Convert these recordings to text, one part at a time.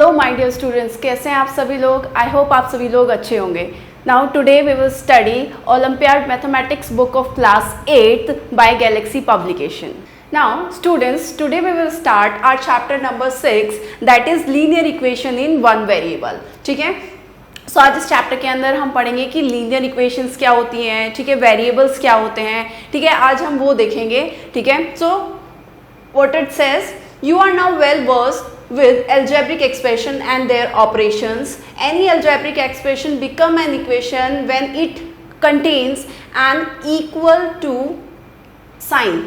Hello my dear students, कैसे हैं आप सभी लोग। आई होप आप सभी लोग अच्छे होंगे। Now today we will study olympiad mathematics book of class 8th by Galaxy publication. Now students, today we will start our chapter number 6 that is linear equation in one variable. ठीक है, सो आज इस chapter के अंदर हम पढ़ेंगे कि linear equations क्या होती हैं, ठीक है, वेरिएबल्स क्या होते हैं, ठीक है, आज हम वो देखेंगे। ठीक है, so what it says, you are now well versed with algebraic expression and their operations. Any algebraic expression become an equation when it contains an equal to sign.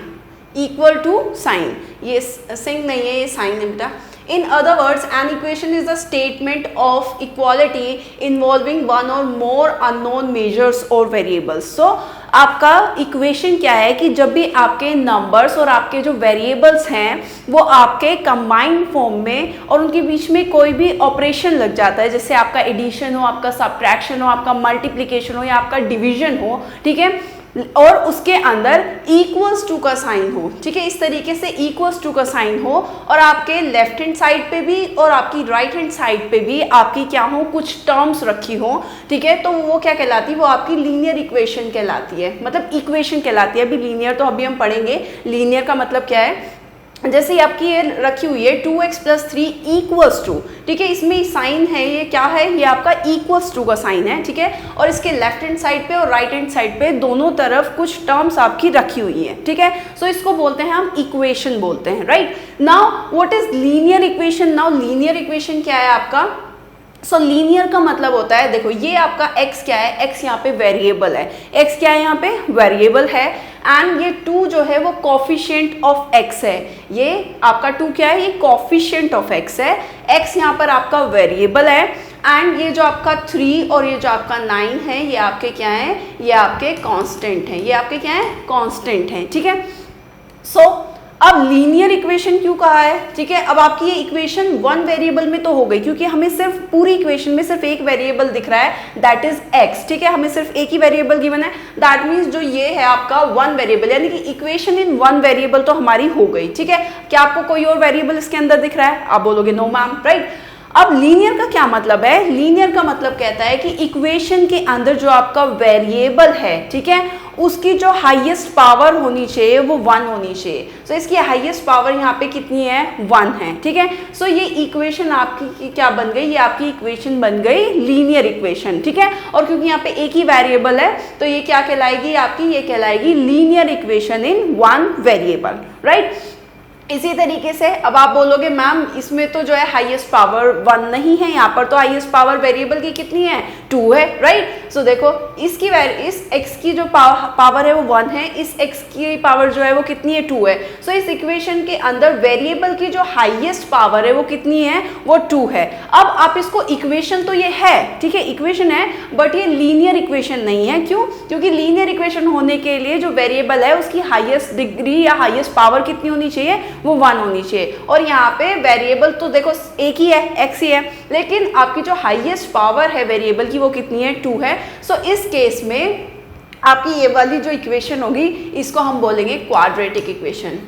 Equal to sign, ये सिंग नहीं है, ये sign है बेटा। In other words, an equation is a statement of equality involving one or more unknown measures or variables. So आपका equation क्या है कि जब भी आपके नंबर्स और आपके जो वेरिएबल्स हैं वो आपके कंबाइंड फॉर्म में और उनके बीच में कोई भी ऑपरेशन लग जाता है, जैसे आपका एडिशन हो, आपका सब्ट्रैक्शन हो, आपका मल्टीप्लिकेशन हो या आपका डिवीजन हो, ठीक है, और उसके अंदर इक्वल्स टू का साइन हो, ठीक है, इस तरीके से इक्वल्स टू का साइन हो और आपके लेफ्ट हैंड साइड पे भी और आपकी राइट हैंड साइड पे भी आपकी क्या हो, कुछ टर्म्स रखी हो, ठीक है, तो वो क्या कहलाती है, वो आपकी लीनियर इक्वेशन कहलाती है, मतलब इक्वेशन कहलाती है। अभी लीनियर तो अभी हम पढ़ेंगे, लीनियर का मतलब क्या है, जैसे ही आपकी ये रखी हुई है 2x + 3 इक्वल्स टू, ठीक है, इसमें साइन है, ये क्या है, ये आपका इक्वल्स टू का साइन है, ठीक है, और इसके लेफ्ट हैंड साइड पे और राइट हैंड साइड पे दोनों तरफ कुछ टर्म्स आपकी रखी हुई है, ठीक है, सो इसको बोलते हैं हम इक्वेशन बोलते हैं, right. Now what is linear equation. Now linear equation क्या है आपका, सो लीनियर का मतलब होता है, देखो ये आपका x क्या है, x यहाँ पे वेरिएबल है, x क्या है यहाँ पे वेरिएबल है, एंड ये 2 जो है वो कोफिशिएंट ऑफ x है, ये आपका 2 क्या है, ये कोफिशिएंट ऑफ x है, x यहाँ पर आपका वेरिएबल है, एंड ये जो आपका 3 और ये जो आपका 9 है ये आपके क्या है, ये आपके कांस्टेंट हैं, ये आपके क्या है, कांस्टेंट हैं, ठीक है। सो अब लीनियर इक्वेशन क्यों कहा है, ठीक है, अब आपकी ये इक्वेशन वन वेरिएबल में तो हो गई क्योंकि हमें सिर्फ पूरी इक्वेशन में सिर्फ एक वेरिएबल दिख रहा है, दैट इज x, ठीक है, हमें सिर्फ एक ही वेरिएबल गिवन है, दैट मींस जो ये है आपका वन वेरिएबल, यानी कि इक्वेशन इन वन वेरिएबल तो हमारी हो गई, ठीक है। क्या आपको कोई और वेरिएबल इसके अंदर दिख रहा है, आप बोलोगे नो मैम, राइट। अब लीनियर का क्या मतलब है, लीनियर का मतलब कहता है कि इक्वेशन के अंदर जो आपका वेरिएबल है, ठीक है, उसकी जो हाईएस्ट पावर होनी चाहिए वो 1 होनी चाहिए। सो इसकी हाईएस्ट पावर यहाँ पे कितनी है, 1 है, ठीक है। सो ये इक्वेशन आपकी क्या बन गई, ये आपकी इक्वेशन बन गई लीनियर इक्वेशन, ठीक है, और क्योंकि यहाँ पे एक ही वेरिएबल है तो ये क्या कहलाएगी आपकी, ये कहलाएगी linear equation in one variable, right. इसी तरीके से अब आप बोलोगे मैम इसमें तो जो है हाईएस्ट पावर 1 नहीं है, यहाँ पर तो हाईएस्ट पावर वेरिएबल की कितनी है, 2 है, राइट। सो देखो इसकी इस x की जो पावर है वो 1 है, इस x की पावर जो है वो कितनी है, 2 है। सो इस इक्वेशन के अंदर वेरिएबल की जो हाईएस्ट पावर है वो कितनी है, वो 2 है। अब आप इसको इक्वेशन तो ये है, ठीक है, इक्वेशन है, बट ये लीनियर इक्वेशन नहीं है, क्यों, क्योंकि लीनियर इक्वेशन होने के लिए जो वेरिएबल है उसकी हाईएस्ट डिग्री या हाईएस्ट पावर कितनी होनी चाहिए, वो 1 होनी चाहिए, और यहाँ पे वेरिएबल तो देखो एक ही है, x ही है, लेकिन आपकी जो हाईएस्ट पावर है वेरिएबल की वो कितनी है, 2 है। सो इस केस में आपकी ये वाली जो इक्वेशन होगी इसको हम बोलेंगे क्वाड्रेटिक इक्वेशन।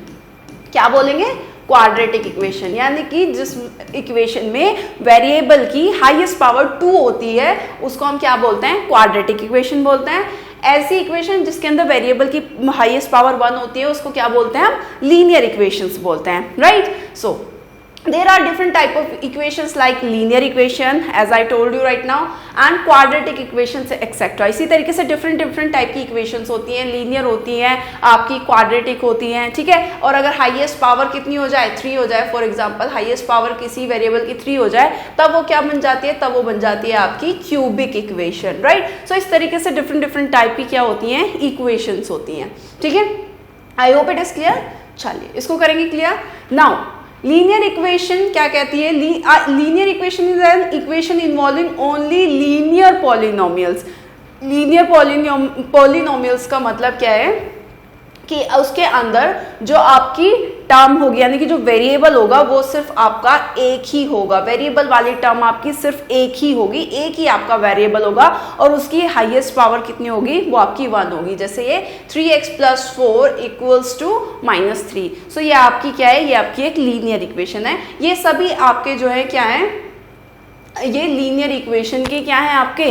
क्या बोलेंगे, क्वाड्रेटिक इक्वेशन, यानी कि जिस इक्वेशन में वेरिएबल की हाईएस्ट पावर 2 होती है उसको हम क्या बोलते हैं, क्वाड्रेटिक इक्वेशन बोलते हैं। ऐसी इक्वेशन जिसके अंदर वेरिएबल की हाईएस्ट पावर 1 होती है उसको क्या बोलते हैं, हम लीनियर इक्वेशंस बोलते हैं, right. So there are different type of equations like linear equation as I told you right now and quadratic equations etc. इसी तरीके से different type की equations होती हैं, linear होती हैं, आपकी quadratic होती हैं, ठीक है। और अगर highest power कितनी हो जाए, 3 हो जाए, for example highest power किसी variable की 3 हो जाए, तब वो क्या बन जाती है, तब वो बन जाती है आपकी cubic equation, right। so इस तरीके से different type की क्या होती हैं, equations होती हैं, ठीक है। I hope it is clear। चलिए इसको करेंगे क्लियर। नाउ लीनियर इक्वेशन क्या कहती है, linear equation is an equation involving only linear polynomials. Linear polynomials का मतलब क्या है कि उसके अंदर जो आपकी टर्म होगी, यानी कि जो वेरिएबल होगा वो सिर्फ आपका एक ही होगा, वेरिएबल वाली टर्म आपकी सिर्फ एक ही होगी, एक ही आपका वेरिएबल होगा और उसकी हाईएस्ट पावर कितनी होगी, वो आपकी 1 होगी। जैसे ये 3x + 4 = -3। सो ये आपकी क्या है, ये आपकी एक लीनियर इक्वेशन है। ये सभी आपके जो है क्या है, ये लीनियर इक्वेशन के क्या है आपके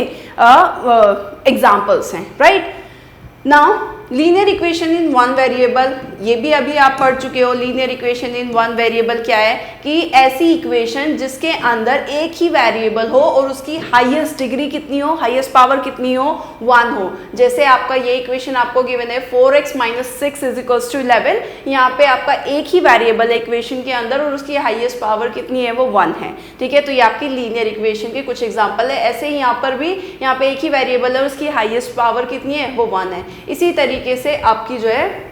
एग्जाम्पल्स हैं, right. Now linear equation in one variable, ये भी अभी आप पढ़ चुके हो। Linear equation in one variable क्या है कि ऐसी इक्वेशन जिसके अंदर एक ही वेरिएबल हो और उसकी हाईएस्ट डिग्री कितनी हो, हाईएस्ट पावर कितनी हो, 1 हो। जैसे आपका ये इक्वेशन आपको गिवन है 4x - 6 = 11। यहाँ पे आपका एक ही वेरिएबल है इक्वेशन के अंदर और उसकी हाईएस्ट पावर कितनी है, वो 1 है, ठीक है। तो ये आपकी लीनियर इक्वेशन के कुछ एग्जाम्पल है। ऐसे ही यहाँ पर भी यहाँ पे एक ही वेरिएबल है, उसकी हाईएस्ट पावर कितनी है, वो 1 है। इसी तरीके से आपकी जो है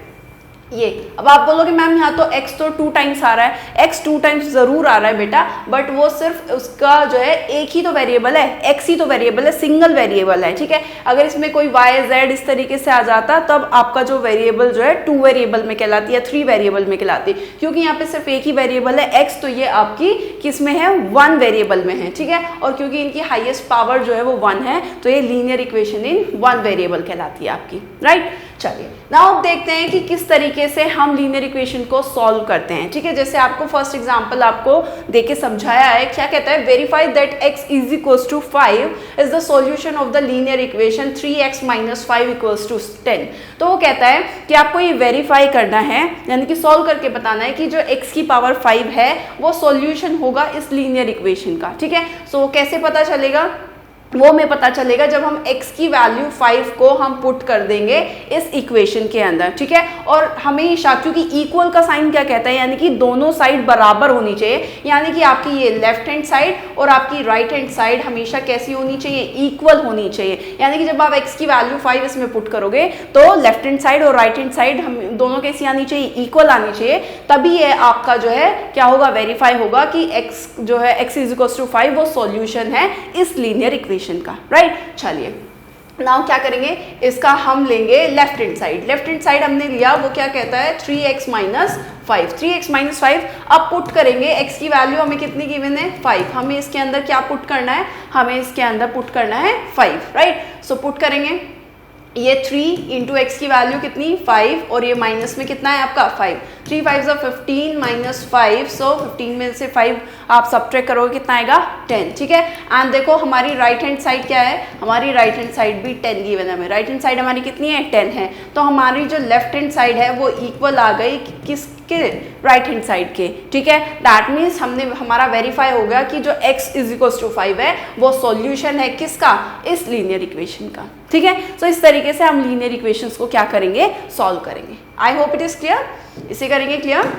ये, अब आप बोलोगे मैम यहाँ तो x तो 2 टाइम्स आ रहा है, x 2 टाइम्स जरूर आ रहा है बेटा, बट वो सिर्फ उसका जो है एक ही तो वेरिएबल है, x ही तो वेरिएबल है, सिंगल वेरिएबल है, ठीक है। अगर इसमें कोई y z इस तरीके से आ जाता तब आपका जो वेरिएबल जो है 2 वेरिएबल में कहलाती है, 3 वेरिएबल में कहलाती है। क्योंकि यहाँ पे सिर्फ एक ही वेरिएबल है x, तो ये आपकी किस में है, 1 वेरिएबल में है, ठीक है। और क्योंकि इनकी हाईएस्ट पावर जो है वो 1 है, तो ये लीनियर इक्वेशन इन 1 वेरिएबल कहलाती है आपकी, राइट। चलिए नाउ अब देखते हैं कि किस तरीके से हम लीनियर इक्वेशन को सॉल्व करते हैं, ठीक है। जैसे आपको फर्स्ट एग्जांपल आपको देके समझाया है, क्या कहता है, verify that x = 5 is the solution of the linear equation 3x - 5 = 10। तो वो कहता है कि आपको ये वेरीफाई करना है, यानी कि सॉल्व करके बताना है कि जो x की पावर 5 है वो सॉल्यूशन होगा इस लीनियर इक्वेशन का, ठीक है। सो कैसे पता चलेगा, वो में पता चलेगा जब हम x की वैल्यू 5 को हम पुट कर देंगे इस इक्वेशन के अंदर, ठीक है। और हमेशा, क्योंकि इक्वल का साइन क्या कहता है, यानी कि दोनों साइड बराबर होनी चाहिए, यानी कि आपकी ये लेफ्ट हैंड साइड और आपकी राइट हैंड साइड हमेशा कैसी होनी चाहिए, इक्वल होनी चाहिए। यानी कि जब आप x की वैल्यू 5 इसमें पुट करोगे तो लेफ्ट हैंड साइड और राइट हैंड साइड हम दोनों कैसी आनी चाहिए, इक्वल आनी चाहिए, तभी ये आपका जो है क्या होगा, वेरीफाई होगा कि x जो है x = 5 वो सॉल्यूशन है इस लीनियर इक्वेशन का, राइट। चलिए नाउ क्या करेंगे, इसका हम लेंगे left hand side. Left hand side हमने लिया, वो क्या कहता है, 3x - 5। 3x - 5 अब पुट करेंगे, x की वैल्यू हमें कितनी गिवन है, 5। हमें इसके अंदर क्या पुट करना है, हमें इसके अंदर पुट करना है 5, राइट। सो पुट करेंगे, ये 3 इंटू एक्स की वैल्यू कितनी, 5, और ये माइनस में कितना है आपका 5। 3 5 15 माइनस 5, सो 15 में से 5 आप सब्ट्रैक्ट करोगे कितना आएगा, 10, ठीक है। एंड देखो हमारी राइट हैंड साइड क्या है, हमारी राइट हैंड साइड भी 10 गिवन है हमें। राइट हैंड साइड हमारी कितनी है, 10 है। तो हमारी जो लेफ्ट हैंड साइड है वो इक्वल आ गई किसके, राइट हैंड साइड के, ठीक है। दैट मीन्स हमारा वेरीफाई हो गया कि जो x = 5 है वो सॉल्यूशन है किसका, इस लीनियर इक्वेशन का, ठीक है। सो इस तरीके से हम लीनियर इक्वेशंस को क्या करेंगे, सॉल्व करेंगे। आई होप इट इज क्लियर, इसे करेंगे clear.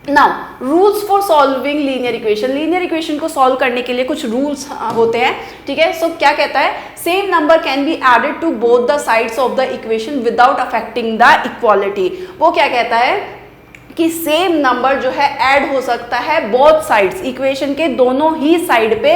Now rules for solving linear equation. Linear equation को सॉल्व करने के लिए कुछ रूल्स होते हैं, ठीक है। सो क्या कहता है, same number can be added to both the sides of the equation without affecting the equality. वो क्या कहता है कि सेम नंबर जो है ऐड हो सकता है बोथ साइड्स, इक्वेशन के दोनों ही साइड पे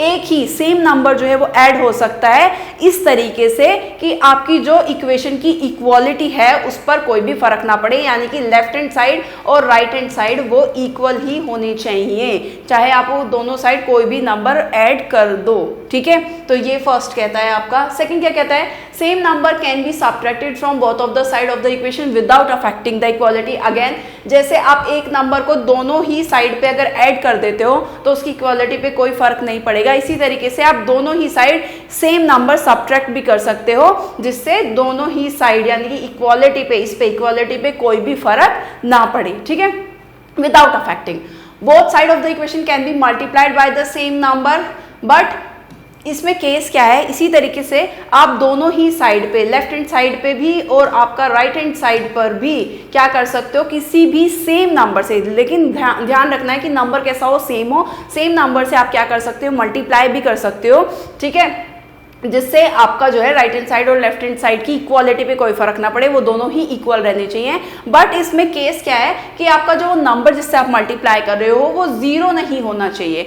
एक ही सेम नंबर जो है वो ऐड हो सकता है, इस तरीके से कि आपकी जो इक्वेशन की इक्वालिटी है उस पर कोई भी फर्क ना पड़े, यानी कि लेफ्ट हैंड साइड और राइट हैंड साइड वो इक्वल ही होनी चाहिए, चाहे आप वो दोनों साइड कोई भी नंबर ऐड कर दो, ठीक है। तो ये फर्स्ट कहता है आपका। सेकंड क्या कहता है, same number can be subtracted from both of the side of the equation without affecting the equality. Again जैसे आप एक नंबर को दोनों ही साइड पे अगर ऐड कर देते हो तो उसकी इक्वालिटी पे कोई फर्क नहीं पड़ेगा। इसी तरीके से आप दोनों ही साइड सेम नंबर सब्ट्रैक्ट भी कर सकते हो, जिससे दोनों ही साइड यानी कि इक्वालिटी पे, इस पे इक्वालिटी पे कोई भी फर्क ना पड़े, ठीक है, without affecting. Both side of the equation can be multiplied by the same number, but इसमें केस क्या है, इसी तरीके से आप दोनों ही साइड पे, लेफ्ट हैंड साइड पे भी और आपका राइट हैंड साइड पर भी क्या कर सकते हो, किसी भी सेम नंबर से, लेकिन ध्यान रखना है कि नंबर कैसा हो, सेम हो। सेम नंबर से आप क्या कर सकते हो, मल्टीप्लाई भी कर सकते हो, ठीक है, जिससे आपका जो है राइट हैंड साइड और लेफ्ट हैंड साइड की इक्वालिटी पे कोई फर्क ना पड़े, वो दोनों ही इक्वल रहने चाहिए। बट इसमें केस क्या है कि आपका जो नंबर जिससे आप मल्टीप्लाई कर रहे हो वो जीरो नहीं होना चाहिए,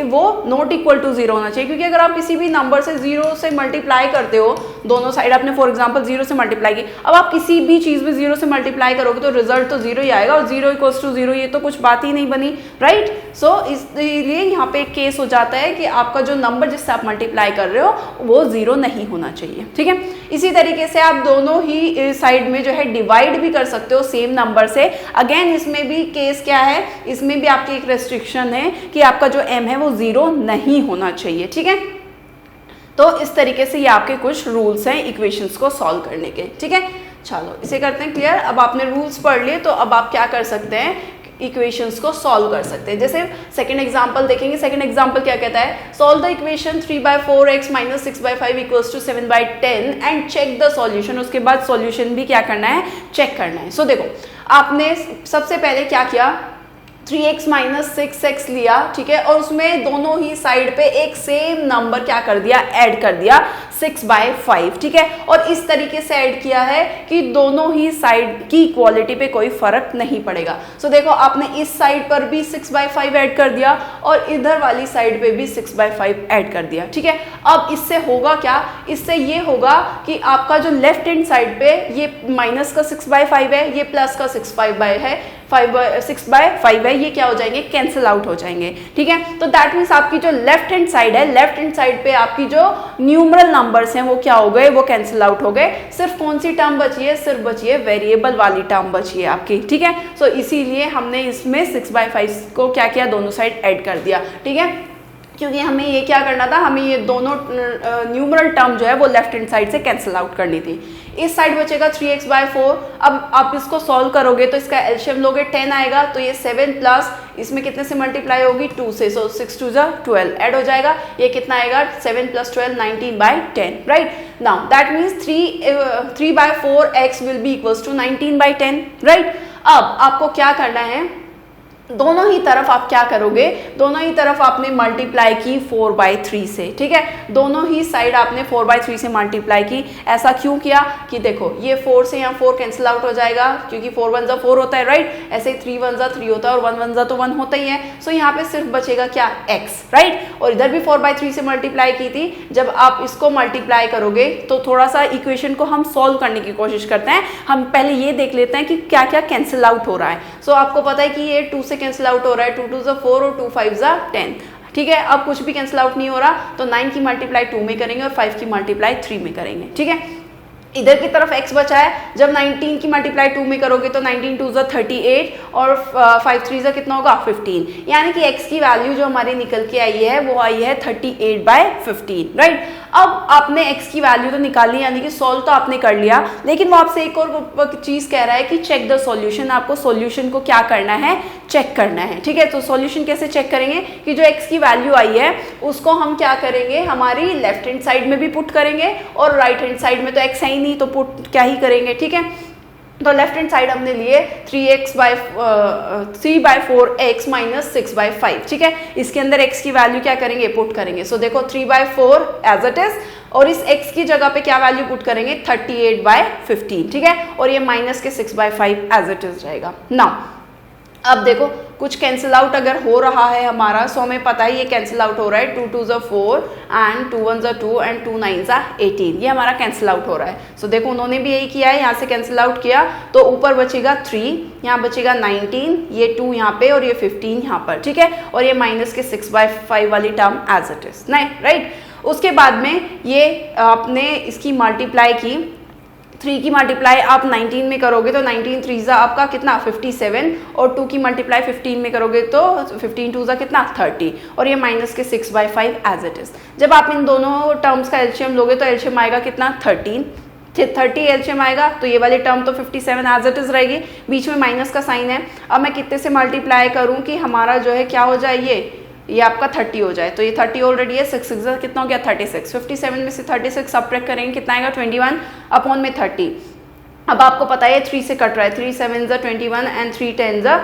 वो नॉट इक्वल टू जीरो होना चाहिए। क्योंकि अगर आप किसी भी नंबर से जीरो से मल्टीप्लाई करते हो, दोनों साइड आपने फॉर एग्जाम्पल जीरो से मल्टीप्लाई की, अब आप किसी भी चीज में जीरो से मल्टीप्लाई करोगे तो रिजल्ट तो जीरो ही आएगा, और जीरो इक्वल्स टू जीरो, ये तो कुछ बात ही नहीं बनी, राइट। सो इसलिए यहाँ पे एक केस हो जाता है कि आपका जो नंबर जिससे आप मल्टीप्लाई कर रहे हो वो जीरो नहीं होना चाहिए, ठीक है। इसी तरीके से आप दोनों ही साइड में जो है डिवाइड भी कर सकते हो सेम नंबर से। अगेन इसमें भी केस क्या है, इसमें भी आपकी एक रेस्ट्रिक्शन है कि आपका जो m है वो 0 नहीं होना चाहिए, ठीक है। तो इस तरीके से ये आपके कुछ रूल्स हैं इक्वेशंस को सॉल्व करने के, ठीक है। चलो इसे करते हैं क्लियर। अब आपने रूल्स पढ़ लिए, तो अब आप क्या कर सकते हैं, इक्वेशंस को सॉल्व कर सकते हैं। जैसे सेकंड एग्जांपल देखेंगे। सेकंड एग्जांपल क्या कहता है, solve the equation 3/4x minus 6/5 equals to 7/10 and check the solution. उसके बाद सॉल्यूशन भी क्या करना है, चेक करना है। सो देखो आपने सबसे पहले क्या किया, 3x माइनस 6x लिया, ठीक है, और उसमें दोनों ही साइड पे एक सेम नंबर क्या कर दिया, ऐड कर दिया 6/5, ठीक है। और इस तरीके से ऐड किया है कि दोनों ही साइड की इक्वालिटी पे कोई फर्क नहीं पड़ेगा। सो देखो आपने इस साइड पर भी 6/5 ऐड कर दिया और इधर वाली साइड पे भी 6/5 ऐड कर दिया, ठीक है। अब इससे होगा क्या, इससे ये होगा कि आपका जो लेफ्ट हैंड साइड पे ये माइनस का 6/5 है, ये प्लस का 6/5 है, ये क्या हो जाएंगे, कैंसिल आउट हो जाएंगे, ठीक है। तो दैट मीन्स आपकी जो लेफ्ट हैंड साइड है, लेफ्ट हैंड साइड पे आपकी जो न्यूमरल नंबर्स हैं वो क्या हो गए, वो कैंसिल आउट हो गए। सिर्फ कौन सी टर्म बची है, सिर्फ बची है वेरिएबल वाली टर्म बची है आपकी, ठीक है। सो इसीलिए हमने इसमें 6/5 को क्या किया, दोनों साइड ऐड कर दिया, ठीक है, क्योंकि हमें ये क्या करना था, हमें ये दोनों न्यूमरल टर्म जो है वो लेफ्ट हैंड साइड से कैंसिल आउट करनी थी। इस साइड बचेगा 3x/4। अब आप इसको सॉल्व करोगे तो इसका एलसीएम लोगे 10 आएगा, तो ये 7 प्लस इसमें कितने से मल्टीप्लाई होगी, 2 से, सो 6 2 12 ऐड हो जाएगा। ये कितना आएगा, 7 + 12 19/10, right. Now that means 3/4x will be equals to 19/10, right. अब आपको क्या करना है, दोनों ही तरफ आप क्या करोगे, दोनों ही तरफ आपने मल्टीप्लाई की 4/3 से, ठीक है। दोनों ही साइड आपने 4/3 से मल्टीप्लाई की। ऐसा क्यों किया कि देखो ये 4 से यहाँ 4 कैंसिल आउट हो जाएगा, क्योंकि 4 1 जा 4 होता है, राइट। ऐसे 3 1 जा 3 होता है और 1 1 जा तो 1 होता ही है। सो यहाँ पे सिर्फ बचेगा क्या, x, राइट। और इधर भी 4/3 से मल्टीप्लाई की थी। जब आप इसको मल्टीप्लाई करोगे तो थोड़ा सा इक्वेशन को हम सॉल्व करने की कोशिश करते हैं। हम पहले ये देख लेते हैं कि क्या क्या कैंसिल आउट हो रहा है। सो आपको पता है कि ये 2 से कैंसिल आउट हो रहा है, 2 2 जा 4 और 2 5 जा 10, ठीक है। अब कुछ भी कैंसिल आउट नहीं हो रहा, तो 9 की मल्टीप्लाई 2 में करेंगे और 5 की मल्टीप्लाई 3 में करेंगे, ठीक है। इधर की तरफ x बचा है, जब 19 की मल्टीप्लाई 2 में करोगे तो 19 2 जा 38 और 5 3 जा कितना होगा, 15। यानी कि x की वैल्यू जो हमारी निकल के आई है वो आई है 38/15, राइट। अब आपने x की वैल्यू तो निकाली, यानी कि सॉल्व तो आपने कर लिया, लेकिन वो आपसे एक और चीज कह रहा है कि चेक द सॉल्यूशन। आपको सॉल्यूशन को क्या करना है, चेक करना है, ठीक है। तो सॉल्यूशन कैसे चेक करेंगे कि जो x की वैल्यू आई है उसको हम क्या करेंगे, हमारी लेफ्ट हैंड साइड में भी पुट करेंगे और राइट हैंड साइड में तो x है नहीं, तो पुट क्या ही करेंगे, ठीक है। तो लेफ्ट हैंड साइड हमने लिए 3/4x माइनस 6/5, ठीक है। इसके अंदर x की वैल्यू क्या करेंगे, पुट करेंगे। सो देखो 3/4 एज इट इज, और इस x की जगह पे क्या वैल्यू पुट करेंगे, 38/15, ठीक है। और ये माइनस के 6/5 एज इट इज रहेगा। नाउ अब देखो कुछ कैंसिल आउट अगर हो रहा है हमारा, सो हमें पता है ये कैंसिल आउट हो रहा है, 2 2 जा 4 एंड 2 1 जा 2 एंड 2 9 जा 18, ये हमारा कैंसिल आउट हो रहा है। सो देखो उन्होंने भी यही किया है, यहाँ से कैंसिल आउट किया तो ऊपर बचेगा 3, यहाँ बचेगा 19, ये 2 यहाँ पे और ये 15 यहाँ पर, ठीक है। और ये माइनस के 6/5 वाली टर्म एज इट इज, नहीं, राइट। उसके बाद में ये आपने इसकी मल्टीप्लाई की, 3 की मल्टीप्लाई आप 19 में करोगे तो 19 3 जा आपका कितना, 57, और 2 की मल्टीप्लाई 15 में करोगे तो 15 2 जा कितना, 30, और ये माइनस के 6/5 एज इट इज। जब आप इन दोनों टर्म्स का एलसीएम लोगे तो एलसीएम आएगा कितना, 30 एलसीएम आएगा, तो ये वाली टर्म तो 57 एज इट इज रहेगी, बीच में माइनस का साइन है। अब मैं कितने से मल्टीप्लाई करूं कि हमारा जो है क्या हो जाए, ये आपका 30 हो जाए, तो ये 30 ऑलरेडी है, 6 6 कितना हो गया, 36। 57 में से 36 सब्ट्रैक्ट करेंगे कितना आएगा, 21 अपॉन में 30। अब आपको पता है 3 से कट रहा है, 3 7 जा 21 एंड 3 10 जा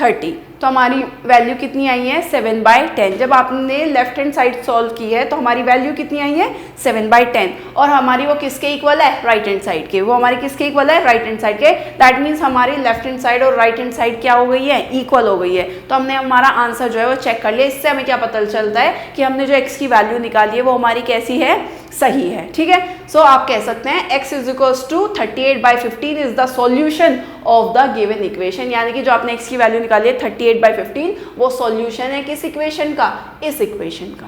30, तो हमारी वैल्यू कितनी आई है, 7/10। जब आपने लेफ्ट हैंड साइड सॉल्व की है तो हमारी वैल्यू कितनी आई है, 7/10, और हमारी वो किसके इक्वल है, राइट हैंड साइड के। वो हमारी किसके इक्वल है, राइट हैंड साइड के। दैट मीन्स हमारी लेफ्ट हैंड साइड और राइट हैंड साइड क्या हो गई है, इक्वल हो गई है। तो हमने हमारा आंसर जो है वो चेक कर लिया। इससे हमें क्या पता चलता है कि हमने जो x की वैल्यू निकाली है वो हमारी कैसी है, सही है, ठीक है। सो आप कह सकते हैं x is equals to 38/15 is the solution of the given equation, यानी कि जो आपने x की वैल्यू निकाली है 38/15 वो सॉल्यूशन है किस इक्वेशन का, इस इक्वेशन का,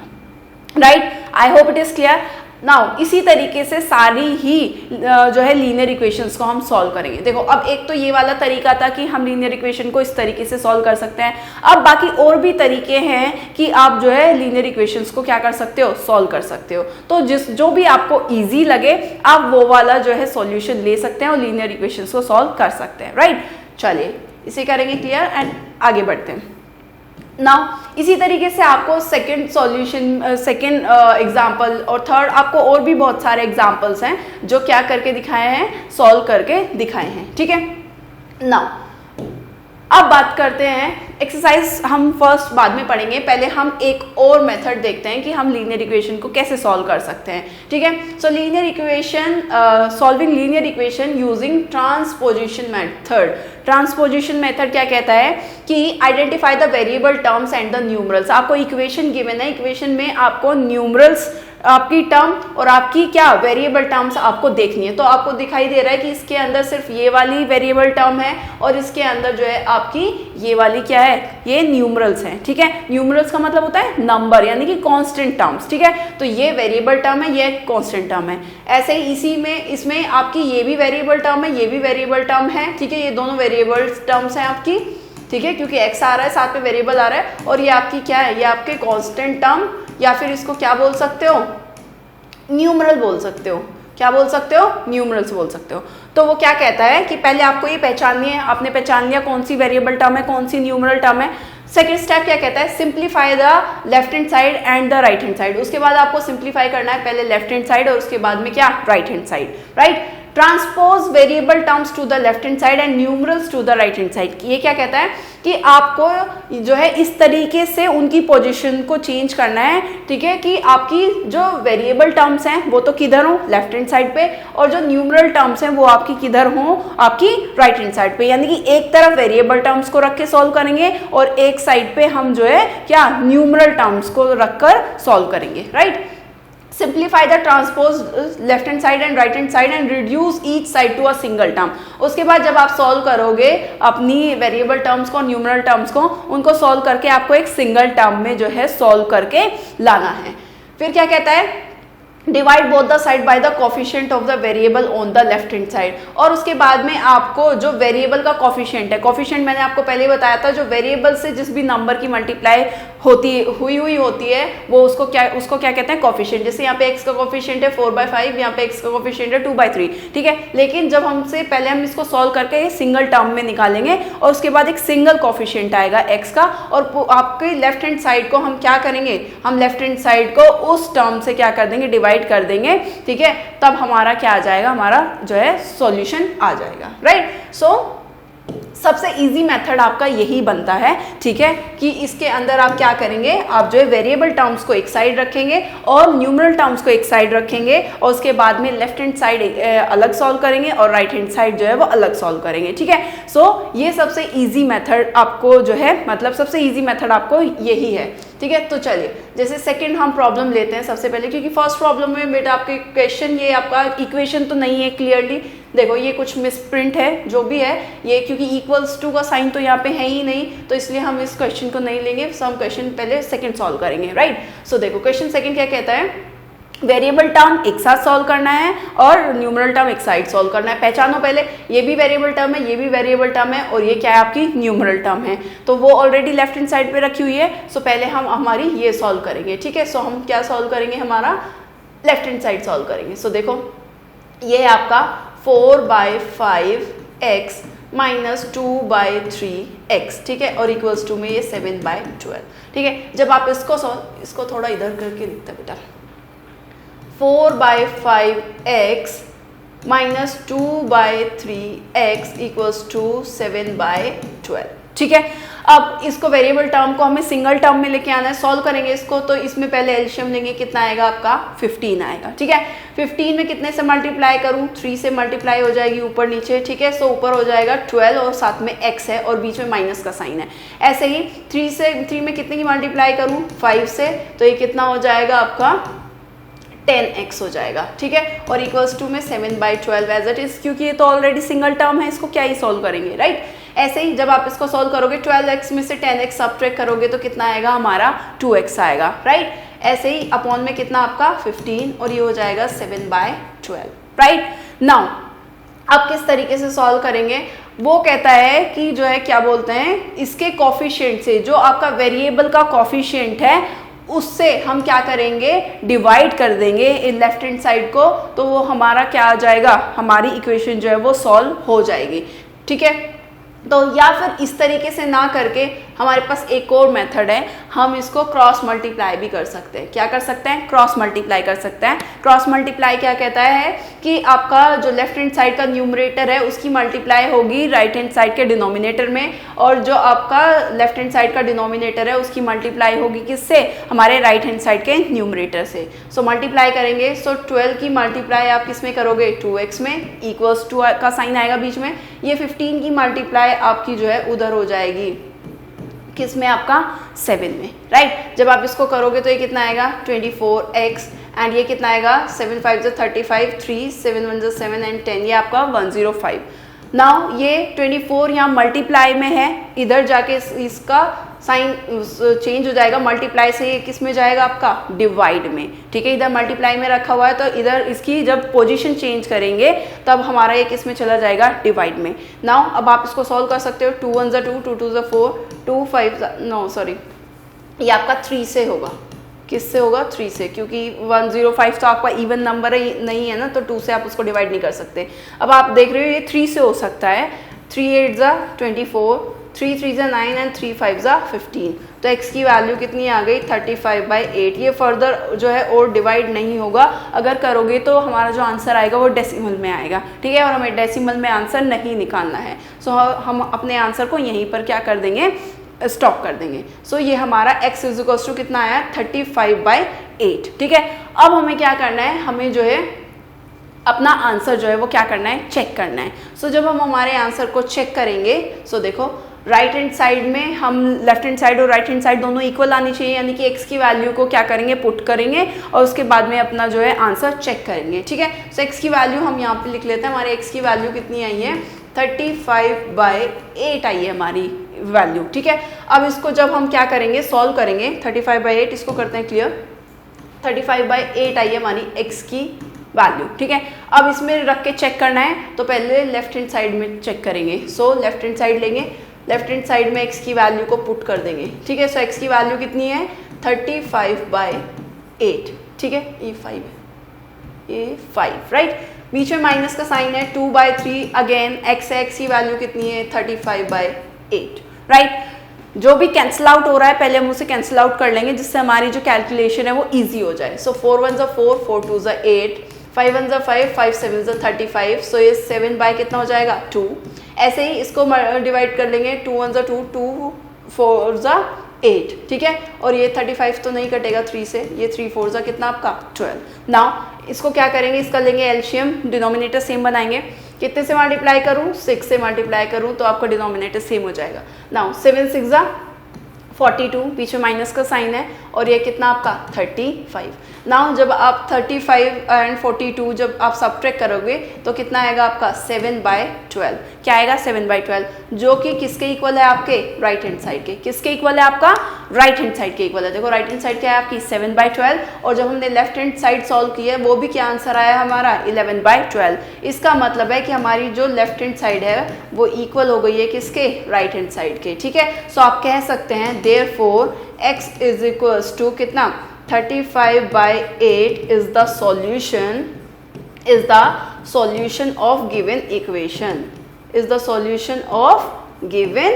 right. I hope it is clear. Now इसी तरीके से सारी ही जो है लीनियर इक्वेशंस को हम सॉल्व करेंगे। देखो अब एक तो ये वाला तरीका था कि हम लीनियर इक्वेशन को इस तरीके से सॉल्व कर सकते हैं, अब बाकी और भी तरीके हैं कि आप जो है लीनियर इक्वेशंस को क्या कर सकते हो, सॉल्व कर सकते हो। तो जो भी आपको ईजी लगे आप वो वाला जो है सॉल्यूशन ले सकते हैं और लीनियर इक्वेशंस को सॉल्व कर सकते हैं, राइट। चलिए इसे करेंगे क्लियर एंड आगे बढ़ते हैं। नाउ इसी तरीके से आपको सेकंड सॉल्यूशन, सेकंड एग्जांपल और थर्ड, आपको और भी बहुत सारे एग्जांपल्स हैं जो क्या करके दिखाए हैं, सॉल्व करके दिखाए हैं, ठीक है। नाउ अब बात करते हैं एक्सरसाइज, हम फर्स्ट बाद में पढ़ेंगे, पहले हम एक और मेथड देखते हैं कि हम लीनियर इक्वेशन को कैसे सॉल्व कर सकते हैं, ठीक है। सो linear equation, solving linear equation using transposition method. Transposition method क्या कहता है कि identify the variable terms and the numerals. आपको इक्वेशन गिवन है, इक्वेशन में आपको न्यूमरल्स, आपकी टर्म और आपकी क्या वेरिएबल टर्म्स आपको देखनी है। तो आपको दिखाई दे रहा है कि इसके अंदर सिर्फ ये वाली वेरिएबल टर्म है और इसके अंदर जो है आपकी ये वाली क्या है, ये न्यूमरल्स हैं, ठीक है। न्यूमरल्स का मतलब होता है नंबर, यानी कि कांस्टेंट टर्म्स, ठीक है। तो ये वेरिएबल टर्म है, ये कांस्टेंट टर्म है। ऐसे ही इसी में, इसमें आपकी ये भी वेरिएबल टर्म है, ये भी वेरिएबल टर्म है, ठीक है। ये दोनों वेरिएबल टर्म्स हैं आपकी, ठीक है, क्योंकि x आ रहा है साथ में वेरिएबल आ रहा है, और ये आपकी क्या है, ये आपके कांस्टेंट टर्म, या फिर इसको क्या बोल सकते हो, न्यूमरल बोल सकते हो। क्या बोल सकते हो, न्यूमरल्स बोल सकते हो। तो वो क्या कहता है कि पहले आपको ये पहचाननी है, आपने पहचान लिया कौन सी वेरिएबल टर्म है, कौन सी न्यूमरल टर्म है। सेकंड स्टेप क्या कहता है, simplify the left hand side and the right hand side. उसके बाद आपको सिंप्लीफाई करना है, पहले लेफ्ट हैंड साइड और उसके बाद में क्या, right hand side, right. Transpose variable terms to the left hand side and numerals to the right hand side. ये क्या कहता है कि आपको जो है इस तरीके से उनकी पोजीशन को चेंज करना है, ठीक है, कि आपकी जो वेरिएबल टर्म्स हैं वो तो किधर हो, लेफ्ट हैंड साइड पे, और जो न्यूमरल टर्म्स हैं वो आपकी किधर हो, आपकी राइट हैंड साइड पे। यानी कि एक तरफ वेरिएबल टर्म्स को रख के सॉल्व करेंगे और एक साइड पे हम जो है क्या, न्यूमरल टर्म्स को रखकर सॉल्व करेंगे, right. Simplify the transpose left hand side and right hand side and reduce each side to a single term। उसके बाद जब आप सॉल्व करोगे अपनी वेरिएबल टर्म्स को, न्यूमरल टर्म्स को, उनको सॉल्व करके आपको एक सिंगल टर्म में जो है सॉल्व करके लाना है। फिर क्या कहता है, divide both the side by the coefficient of the variable on the left hand side. और उसके बाद में आपको जो वेरिएबल का कोफिशिएंट है, कोफिशिएंट मैंने आपको पहले बताया था, जो वेरिएबल से जिस भी नंबर की मल्टीप्लाई हुई होती है वो उसको क्या कहते हैं, कोफिशिएंट। जैसे यहाँ पे x का कोफिशिएंट है 4/5, यहाँ पे x का कोफिशिएंट है 2/3, ठीक है। लेकिन जब पहले हम इसको सॉल्व करके सिंगल टर्म में निकालेंगे और उसके बाद एक सिंगल कोफिशिएंट आएगा x का, और आपके लेफ्ट हैंड साइड को हम क्या करेंगे, हम लेफ्ट हैंड साइड को उस टर्म से क्या कर देंगे, डिवाइड कर देंगे, ठीक है। तब हमारा क्या आ जाएगा, हमारा जो है सॉल्यूशन आ जाएगा, राइट। सो सबसे इजी मेथड आपका यही बनता है, ठीक है, कि इसके अंदर आप क्या करेंगे, आप जो है वेरिएबल टर्म्स को एक साइड रखेंगे और न्यूमरल टर्म्स को एक साइड रखेंगे, और उसके बाद में लेफ्ट हैंड साइड अलग सॉल्व करेंगे और राइट हैंड साइड जो है वो अलग सॉल्व करेंगे, ठीक है। सो ये सबसे इजी मेथड आपको जो है, मतलब सबसे इजी मेथड आपको यही है, ठीक है। तो चलिए जैसे सेकंड हम प्रॉब्लम लेते हैं सबसे पहले, क्योंकि फर्स्ट प्रॉब्लम में बेटा आपके क्वेश्चन, ये आपका इक्वेशन तो नहीं है क्लियरली, देखो ये कुछ मिसप्रिंट है जो भी है ये, क्योंकि इक्वल्स टू का साइन तो यहाँ पे है ही नहीं, तो इसलिए हम इस क्वेश्चन को नहीं लेंगे। सो हम क्वेश्चन पहले सेकंड सॉल्व करेंगे, राइट। सो देखो क्वेश्चन सेकंड क्या कहता है, वेरिएबल टर्म एक साथ सॉल्व करना है और न्यूमरल टर्म एक साइड सॉल्व करना है। पहचानो पहले, ये भी वेरिएबल टर्म है, ये भी वेरिएबल टर्म है, और ये क्या है, आपकी न्यूमरल टर्म है, तो वो ऑलरेडी लेफ्ट हैंड साइड पे रखी हुई है। सो पहले हम हमारी ये सॉल्व करेंगे, ठीक है। सो हम क्या सॉल्व करेंगे, हमारा लेफ्ट हैंड साइड सॉल्व करेंगे। सो देखो ये है आपका 4/5x माइनस 2/3x, ठीक है, और इक्वल्स टू में ये 7/12, ठीक है। जब आप इसको थोड़ा इधर करके लिखते हैं बेटा, 4/5x minus 2/3x equals to 7/12, ठीक है। अब इसको वेरिएबल टर्म को हमें सिंगल टर्म में लेके आना है, सॉल्व करेंगे इसको, तो इसमें पहले एलसीएम लेंगे, कितना आएगा आपका 15 आएगा, ठीक है। 15 में कितने से मल्टीप्लाई करूं, 3 से मल्टीप्लाई हो जाएगी ऊपर नीचे, ठीक है। सो ऊपर हो जाएगा 12 और साथ में x है और बीच में माइनस का साइन है। ऐसे ही 3 में कितने की मल्टीप्लाई करूं, 5 से, तो ये कितना हो जाएगा आपका 10x हो जाएगा, ठीक है, और इक्वल्स टू में 7/12 एज इट इज, क्योंकि ये तो ऑलरेडी सिंगल टर्म है, इसको क्या ही सॉल्व करेंगे, राइट। ऐसे ही जब आप इसको सॉल्व करोगे 12x में से 10x सब्ट्रैक्ट करोगे तो कितना आएगा, हमारा 2x आएगा, राइट। ऐसे ही अपॉन में कितना आपका 15 और ये हो जाएगा 7/12, राइट। नाउ अब किस तरीके से सॉल्व करेंगे, वो कहता है कि जो है क्या बोलते हैं, इसके कॉफिशिएंट से, जो आपका वेरिएबल का कॉफिशिएंट है उससे हम क्या करेंगे, डिवाइड कर देंगे लेफ्ट हैंड साइड को, तो वो हमारा क्या आ जाएगा, हमारी इक्वेशन जो है वो सॉल्व हो जाएगी, ठीक है। तो या फिर इस तरीके से ना करके हमारे पास एक और मेथड है, हम इसको क्रॉस मल्टीप्लाई भी कर सकते हैं। क्या कर सकते हैं, क्रॉस मल्टीप्लाई कर सकते हैं। क्रॉस मल्टीप्लाई क्या कहता है कि आपका जो लेफ्ट हैंड साइड का न्यूमरेटर है उसकी मल्टीप्लाई होगी राइट हैंड साइड के डिनोमिनेटर में, और जो आपका लेफ्ट हैंड साइड का डिनोमिनेटर है उसकी मल्टीप्लाई होगी किससे, हमारे राइट हैंड साइड के न्यूमरेटर से। सो मल्टीप्लाई करेंगे, सो 12 की मल्टीप्लाई आप किस में करोगे, 2x में, इक्वल्स टू का साइन आएगा बीच में। ये 15 की मल्टीप्लाई आपकी जो है उधर हो जाएगी, किस में, आपका 7 में, राइट। जब आप इसको करोगे तो ये कितना आएगा 24x, एंड ये कितना आएगा 7 5 35, 3 7 1 7 एंड 10, ये आपका 105। नाउ ये 24 यहाँ मल्टीप्लाई में है, इधर जाके इसका साइन चेंज हो जाएगा, मल्टीप्लाई से ये किस में जाएगा आपका डिवाइड में, ठीक है। इधर मल्टीप्लाई में रखा हुआ है तो इधर इसकी जब पोजीशन चेंज करेंगे तब हमारा ये किस में चला जाएगा, डिवाइड में। नाउ अब आप इसको सॉल्व कर सकते हो, 2 1 2 2 2 4 2 5 नो सॉरी, ये आपका 3 से होगा, किससे होगा, 3 से, क्योंकि 105 तो आपका इवन नंबर नहीं है ना, तो 2 से आप उसको डिवाइड नहीं कर सकते। अब आप देख रहे हो ये 3 से हो सकता है, 3 8 24, 3 3 9 एंड 3 5 15, तो x की वैल्यू कितनी आ गई 35/8। ये फर्दर जो है और डिवाइड नहीं होगा, अगर करोगे तो हमारा जो आंसर आएगा वो डेसिमल में आएगा, ठीक है, और हमें डेसिमल में आंसर नहीं निकालना है। सो हम अपने आंसर को यहीं पर क्या कर देंगे, स्टॉप कर देंगे। सो ये हमारा x इज टू कितना आया 35/8, ठीक है। अब हमें क्या करना है, हमें जो है अपना आंसर जो है वो क्या करना है, चेक करना है। सो जब हम हमारे आंसर को चेक करेंगे, सो देखो राइट हैंड साइड में हम लेफ्ट हैंड साइड और राइट हैंड साइड दोनों इक्वल आनी चाहिए, यानी कि x की वैल्यू को क्या करेंगे, पुट करेंगे और उसके बाद में अपना जो है आंसर चेक करेंगे, ठीक है। सो x की वैल्यू हम यहाँ पे लिख लेते हैं, हमारे x की वैल्यू कितनी आई है 35/8 आई है हमारी वैल्यू, ठीक है। अब इसको जब हम क्या करेंगे, सॉल्व करेंगे, 35/8 इसको करते हैं क्लियर, 35/8 आई है हमारी x की वैल्यू, ठीक है। अब इसमें रख के चेक करना है, तो पहले लेफ्ट हैंड साइड में चेक करेंगे। सो लेफ्ट हैंड साइड लेंगे, लेफ्ट हैंड साइड में x की वैल्यू को पुट कर देंगे, ठीक है। सो x की वैल्यू कितनी है 35/8, ठीक है, ये 5 है, ये 5, राइट। बीच में माइनस का साइन है, 2/3 अगेन x है, x की वैल्यू कितनी है 35/8, राइट। जो भी कैंसिल आउट हो रहा है पहले हम उसे कैंसिल आउट कर लेंगे, जिससे हमारी जो कैलकुलेशन है वो इजी हो जाए। सो 4 1 4, 4 2 8, 5 1 5, 5 7 35, सो ये 7 बाय कितना हो जाएगा 2। ऐसे ही इसको डिवाइड कर लेंगे, 2 1 2, 2 4 8, ठीक है, और ये 35 तो नहीं कटेगा 3 से, ये 3 4 कितना आपका 12। नाउ इसको क्या करेंगे, इसका लेंगे एलसीएम, डिनोमिनेटर सेम बनाएंगे। कितने से मल्टीप्लाई करूँ, 6 से मल्टीप्लाई करूँ तो आपका डिनोमिनेटर सेम हो जाएगा। नाउ 7 6 42, पीछे माइनस का साइन है, और ये कितना आपका 35। नाउ जब आप 35 एंड 42 जब आप सब्ट्रैक्ट करोगे तो कितना आएगा आपका 7/12, क्या आएगा 7/12, जो कि किसके इक्वल है, आपके राइट हैंड साइड के। किसके इक्वल है, आपका राइट हैंड साइड के इक्वल है। देखो राइट हैंड साइड क्या है आपकी 7/12, और जब हमने लेफ्ट हैंड साइड सॉल्व की है वो भी क्या आंसर आया हमारा 11/12। इसका मतलब है कि हमारी जो लेफ्ट हैंड साइड है वो इक्वल हो गई है किसके, राइट हैंड साइड के, ठीक है। सो आप कह सकते हैं therefore x is equals to कितना 35/8 is the solution of given equation, is the solution of given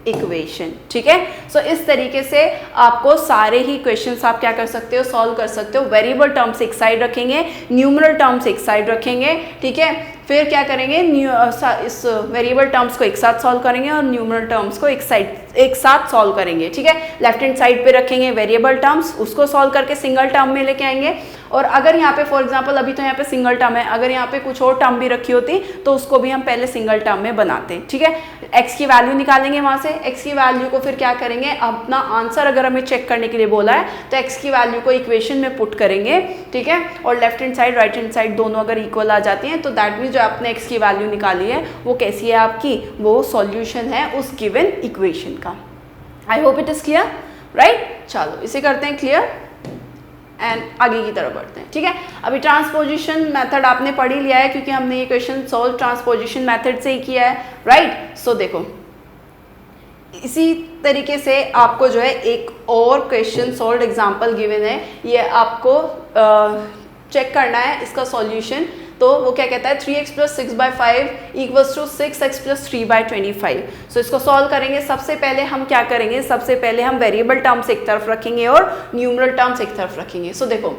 equation, ठीक है। सो इस तरीके से आपको सारे ही क्वेश्चंस आप क्या कर सकते हो, सॉल्व कर सकते हो। वेरिएबल टर्म्स एक साइड रखेंगे, न्यूमरल टर्म्स एक साइड रखेंगे, ठीक है। फिर क्या करेंगे, इस वेरिएबल टर्म्स को एक साथ सॉल्व करेंगे और न्यूमरल टर्म्स को एक साथ सॉल्व करेंगे, ठीक है। लेफ्ट हैंड साइड पे रखेंगे वेरिएबल टर्म्स, उसको सॉल्व करके सिंगल टर्म में लेके आएंगे। और अगर यहाँ पे फॉर एग्जांपल अभी तो यहाँ पे सिंगल टर्म है, अगर यहाँ पे कुछ और टर्म भी रखी होती तो उसको भी हम पहले सिंगल टर्म में बनाते हैं, ठीक है। x की वैल्यू निकालेंगे वहां से, x की वैल्यू को फिर क्या करेंगे, अपना आंसर अगर हमें चेक करने के लिए बोला है तो x की वैल्यू को इक्वेशन में पुट करेंगे, ठीक है। और left hand side right hand side दोनों अगर इक्वल आ जाती हैं तो दैट मीन्स जो आपने x की वैल्यू निकाली है वो कैसी है आपकी, वो सॉल्यूशन है उस गिवन इक्वेशन का। आई hope it is clear, right. चलो इसे करते हैं क्लियर। एंड आगे की तरफ बढ़ते हैं, ठीक है। अभी ट्रांसपोजिशन मेथड आपने पढ़ ही लिया है क्योंकि हमने ये क्वेश्चन सॉल्व ट्रांसपोजिशन मेथड से ही किया है, राइट। सो देखो इसी तरीके से आपको जो है एक और क्वेश्चन सॉल्व एग्जांपल गिवन है, ये आपको चेक करना है इसका सॉल्यूशन। तो वो क्या कहता है 3x + 6/5 इक्वल्स टू 6x + 3/25। सो इसको सॉल्व करेंगे। सबसे पहले हम क्या करेंगे, सबसे पहले हम वेरिएबल टर्म्स एक तरफ रखेंगे और न्यूमरल टर्म्स एक तरफ रखेंगे। सो देखो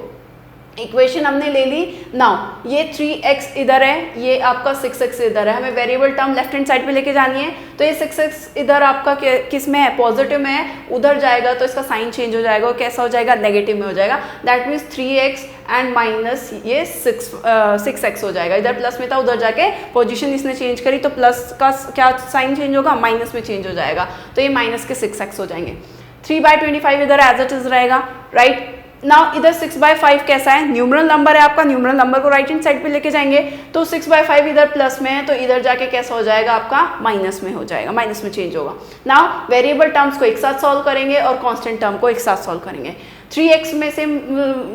इक्वेशन हमने ले ली। नाउ ये 3x इधर है, ये आपका 6x इधर है, हमें variable term left hand side पे लेके जानी है। तो ये 6x इधर आपका किस में है, पॉजिटिव में है, उधर जाएगा तो इसका साइन चेंज हो जाएगा और कैसा हो जाएगा, नेगेटिव में हो जाएगा। That means 3x and minus ये 6x हो जाएगा। इधर प्लस में था, उधर जाके पोजीशन इसने चेंज करी तो प्लस का क्या साइन चेंज होगा, माइनस में चेंज हो जाएगा। तो ये माइनस के 6x हो जाएंगे। 3/25 इधर एज इट इज रहेगा, राइट। नाउ इधर 6/5 कैसा है, न्यूमरल नंबर है आपका, न्यूमरल नंबर को राइट हैंड साइड पे लेके जाएंगे। तो 6/5 इधर प्लस में है तो इधर जाके कैसा हो जाएगा आपका, माइनस में हो जाएगा, माइनस में चेंज होगा। नाउ वेरिएबल टर्म्स को एक साथ सॉल्व करेंगे और कांस्टेंट टर्म को एक साथ सॉल्व करेंगे। 3x में से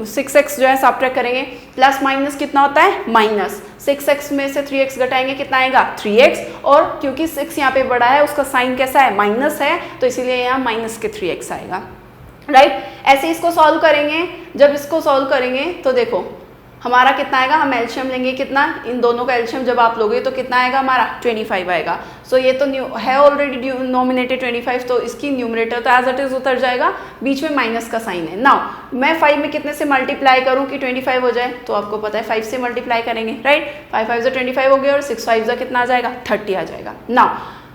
6x जो है सब्ट्रैक्ट करेंगे, प्लस माइनस कितना होता है, माइनस। 6x में से 3x घटाएंगे कितना आएगा, 3x। और क्योंकि 6 यहाँ पे बड़ा है उसका साइन कैसा है, माइनस है, तो इसीलिए यहाँ माइनस के 3x आएगा, राइट। ऐसे इसको सॉल्व करेंगे। जब इसको सॉल्व करेंगे तो देखो हमारा कितना आएगा, हम एलशियम लेंगे कितना, इन दोनों का एलशियम जब आप लोगे तो कितना आएगा हमारा 25 आएगा। सो ये तो है ऑलरेडी नॉमिनेटेड 25, तो इसकी न्यूमरेटर तो एज इट इज उतर जाएगा, बीच में माइनस का साइन है। नाउ मैं 5 में कितने से मल्टीप्लाई करूं कि 25 हो जाए, तो आपको पता है 5 से मल्टीप्लाई करेंगे, राइट। 5 5 25 हो गया और 6 5 कितना आ जाएगा, 30 आ जाएगा। नाउ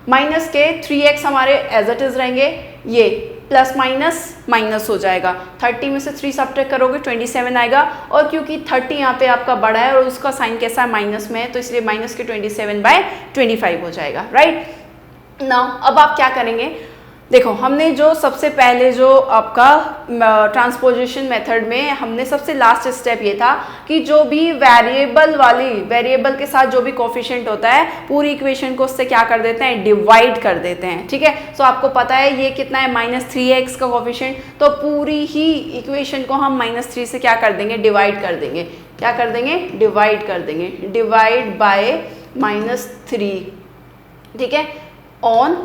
माइनस के 3x हमारे एज इट इज रहेंगे, ये प्लस माइनस माइनस हो जाएगा। 30 में से 3 सब्ट्रैक्ट करोगे 27 आएगा। और क्योंकि 30 यहाँ पे आपका बड़ा है और उसका साइन कैसा है, माइनस में है, तो इसलिए माइनस के 27/25 हो जाएगा, राइट। नाउ अब आप क्या करेंगे, देखो हमने जो सबसे पहले जो आपका ट्रांसपोजिशन मेथड में हमने सबसे लास्ट स्टेप ये था कि जो भी वेरिएबल के साथ जो भी कोफिशिएंट होता है पूरी इक्वेशन को उससे क्या कर देते हैं, डिवाइड कर देते हैं, ठीक है। सो आपको पता है ये कितना है, -3x का कोफिशिएंट, तो पूरी ही इक्वेशन को हम -3 से क्या कर देंगे, डिवाइड कर देंगे। क्या कर देंगे, डिवाइड कर देंगे, डिवाइड बाय -3, ठीक है, ऑन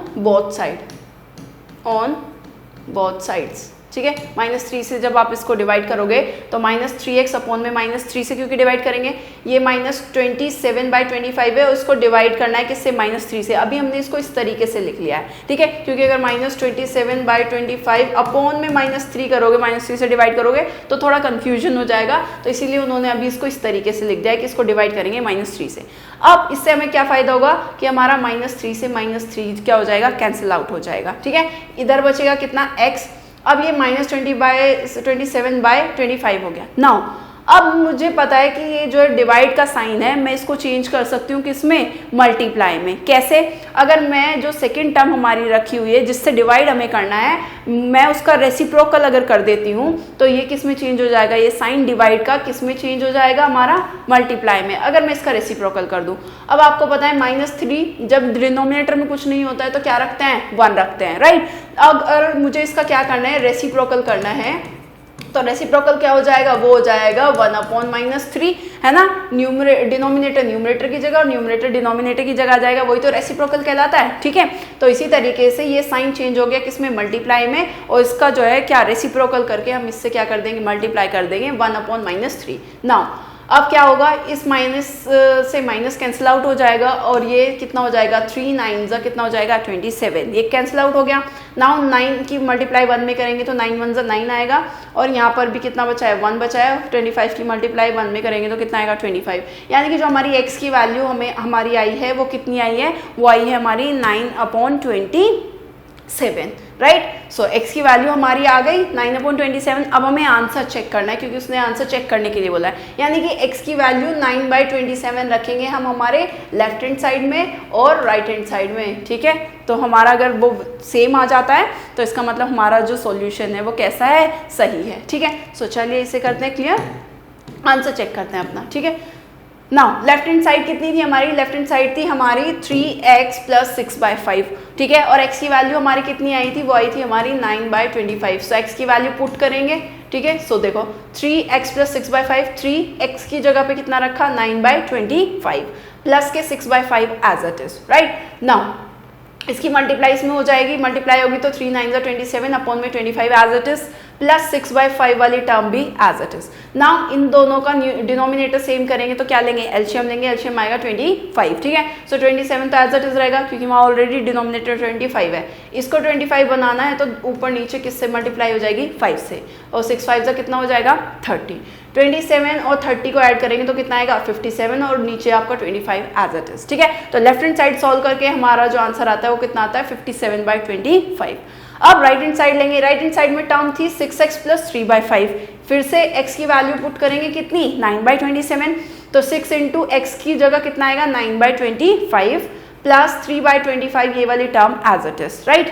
बोथ साइड्स, ठीक है। -3 से जब आप इसको डिवाइड करोगे तो -3x अपॉन में -3 से क्योंकि डिवाइड करेंगे, ये -27/25 है, उसको डिवाइड करना है किससे, -3 से। अभी हमने इसको इस तरीके से लिख लिया है, ठीक है, क्योंकि अगर -27/25 अपॉन में -3 करोगे, -3 से डिवाइड करोगे तो थोड़ा कंफ्यूजन हो जाएगा, तो इसीलिए उन्होंने अभी इसको इस तरीके से लिख दिया है कि इसको डिवाइड करेंगे -3 से। अब इससे हमें क्या फायदा होगा कि हमारा -3 से -3 क्या हो जाएगा, कैंसिल आउट हो जाएगा, ठीक है। इधर बचेगा कितना, x। अब ये -27/25 हो गया। नाउ अब मुझे पता है कि ये जो डिवाइड का साइन है मैं इसको चेंज कर सकती हूँ किसमें, मल्टीप्लाई में। कैसे, अगर मैं जो सेकंड टर्म हमारी रखी हुई है जिससे डिवाइड हमें करना है, मैं उसका रेसिप्रोकल अगर कर देती हूँ तो ये किस में चेंज हो जाएगा, ये साइन डिवाइड का किस में चेंज हो जाएगा, हमारा मल्टीप्लाई में। अगर मैं इसका रेसिप्रोकल कर दूँ, अब आपको पता है -3 जब डिनोमिनेटर में कुछ नहीं होता है तो क्या रखते हैं, 1 रखते हैं, राइट। अगर मुझे इसका क्या करना है, रेसिप्रोकल करना है, तो रेसिप्रोकल क्या हो जाएगा, वो हो जाएगा 1/-3, है ना। डिनोमिनेटर न्यूमरेटर की जगह और न्यूमरेटर डिनोमिनेटर की जगह आ जाएगा, वही तो रेसिप्रोकल कहलाता है, ठीक है। तो इसी तरीके से ये साइन चेंज हो गया किसमें, मल्टीप्लाई में, और इसका जो है क्या रेसिप्रोकल करके हम इससे क्या कर देंगे, मल्टीप्लाई कर देंगे 1/-3। नाउ अब क्या होगा, इस माइनस से माइनस कैंसिल आउट हो जाएगा और ये कितना हो जाएगा, 3 9 कितना हो जाएगा, 27, ये कैंसिल आउट हो गया। नाउ 9 की मल्टीप्लाई 1 में करेंगे तो 9 1 9 आएगा, और यहाँ पर भी कितना बचा है, 1 बचा है। 25 की मल्टीप्लाई 1 में करेंगे तो कितना आएगा, 25। यानी कि जो हमारी x की वैल्यू हमारी आई है वो कितनी आई है, वो आई है हमारी 9/27, राइट। सो x की वैल्यू हमारी आ गई 9/27। अब हमें आंसर चेक करना है क्योंकि उसने आंसर चेक करने के लिए बोला है, यानी कि x की वैल्यू 9/27 रखेंगे हम हमारे लेफ्ट हैंड साइड में और राइट हैंड साइड में, ठीक है। तो हमारा अगर वो सेम आ जाता है तो इसका मतलब हमारा जो सॉल्यूशन है वो कैसा है, सही है, ठीक है। सो चलिए इसे करते हैं क्लियर, आंसर चेक करते हैं अपना, ठीक है। नाउ लेफ्ट हैंड साइड कितनी थी हमारी, लेफ्ट हैंड साइड थी हमारी 3x + 6/5, ठीक है। और x की वैल्यू हमारी कितनी आई थी, वो आई थी हमारी 9/25। सो x की वैल्यू पुट करेंगे, ठीक है। सो देखो 3x प्लस 6/5, 3x की जगह पे कितना रखा 9/25 प्लस के 6/5 as it is, right. Now इसकी मल्टीप्लाई इसमें हो जाएगी, मल्टीप्लाई होगी तो 3 9 27 अपॉन में 25 एज इट इज, प्लस 6/5 वाली टर्म भी एज इट इज। नाउ इन दोनों का डिनोमिनेटर सेम करेंगे तो क्या लेंगे, एलसीएम लेंगे, एलसीएम आएगा 25, ठीक है। सो 27 तो एज इट इज रहेगा क्योंकि वहाँ ऑलरेडी डिनोमिनेटर 25 है। इसको 25 बनाना है तो ऊपर नीचे किससे मल्टीप्लाई हो जाएगी 5 से, और 6 5 कितना हो जाएगा 30। 27 और 30 को ऐड करेंगे तो कितना आएगा 57 और नीचे आपका 25 एज इट इज, ठीक है। तो लेफ्ट हैंड साइड सॉल्व करके हमारा जो आंसर आता है वो कितना आता है 57/25। अब राइट हैंड साइड लेंगे, राइट हैंड साइड में टर्म थी 6x प्लस 3/5, फिर से x की वैल्यू पुट करेंगे कितनी 9/27, तो 6 इंटू एक्स की जगह कितना आएगा 9/25 प्लस 3/25 ये वाली term as it is, right.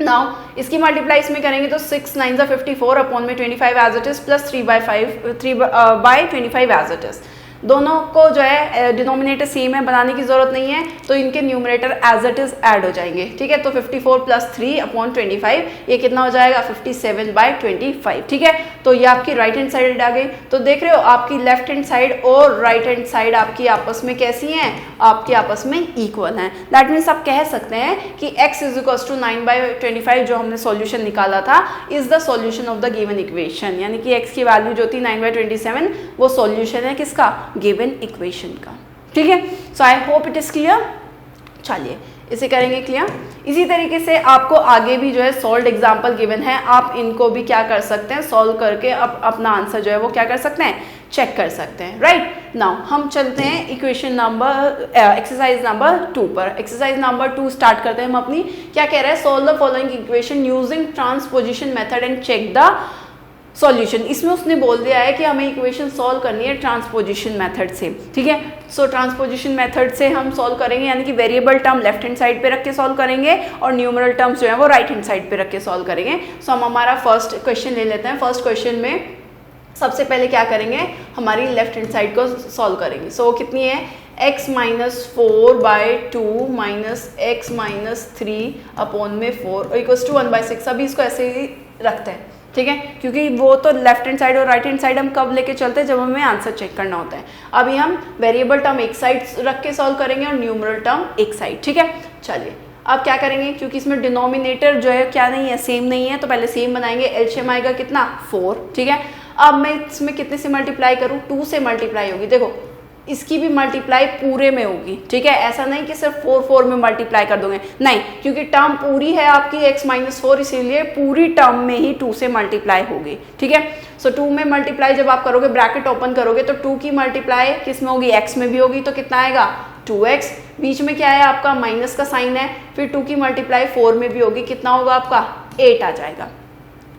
Now इसकी मल्टीप्लाई इसमें करेंगे तो 6 9 54 अपॉन में 25 as it is plus 3/25 as it is. दोनों को जो है डिनोमिनेटर सेम है, बनाने की जरूरत नहीं है, तो इनके numerator as it is add हो जाएंगे, ठीक है। तो 54 प्लस 3 अपॉन 25 ये कितना हो जाएगा 57/25, ठीक है। तो ये आपकी राइट हैंड साइड आ गई। तो देख रहे हो आपकी लेफ्ट हैंड साइड और राइट हैंड साइड आपकी आपस में कैसी हैं, आपकी आपस में इक्वल हैं। दैट मीन्स आप कह सकते हैं कि x इज इक्वल टू 9/25 जो हमने सॉल्यूशन निकाला था is the solution of the given equation, यानी कि x की वैल्यू जो थी 9/27 वो सॉल्यूशन है किसका, गिवन इक्वेशन का, ठीक है। So I hope it is clear. चलिए इसे करेंगे क्लियर। इसी तरीके से आपको आगे भी जो है सॉल्व्ड एग्जांपल गिवन है, आप इनको भी क्या कर सकते हैं सॉल्व करके अपना आंसर जो है वो क्या कर सकते हैं चेक कर सकते हैं, राइट। नाउ हम चलते हैं इक्वेशन नंबर एक्सरसाइज नंबर 2 पर। एक्सरसाइज नंबर 2 स्टार्ट करते हैं हम अपनी। क्या कह रहा है, solve the following equation using transposition method and check the solution. इसमें उसने बोल दिया है कि हमें इक्वेशन सॉल्व करनी है ट्रांसपोजिशन मेथड से, ठीक है। सो ट्रांसपोजिशन मेथड से हम सॉल्व करेंगे, यानी कि variable term left hand side पे रख के सॉल्व करेंगे और न्यूमरल टर्म्स जो है वो राइट हैंड साइड पे रख के सॉल्व करेंगे। सो हम हमारा फर्स्ट क्वेश्चन ले लेते हैं। फर्स्ट क्वेश्चन में सबसे पहले क्या करेंगे, हमारी लेफ्ट हैंड साइड को सॉल्व करेंगे। सो कितनी है x minus 4/2 minus x minus 3 upon में 4 इक्वल्स टू 1/6। अभी इसको ऐसे ही रखते हैं, ठीक है, क्योंकि वो तो लेफ्ट हैंड साइड और राइट हैंड साइड हम कब लेके चलते हैं, जब हमें आंसर चेक करना होता है। अभी हम वेरिएबल टर्म एक साइड रख के सॉल्व करेंगे और न्यूमरल टर्म एक साइड, ठीक है। चलिए अब क्या करेंगे, क्योंकि इसमें डिनोमिनेटर जो है क्या नहीं है, सेम नहीं है, तो पहले सेम बनाएंगे। एलसीएम आएगा कितना 4, ठीक है। अब मैं इसमें कितने से मल्टीप्लाई करूँ, 2 से मल्टीप्लाई होगी। देखो इसकी भी मल्टीप्लाई पूरे में होगी, ठीक है। ऐसा नहीं कि सिर्फ 4 में मल्टीप्लाई कर दोगे, नहीं, क्योंकि टर्म पूरी है आपकी x माइनस 4, इसीलिए पूरी टर्म में ही 2 से मल्टीप्लाई होगी, ठीक है। सो 2 में मल्टीप्लाई जब आप करोगे, ब्रैकेट ओपन करोगे, तो 2 की मल्टीप्लाई किस में होगी, x में भी होगी, तो कितना आएगा 2x। बीच में क्या है आपका माइनस का साइन है, फिर 2 की मल्टीप्लाई 4 में भी होगी, कितना होगा आपका 8 आ जाएगा,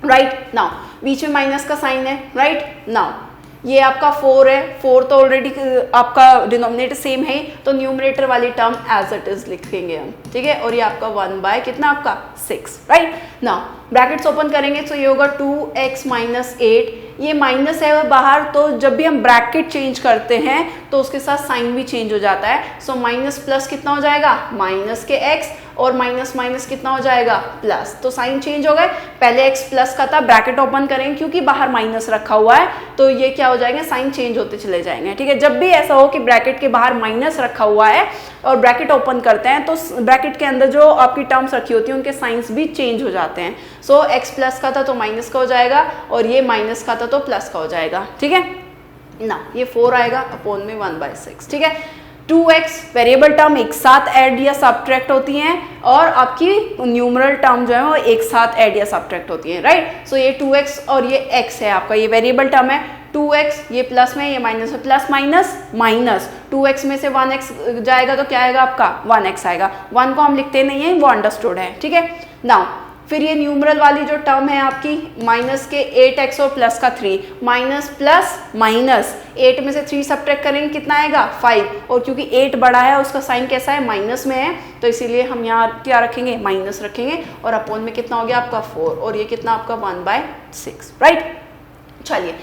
राइट। नाउ बीच में माइनस का साइन है, राइट। नाउ ये आपका 4 है, 4 तो ऑलरेडी आपका डिनोमिनेटर सेम है, तो न्यूमरेटर वाली टर्म एज इट इज लिखेंगे हम, ठीक है। और ये आपका 1 कितना आपका 6, राइट। नाउ ब्रैकेट्स ओपन करेंगे तो ये होगा 2x माइनस 8, ये माइनस है बाहर, तो जब भी हम ब्रैकेट चेंज करते हैं तो उसके साथ साइन भी चेंज हो जाता है। सो माइनस प्लस कितना हो जाएगा, माइनस के x, और माइनस माइनस कितना हो जाएगा प्लस, तो साइन चेंज हो गए। पहले x प्लस का था, ब्रैकेट ओपन करेंगे क्योंकि बाहर माइनस रखा हुआ है, तो ये क्या हो जाएंगे, साइन चेंज होते चले जाएंगे, ठीक है। जब भी ऐसा हो कि ब्रैकेट के बाहर माइनस रखा हुआ है और ब्रैकेट ओपन करते हैं, तो ब्रैकेट के अंदर जो आपकी टर्म्स रखी होती है उनके साइंस भी चेंज हो जाते हैं। सो x प्लस का था तो माइनस का हो जाएगा, और ये माइनस का था तो प्लस का हो जाएगा, ठीक है ना। ये 4 आएगा अपॉन में 1/6, ठीक है। 2x वेरिएबल टर्म एक साथ ऐड या सब्ट्रैक्ट होती हैं, और आपकी न्यूमरल टर्म जो है वो एक साथ ऐड या सब्ट्रैक्ट होती हैं, राइट। सो ये 2x और ये x है आपका, ये वेरिएबल टर्म है। 2x ये प्लस में, ये माइनस में, प्लस माइनस माइनस, 2x में से 1x जाएगा तो क्या आएगा आपका 1x आएगा। 1 को हम लिखते नहीं है, वो अंडरस्टूड है, ठीक है। नाउ फिर ये न्यूमरल वाली जो टर्म है आपकी माइनस के 8x और प्लस का 3, माइनस प्लस माइनस, 8 में से 3 सब्ट्रैक्ट करेंगे कितना आएगा 5, और क्योंकि 8 बड़ा है उसका साइन कैसा है, माइनस में है, तो इसीलिए हम यहाँ क्या रखेंगे, माइनस रखेंगे, और अपॉन में कितना हो गया आपका 4, और ये कितना आपका 1/6, राइट। चलिए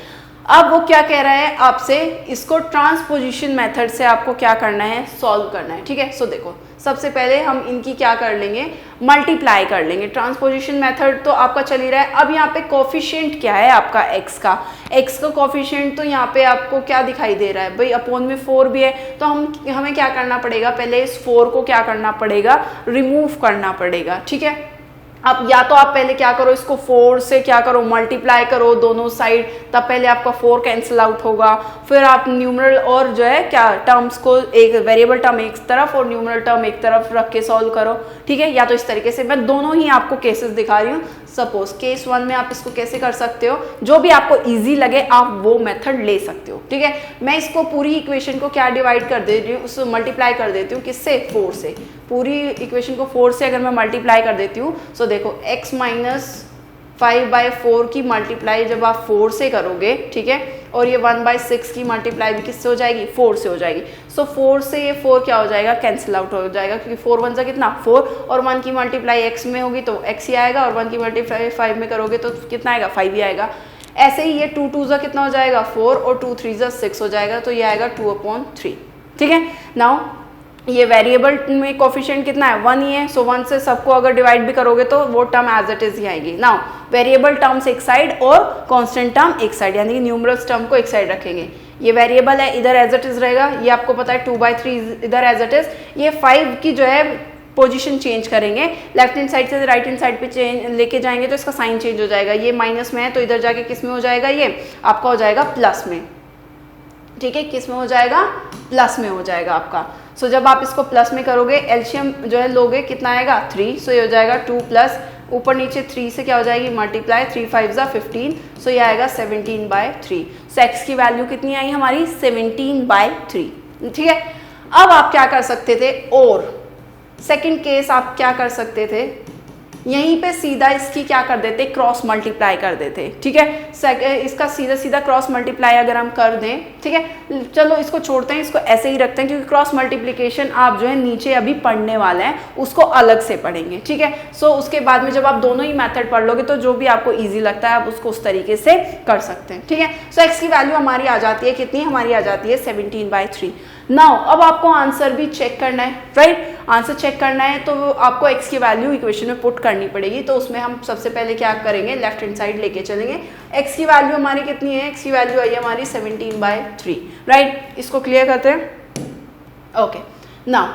अब वो क्या कह रहा है आपसे, इसको ट्रांसपोजिशन मेथड से आपको क्या करना है, सॉल्व करना है, ठीक है। सो देखो सबसे पहले हम इनकी क्या कर लेंगे, मल्टीप्लाई कर लेंगे। ट्रांसपोजिशन मेथड तो आपका चल ही रहा है। अब यहाँ पे कोफिशिएंट क्या है आपका x का कोफिशिएंट तो यहाँ पे आपको क्या दिखाई दे रहा है भाई, अपॉन में 4 भी है, तो हमें क्या करना पड़ेगा, पहले इस 4 को क्या करना पड़ेगा, रिमूव करना पड़ेगा। ठीक है, अब या तो आप पहले क्या करो, इसको 4 से क्या करो, मल्टीप्लाई करो दोनों साइड, तब पहले आपका 4 कैंसिल आउट होगा, फिर आप न्यूमरल और जो है क्या टर्म्स को, एक वेरिएबल टर्म एक तरफ और न्यूमरल टर्म एक तरफ रख के सॉल्व करो। ठीक है, या तो इस तरीके से, मैं दोनों ही आपको केसेस दिखा रही हूँ। सपोज केस 1 में आप इसको कैसे कर सकते हो, जो भी आपको इजी लगे आप वो मेथड ले सकते हो। ठीक है, मैं इसको पूरी इक्वेशन को क्या डिवाइड कर दे रही हूँ, उसको मल्टीप्लाई कर देती हूँ, किससे, 4 से। पूरी इक्वेशन को 4 से अगर मैं मल्टीप्लाई कर देती हूँ, सो देखो x माइनस 5/4 की मल्टीप्लाई जब आप 4 से करोगे, ठीक है, और ये 1/6 की मल्टीप्लाई भी किससे हो जाएगी, 4 से हो जाएगी। सो 4 से ये 4 क्या हो जाएगा, कैंसिल आउट हो जाएगा, क्योंकि 4 1 सा कितना 4, और 1 की मल्टीप्लाई x में होगी तो x ही आएगा, और 1 की मल्टीप्लाई 5 में करोगे तो कितना आएगा, 5 ही आएगा। ऐसे ही ये 2 2 सा कितना हो जाएगा, 4, और 2 3 सा 6 हो जाएगा, तो ये आएगा 2/3। ठीक है, नाउ ये वेरिएबल में कोफिशिएंट कितना है, 1 ही है, सो 1 से सबको अगर डिवाइड भी करोगे तो वो टर्म एज इट इज ही आएगी। नाउ वेरिएबल टर्म्स एक साइड और कांस्टेंट टर्म एक साइड, यानी कि न्यूमरल्स टर्म को एक साइड रखेंगे। ये वेरिएबल है, इधर एज इट इज रहेगा, ये आपको पता है 2/3 इधर एज इट इज। ये 5 की जो है पोजीशन चेंज करेंगे, लेफ्ट हैंड साइड से राइट हैंड साइड पे चेंज लेके जाएंगे तो इसका साइन चेंज हो जाएगा। ये माइनस में है तो इधर जाके किस में हो जाएगा, ये आपका हो जाएगा प्लस में। ठीक है, किस में हो जाएगा, प्लस में हो जाएगा आपका। सो जब आप इसको प्लस में करोगे, एलसीएम जो है लोगे, कितना आएगा 3, सो ये हो जाएगा 2 प्लस ऊपर नीचे 3 से क्या हो जाएगी मल्टीप्लाई, 3 5 ज़ा 15, सो ये आएगा 17/3। सो x की वैल्यू कितनी आई हमारी, 17/3। ठीक है, अब आप क्या कर सकते थे, और सेकंड केस आप क्या कर सकते थे, यहीं पे सीधा इसकी क्या कर देते, क्रॉस मल्टीप्लाई कर देते। ठीक है, इसका सीधा सीधा क्रॉस मल्टीप्लाई अगर हम कर दें, ठीक है, चलो इसको छोड़ते हैं, इसको ऐसे ही रखते हैं, क्योंकि क्रॉस मल्टीप्लिकेशन आप जो है नीचे अभी पढ़ने वाले हैं, उसको अलग से पढ़ेंगे। ठीक है, सो उसके बाद में जब आप दोनों ही मेथड पढ़ लोगे तो जो भी आपको ईजी लगता है आप उसको उस तरीके से कर सकते हैं। ठीक है, सो एक्स की वैल्यू हमारी आ जाती है कितनी, हमारी आ जाती है 17/3। नाउ अब आपको आंसर भी चेक करना है, राइट, आंसर चेक करना है तो आपको x की वैल्यू इक्वेशन में पुट करनी पड़ेगी। तो उसमें हम सबसे पहले क्या करेंगे, लेफ्ट हैंड साइड लेके चलेंगे। x की वैल्यू हमारी कितनी है, x की वैल्यू आई है हमारी 17/3, राइट, इसको क्लियर करते हैं। ओके, नाउ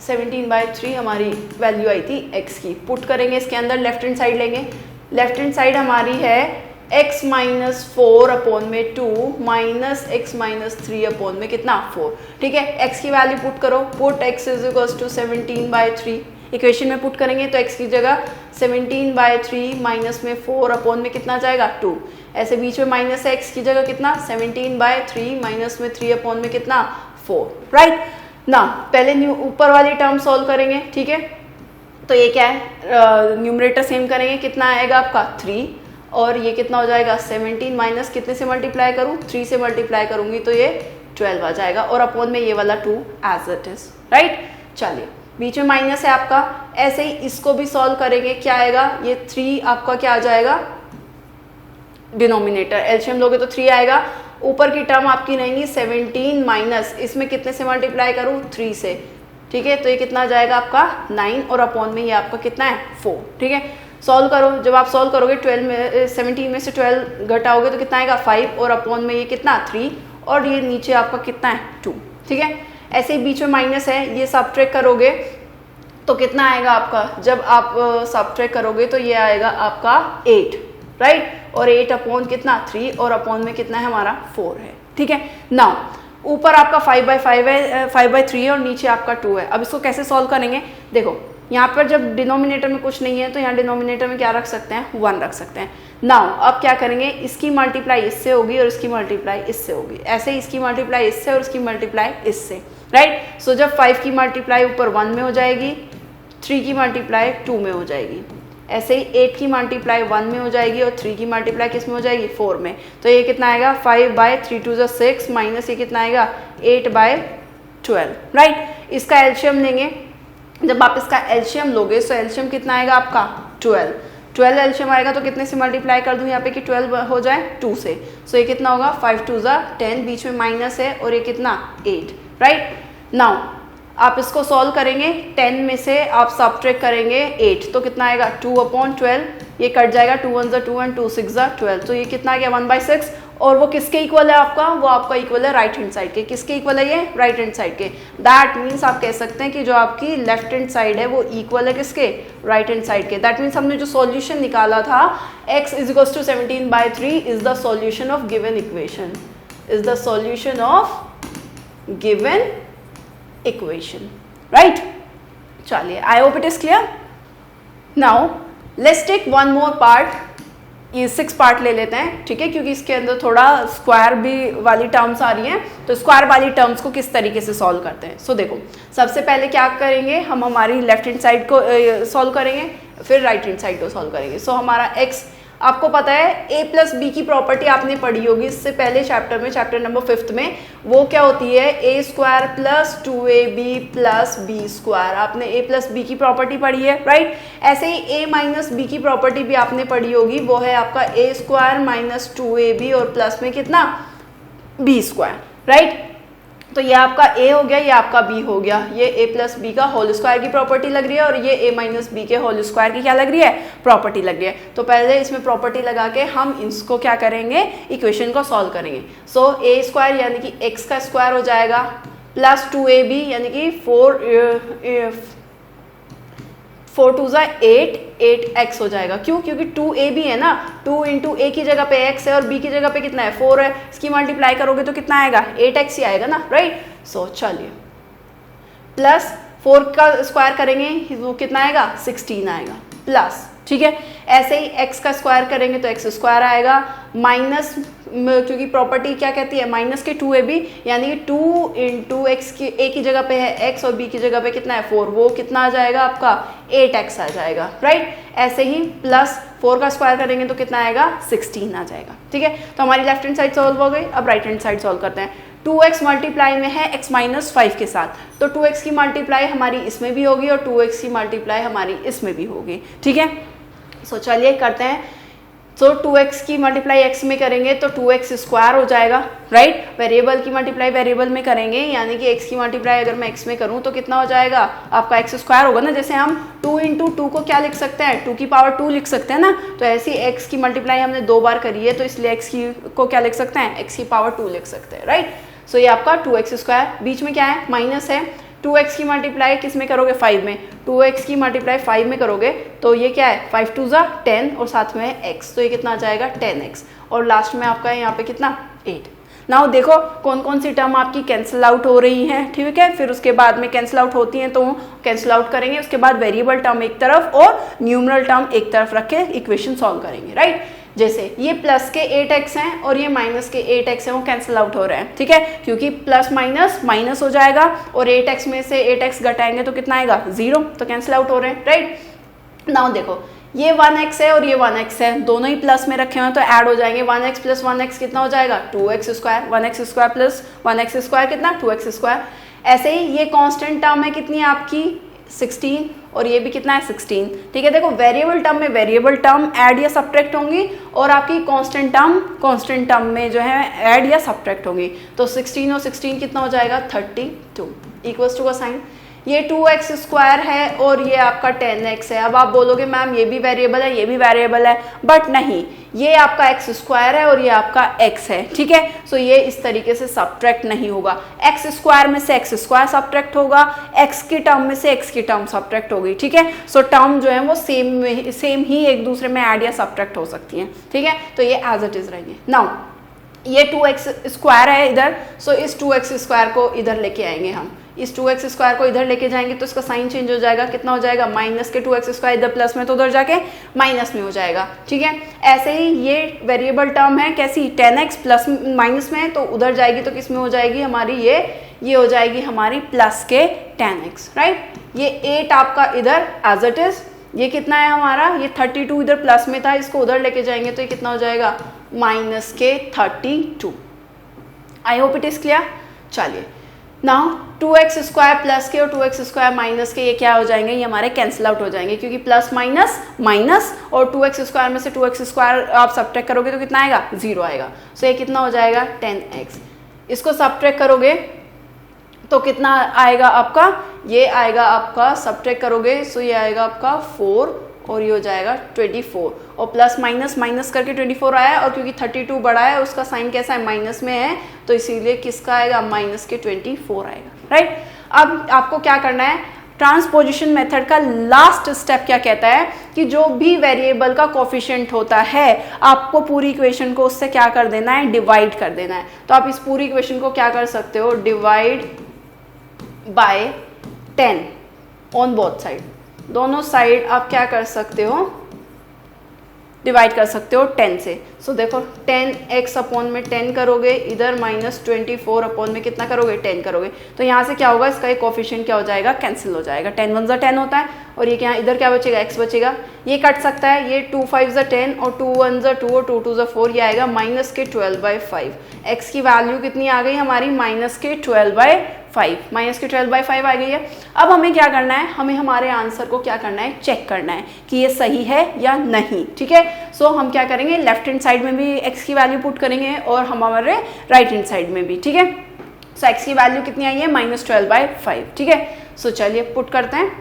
17/3 हमारी वैल्यू आई थी x की, पुट करेंगे इसके अंदर, लेफ्ट हैंड साइड लेंगे। लेफ्ट हैंड साइड हमारी है x माइनस 4 में 2 माइनस x माइनस 3 में कितना 4। ठीक है, x की वैल्यू पुट करो, put x is equals to 17/3, equation में पुट करेंगे तो x की जगह 17/3 माइनस में 4 में कितना जाएगा 2, ऐसे बीच में माइनस है, x की जगह कितना 17/3 माइनस में 3 में कितना 4, राइट ना। पहले ऊपर वाली टर्म सॉल्व करेंगे। ठीक है, तो ये क्या है, न्यूमरेटर सेम करेंगे, कितना आएगा आपका 3, और ये कितना हो जाएगा 17 माइनस कितने से मल्टीप्लाई करूँ, 3 से मल्टीप्लाई करूंगी तो ये 12 आ जाएगा, और अपॉन में ये वाला 2 एज इट इज, राइट। चलिए, बीच में माइनस है आपका, ऐसे ही इसको भी सॉल्व करेंगे, क्या आएगा, ये 3 आपका क्या आ जाएगा, डिनोमिनेटर एलसीएम लोगे तो 3 आएगा, ऊपर की टर्म आपकी रहेंगी 17 माइनस इसमें कितने से मल्टीप्लाई करूँ, 3 से। ठीक है, तो ये कितना आ जाएगा आपका 9, और अपॉन में ये आपका कितना है 4। ठीक है, सॉल्व करो, जब आप सॉल्व करोगे 17 में से 12 घटाओगे तो कितना आएगा 5, और अपॉन में ये कितना 3, और ये नीचे आपका कितना है 2। ठीक है, ऐसे ही बीच में माइनस है, ये सब्ट्रैक्ट करोगे तो कितना आएगा आपका, जब आप सब्ट्रैक्ट करोगे तो ये आएगा आपका 8, राइट, और 8 अपॉन कितना 3, और अपॉन में कितना है हमारा 4 है। ठीक है, नाउ ऊपर आपका 5/5 है, 5/3 है, और नीचे आपका 2 है। अब इसको कैसे सॉल्व करेंगे, देखो यहाँ पर जब डिनोमिनेटर में कुछ नहीं है तो यहाँ डिनोमिनेटर में क्या रख सकते हैं, 1 रख सकते हैं। नाउ अब क्या करेंगे, इसकी मल्टीप्लाई इससे होगी और इसकी मल्टीप्लाई इससे होगी, ऐसे ही इसकी मल्टीप्लाई इससे और इसकी मल्टीप्लाई इससे, राइट। सो जब 5 की मल्टीप्लाई ऊपर 1 में हो जाएगी, 3 की मल्टीप्लाई 2 में हो जाएगी, ऐसे ही 8 की मल्टीप्लाई 1 में हो जाएगी, और 3 की मल्टीप्लाई किस में हो जाएगी 4 में। तो ये कितना आएगा 5/3 2 = 6 माइनस ये कितना आएगा 8/12, राइट। इसका एलसीएम लेंगे, जब आप इसका एलसीएम लोगे तो एलसीएम कितना आएगा आपका 12 एलसीएम आएगा, तो कितने से मल्टीप्लाई कर दूं यहाँ पे कि 12 हो जाए 2 से। सो ये कितना होगा 5 2 = 10, बीच में माइनस है, और ये कितना 8, राइट। नाउ आप इसको सॉल्व करेंगे, 10 में से आप सब्ट्रैक्ट करेंगे 8, तो कितना आएगा 2/12, ये कट जाएगा, 2 1 2 एंड 2 6 12, तो ये कितना आ गया 1/6। और वो किसके इक्वल है आपका, वो आपका इक्वल है राइट हैंड साइड के। किसके इक्वल है ये, राइट हैंड साइड के। दैट मीन्स आप कह सकते हैं कि जो आपकी लेफ्ट हैंड साइड है वो इक्वल है किसके, राइट हैंड साइड के। दैट मीन्स हमने जो सॉल्यूशन निकाला था x = 17/3 is the solution of given equation, is the solution of given equation, right. चलिए, I hope it is clear. Now let's take one more part, ये 6 part ले लेते हैं, ठीक है, क्योंकि इसके अंदर थोड़ा स्क्वायर भी वाली टर्म्स आ रही हैं, तो स्क्वायर वाली टर्म्स को किस तरीके से सॉल्व करते हैं। सो देखो, सबसे पहले क्या करेंगे, हम हमारी लेफ्ट हैंड साइड को सॉल्व करेंगे, फिर राइट हैंड साइड को सॉल्व करेंगे। सो हमारा x, आपको पता है a + b की प्रॉपर्टी आपने पढ़ी होगी इससे पहले चैप्टर में, चैप्टर नंबर 5 में। वो क्या होती है, a² + 2ab + b²। आपने a + b की प्रॉपर्टी पढ़ी है, राइट। ऐसे ही a - b की प्रॉपर्टी भी आपने पढ़ी होगी, वो है आपका a² - 2ab और प्लस में कितना b², राइट। तो ये आपका a हो गया, ये आपका b हो गया, ये a + b का होल स्क्वायर की प्रॉपर्टी लग रही है, और ये a - b के होल स्क्वायर की क्या लग रही है, प्रॉपर्टी लग रही है। तो पहले इसमें प्रॉपर्टी लगा के हम इसको क्या करेंगे, इक्वेशन को सॉल्व करेंगे। सो a² यानी कि x का स्क्वायर हो जाएगा, प्लस 2ab यानी कि 4 2 8, 8x हो जाएगा। क्यों, क्योंकि 2ab है ना, 2 × a की जगह पे x है और b की जगह पे कितना है 4 है, इसकी मल्टीप्लाई करोगे तो कितना आएगा 8x ही आएगा ना, राइट। सो चलिए, प्लस 4 का स्क्वायर करेंगे वो कितना आएगा 16 आएगा, प्लस, ठीक है। ऐसे ही x का स्क्वायर करेंगे तो x² आएगा, माइनस, क्योंकि प्रॉपर्टी क्या कहती है माइनस के 2ab, यानी कि 2 × x की a की जगह पे है x और b की जगह पे कितना है 4, वो कितना आ जाएगा आपका 8x आ जाएगा, राइट। ऐसे ही प्लस 4 का स्क्वायर करेंगे तो कितना आएगा 16 आ जाएगा, ठीक है। तो हमारी लेफ्ट हैंड साइड सॉल्व हो गई। अब राइट हैंड साइड सॉल्व करते हैं। 2x मल्टीप्लाई में है x - 5 के साथ, तो 2x की मल्टीप्लाई हमारी इसमें भी होगी और 2x की मल्टीप्लाई हमारी इसमें भी होगी, ठीक है। सो चलिए करते हैं। सो 2x की मल्टीप्लाई x में करेंगे तो 2x² हो जाएगा, राइट। वेरिएबल की मल्टीप्लाई वेरिएबल में करेंगे, यानी कि x की मल्टीप्लाई अगर मैं x में करूं तो कितना हो जाएगा आपका x² होगा ना। जैसे हम 2 × 2 को क्या लिख सकते हैं, 2 की पावर 2 लिख सकते हैं ना, तो ऐसी x की मल्टीप्लाई हमने 2 बार करी है, तो इसलिए x को क्या लिख सकते हैं, x की पावर 2 लिख सकते हैं, राइट। सो ये आपका 2x², बीच में क्या है माइनस है, 2x की मल्टीप्लाई किस में करोगे 5 में, 2x की मल्टीप्लाई 5 में करोगे तो ये क्या है 5 2 10 और साथ में है x, तो ये कितना आ जाएगा 10x, और लास्ट में आपका है यहाँ पे कितना 8। नाउ देखो कौन कौन सी टर्म आपकी कैंसिल आउट हो रही हैं, ठीक है। फिर उसके बाद में कैंसिल आउट होती हैं तो कैंसिल आउट करेंगे, उसके बाद वेरिएबल टर्म एक तरफ और न्यूमरल टर्म एक तरफ रख के इक्वेशन सॉल्व करेंगे, राइट। जैसे ये प्लस के 8x हैं और ये माइनस के 8x हैं, वो कैंसिल आउट हो रहे हैं, ठीक है, क्योंकि प्लस माइनस माइनस हो जाएगा और 8x में से 8x घटाएंगे तो कितना आएगा 0, तो कैंसिल आउट हो रहे हैं, राइट। नाउ देखो ये 1x है और ये 1x है, दोनों ही प्लस में रखे हुए हैं तो ऐड हो जाएंगे। 1x + 1x कितना हो जाएगा 2x², 1x² + 1x² कितना 2x²। ऐसे ही ये कांस्टेंट टर्म है कितनी आपकी 16 और ये भी कितना है 16, ठीक है। देखो वेरिएबल टर्म में वेरिएबल टर्म ऐड या सब्ट्रैक्ट होंगी और आपकी कांस्टेंट टर्म में जो है ऐड या सब्ट्रैक्ट होंगी। तो 16 और 16 कितना हो जाएगा 32, इक्वल्स टू का साइन। ये 2x² है और ये आपका 10x है। अब आप बोलोगे मैम ये भी वेरिएबल है ये भी वेरिएबल है, बट नहीं, ये आपका x² है और ये आपका x है, ठीक है। सो ये इस तरीके से सब्ट्रैक्ट नहीं होगा, x² में से x² सब्ट्रैक्ट होगा, x की टर्म में से x की टर्म सब्ट्रैक्ट होगी, ठीक है। सो टर्म जो है वो सेम ही एक दूसरे में ऐड या सब्ट्रैक्ट हो सकती हैं, ठीक है। तो ये एज इट इज रहेंगे। नाउ ये 2x² है इधर, सो इस 2x² को इधर लेके आएंगे हम, इस 2x² को इधर लेके जाएंगे तो इसका साइन चेंज हो जाएगा, कितना हो जाएगा माइनस के 2x² इधर प्लस में तो उधर जाके माइनस में हो जाएगा, ठीक है। ऐसे ही ये वेरिएबल टर्म है कैसी 10x प्लस माइनस में है तो उधर जाएगी तो किस में हो जाएगी हमारी ये हो जाएगी हमारी प्लस के 10x, राइट। ये 8 आपका इधर एज इट इज, ये कितना है हमारा ये 32 इधर प्लस में था, इसको उधर लेके जाएंगे तो ये कितना हो जाएगा माइनस के 32। आई होप इट इज क्लियर। चलिए नाउ 2x² प्लस के और 2x² माइनस के ये क्या हो जाएंगे, ये हमारे कैंसिल आउट हो जाएंगे क्योंकि प्लस माइनस माइनस और 2x² में से 2x² आप सब्ट्रैक्ट करोगे तो कितना आएगा 0 आएगा। सो ये कितना हो जाएगा 10x, इसको सब्ट्रैक्ट करोगे तो कितना आएगा आपका, ये आएगा आपका सब्ट्रैक्ट करोगे सो ये आएगा आपका 4 और ये हो जाएगा 24 और प्लस माइनस माइनस करके 24 आया और क्योंकि 32 बड़ा है उसका साइन कैसा है, माइनस में है, तो इसीलिए किसका आएगा, माइनस के 24 आएगा, राइट। अब आपको क्या करना है, ट्रांसपोजिशन मेथड का लास्ट स्टेप क्या कहता है कि जो भी वेरिएबल का कोफिशिएंट होता है आपको पूरी इक्वेशन को उससे क्या कर देना है, डिवाइड कर देना है। तो आप इस पूरी इक्वेशन को क्या कर सकते हो, divide by 10 on both side, दोनों साइड आप क्या कर सकते हो, डिवाइड कर सकते हो 10 से। सो देखो 10x अपॉन में 10 करोगे, इधर माइनस 24 अपॉन में कितना करोगे, 10 करोगे, तो यहाँ से क्या होगा, इसका एक कोफिशिएंट क्या हो जाएगा, कैंसिल हो जाएगा, 10 1 10 होता है और ये क्या, इधर क्या बचेगा, x बचेगा, ये कट सकता है, ये 2 5 10 और 2 1 2 और 2 2 4, ये आएगा माइनस के 12/5। x की वैल्यू कितनी आ गई हमारी, माइनस के 12/5, माइनस के 12/5 आ गई है। अब हमें क्या करना है, हमें हमारे आंसर को क्या करना है, चेक करना है कि ये सही है या नहीं, ठीक है। सो हम क्या करेंगे, लेफ्ट हैंड साइड में भी x की वैल्यू पुट करेंगे और हमारे राइट हैंड साइड में भी, ठीक है। सो x की वैल्यू कितनी आई है, माइनस 12/5, ठीक है। सो चलिए पुट करते हैं,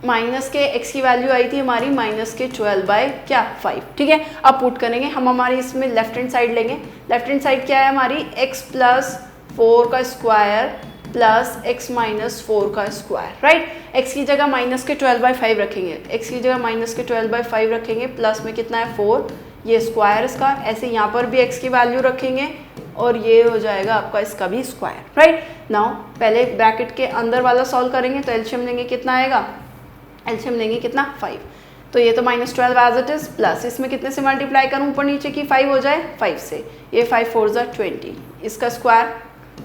माइनस के x की वैल्यू आई थी हमारी माइनस के 12/5, ठीक है। अब पुट करेंगे हम, हमारी इसमें लेफ्ट हैंड साइड लेंगे, लेफ्ट हैंड साइड क्या है हमारी, x प्लस 4 का स्क्वायर प्लस x माइनस 4 का स्क्वायर, राइट। x की जगह माइनस के 12/5 रखेंगे, x की जगह माइनस के 12/5 रखेंगे, प्लस में कितना है 4, ये स्क्वायर इसका, ऐसे यहाँ पर भी x की वैल्यू रखेंगे और ये हो जाएगा आपका इसका भी स्क्वायर, राइट। नाउ पहले ब्रैकेट के अंदर वाला सॉल्व करेंगे तो एलसीएम लेंगे, कितना आएगा, एलसीएम लेंगे कितना, 5, तो ये तो minus 12 as it is, plus इसमें कितने से मल्टीप्लाई करूँ ऊपर नीचे की 5 हो जाए, 5 से, ये 5 4 20, इसका स्क्वायर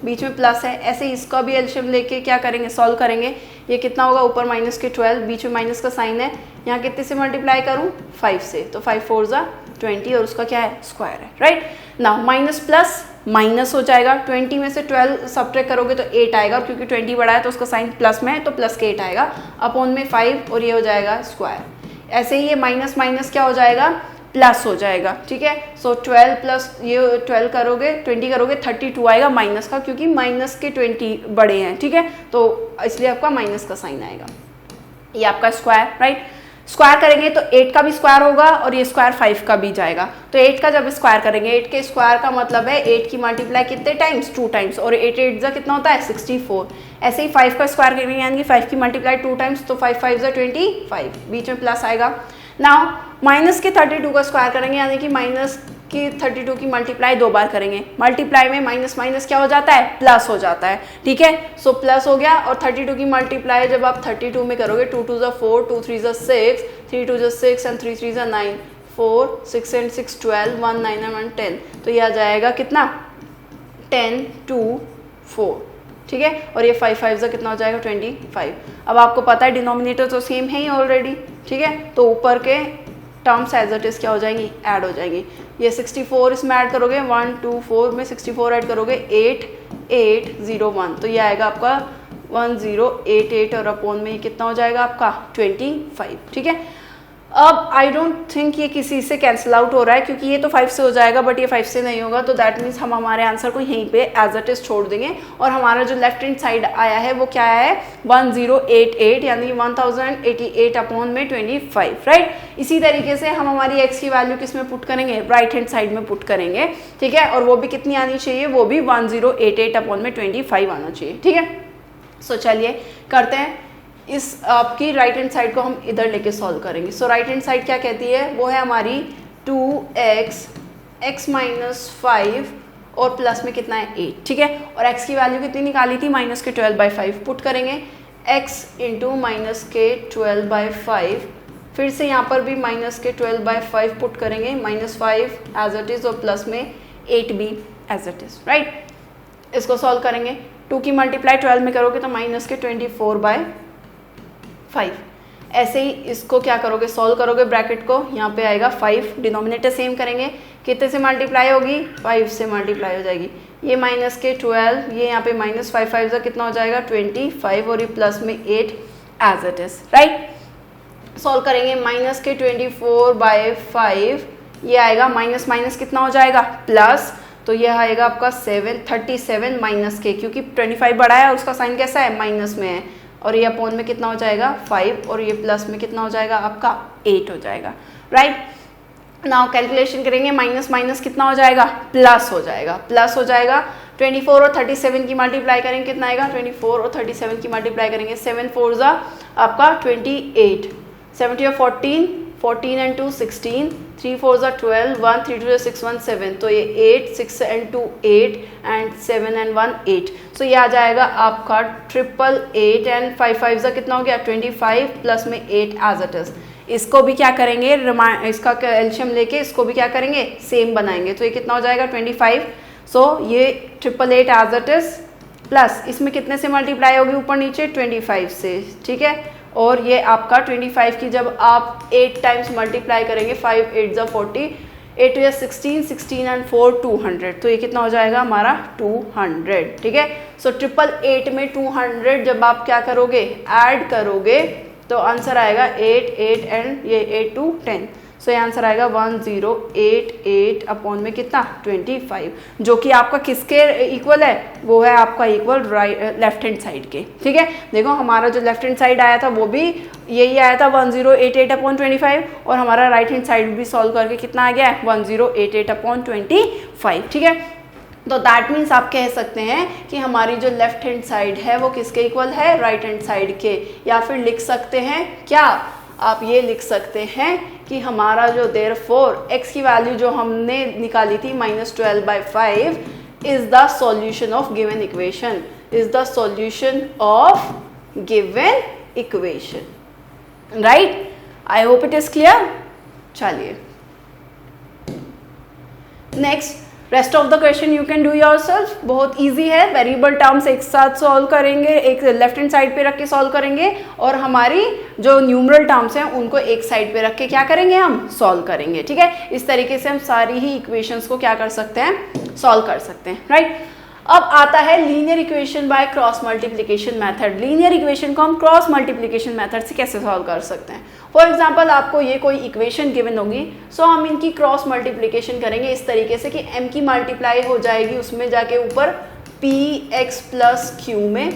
बीच में प्लस है, ऐसे इसका भी एलसीएम लेके क्या करेंगे, सॉल्व करेंगे, ये कितना होगा, ऊपर माइनस के 12, बीच में माइनस का साइन है, यहाँ कितने से मल्टीप्लाई करूँ, 5 से, तो 5 4 20 और उसका क्या है, स्क्वायर है, right. Now minus plus minus हो जाएगा, 20 में से 12 सब्ट्रैक्ट करोगे तो 8 आएगा, क्योंकि 20 बड़ा है तो उसका साइन प्लस में है तो प्लस के 8 आएगा, अपॉन में 5 और ये हो जाएगा स्क्वायर। ऐसे ही ये माइनस माइनस क्या हो जाएगा, प्लस हो जाएगा, ठीक है। सो 12 प्लस ये 12 करोगे 20 करोगे 32 आएगा माइनस का, क्योंकि माइनस के 20 बड़े हैं, ठीक है, तो इसलिए आपका माइनस का साइन आएगा, ये आपका स्क्वायर, राइट। स्क्वायर करेंगे तो 8 का भी स्क्वायर होगा और ये स्क्वायर 5 का भी जाएगा, तो 8 का जब स्क्वायर करेंगे, 8 के स्क्वायर का मतलब है 8 की मल्टीप्लाई कितने टाइम्स, 2 टाइम्स, और 8 8 जा कितना होता है, 64। ऐसे ही 5 का स्क्वायर करेंगे यानी कि 5 की मल्टीप्लाई 2 टाइम्स, तो 5 5 जा 25, बीच में प्लस आएगा। नाउ माइनस के 32 का स्क्वायर करेंगे यानी कि माइनस की 32 की मल्टीप्लाई 2 बार करेंगे, मल्टीप्लाई में माइनस माइनस क्या हो जाता है, प्लस हो जाता है, ठीक है। सो प्लस हो गया, और 32 की मल्टीप्लाई जब आप 32 में करोगे, 2 2 4, 2 3 6, 3 2 6 एंड 3 3 9, 4 6 and 6 12, 1 9 and 1 10, तो ये आ जाएगा कितना, 10 2 4, ठीक है, और ये 5 5 कितना हो जाएगा, 25। अब आपको पता है डिनोमिनेटर तो सेम है ही ऑलरेडी, ठीक है, तो ऊपर के टर्म्स एज इट इज क्या हो जाएंगी, ऐड हो जाएंगी। ये 64 इसमें ऐड करोगे, 1 2 4 में 64 ऐड करोगे, 8 8 0 1, तो ये आएगा आपका 1088 और अपॉन में ये कितना हो जाएगा आपका 25, ठीक है। अब आई डोंट थिंक ये किसी से कैंसिल आउट हो रहा है, क्योंकि ये तो 5 से हो जाएगा बट ये 5 से नहीं होगा, तो दैट मीन्स हम हमारे आंसर को यहीं पे एज इट इज छोड़ देंगे, और हमारा जो लेफ्ट हैंड साइड आया है वो क्या आया है, 1088 यानी 1088 अपॉन में 25, राइट। इसी तरीके से हम हमारी x की वैल्यू किस में पुट करेंगे, राइट हैंड साइड में पुट करेंगे, ठीक है, और वो भी कितनी आनी चाहिए, वो भी 1088 अपॉन में 25 आना चाहिए, ठीक है। सो चलिए करते हैं, इस आपकी राइट हैंड साइड को हम इधर लेके सॉल्व करेंगे। सो राइट हैंड साइड क्या कहती है, वो है हमारी 2x x माइनस 5 और प्लस में कितना है 8, ठीक है, और x की वैल्यू कितनी निकाली थी, माइनस के 12/5 पुट करेंगे, x इंटू माइनस के 12/5, फिर से यहाँ पर भी माइनस के 12/5 पुट करेंगे, -5 एज इट इज और प्लस में 8 भी एज इट इज, राइट। इसको सॉल्व करेंगे, 2 की मल्टीप्लाई 12 में करोगे तो माइनस के 24/5, ऐसे ही इसको क्या करोगे, सॉल्व करोगे ब्रैकेट को, यहाँ पे आएगा 5, डिनोमिनेटर सेम करेंगे, कितने से मल्टीप्लाई होगी, 5 से मल्टीप्लाई हो जाएगी, ये माइनस के 12, ये यहाँ पे माइनस 5 5 का कितना हो जाएगा 25, और ये प्लस में 8 as it is, right. Solve करेंगे, माइनस के 24/5, ये आएगा माइनस माइनस कितना हो जाएगा प्लस, तो यह आएगा आपका 37 माइनस के, क्योंकि 25 बड़ा है और उसका साइन कैसा है, माइनस में है, और ये अपॉन में कितना हो जाएगा 5, और ये प्लस में कितना हो जाएगा आपका 8 हो जाएगा, राइट। नाउ कैलकुलेशन करेंगे, माइनस माइनस कितना हो जाएगा, प्लस हो जाएगा, प्लस हो जाएगा। 24 और 37 की मल्टीप्लाई करेंगे कितना आएगा, 24 और 37 की मल्टीप्लाई करेंगे, 7 4 जा आपका 28, 70 और 14, 14 एंड 2 16, 3 4 जा 12, 1 3 2 6 1 7, तो ये 8, 6 एंड 2 8 एंड 7 एंड 1 8, सो ये आ जाएगा आपका 888 एंड 5 5 जा कितना हो गया 25 प्लस में 8 एज इट इज। इसको भी क्या करेंगे, इसका एल्शियम लेके इसको भी क्या करेंगे, सेम बनाएंगे, तो ये कितना हो जाएगा 25, सो ये 888 एज इट इज, प्लस इसमें कितने से मल्टीप्लाई होगी ऊपर नीचे 25 से, ठीक है, और ये आपका 25 की जब आप 8 टाइम्स मल्टीप्लाई करेंगे, 5 8 जा 40, 8 2 16, 16 एंड 4 200, तो ये कितना हो जाएगा हमारा 200, ठीक है। सो 888 में 200 जब आप क्या करोगे, ऐड करोगे, तो आंसर आएगा 8 8 एंड ये 8 2 10, सो ये आंसर आएगा 1088 अपॉन में कितना 25, जो कि आपका किसके इक्वल है, वो है आपका इक्वल लेफ्ट हैंड साइड के, ठीक है। देखो हमारा जो लेफ्ट हैंड साइड आया था वो भी यही आया था 1088 अपॉन 25, और हमारा राइट हैंड साइड भी सॉल्व करके कितना आ गया है 1088 अपॉन 25, ठीक है। तो दैट मीन्स आप कह सकते हैं कि हमारी जो लेफ्ट हैंड साइड है वो किसके इक्वल है, राइट हैंड साइड के, या फिर लिख सकते हैं क्या, आप ये लिख सकते हैं कि हमारा जो देयरफॉर x की वैल्यू जो हमने निकाली थी -12/5 is the solution of given equation, is the solution of given equation, right. I hope it is clear. चलिए next, rest of the question you can do yourself, बहुत इजी है, variable terms एक साथ solve करेंगे, एक left hand side पे रख के सॉल्व करेंगे, और हमारी जो न्यूमरल टर्म्स हैं उनको एक साइड पे रख के क्या करेंगे, हम सॉल्व करेंगे, ठीक है। इस तरीके से हम सारी ही इक्वेशंस को क्या कर सकते हैं, सॉल्व कर सकते हैं, राइट। अब आता है linear equation by cross multiplication method. Linear equation को हम क्रॉस मल्टीप्लिकेशन मेथड से कैसे सॉल्व कर सकते हैं। फॉर एग्जांपल आपको ये कोई इक्वेशन गिवन होगी, सो हम इनकी क्रॉस मल्टीप्लिकेशन करेंगे इस तरीके से कि m की मल्टीप्लाई हो जाएगी उसमें जाके ऊपर px प्लस q में,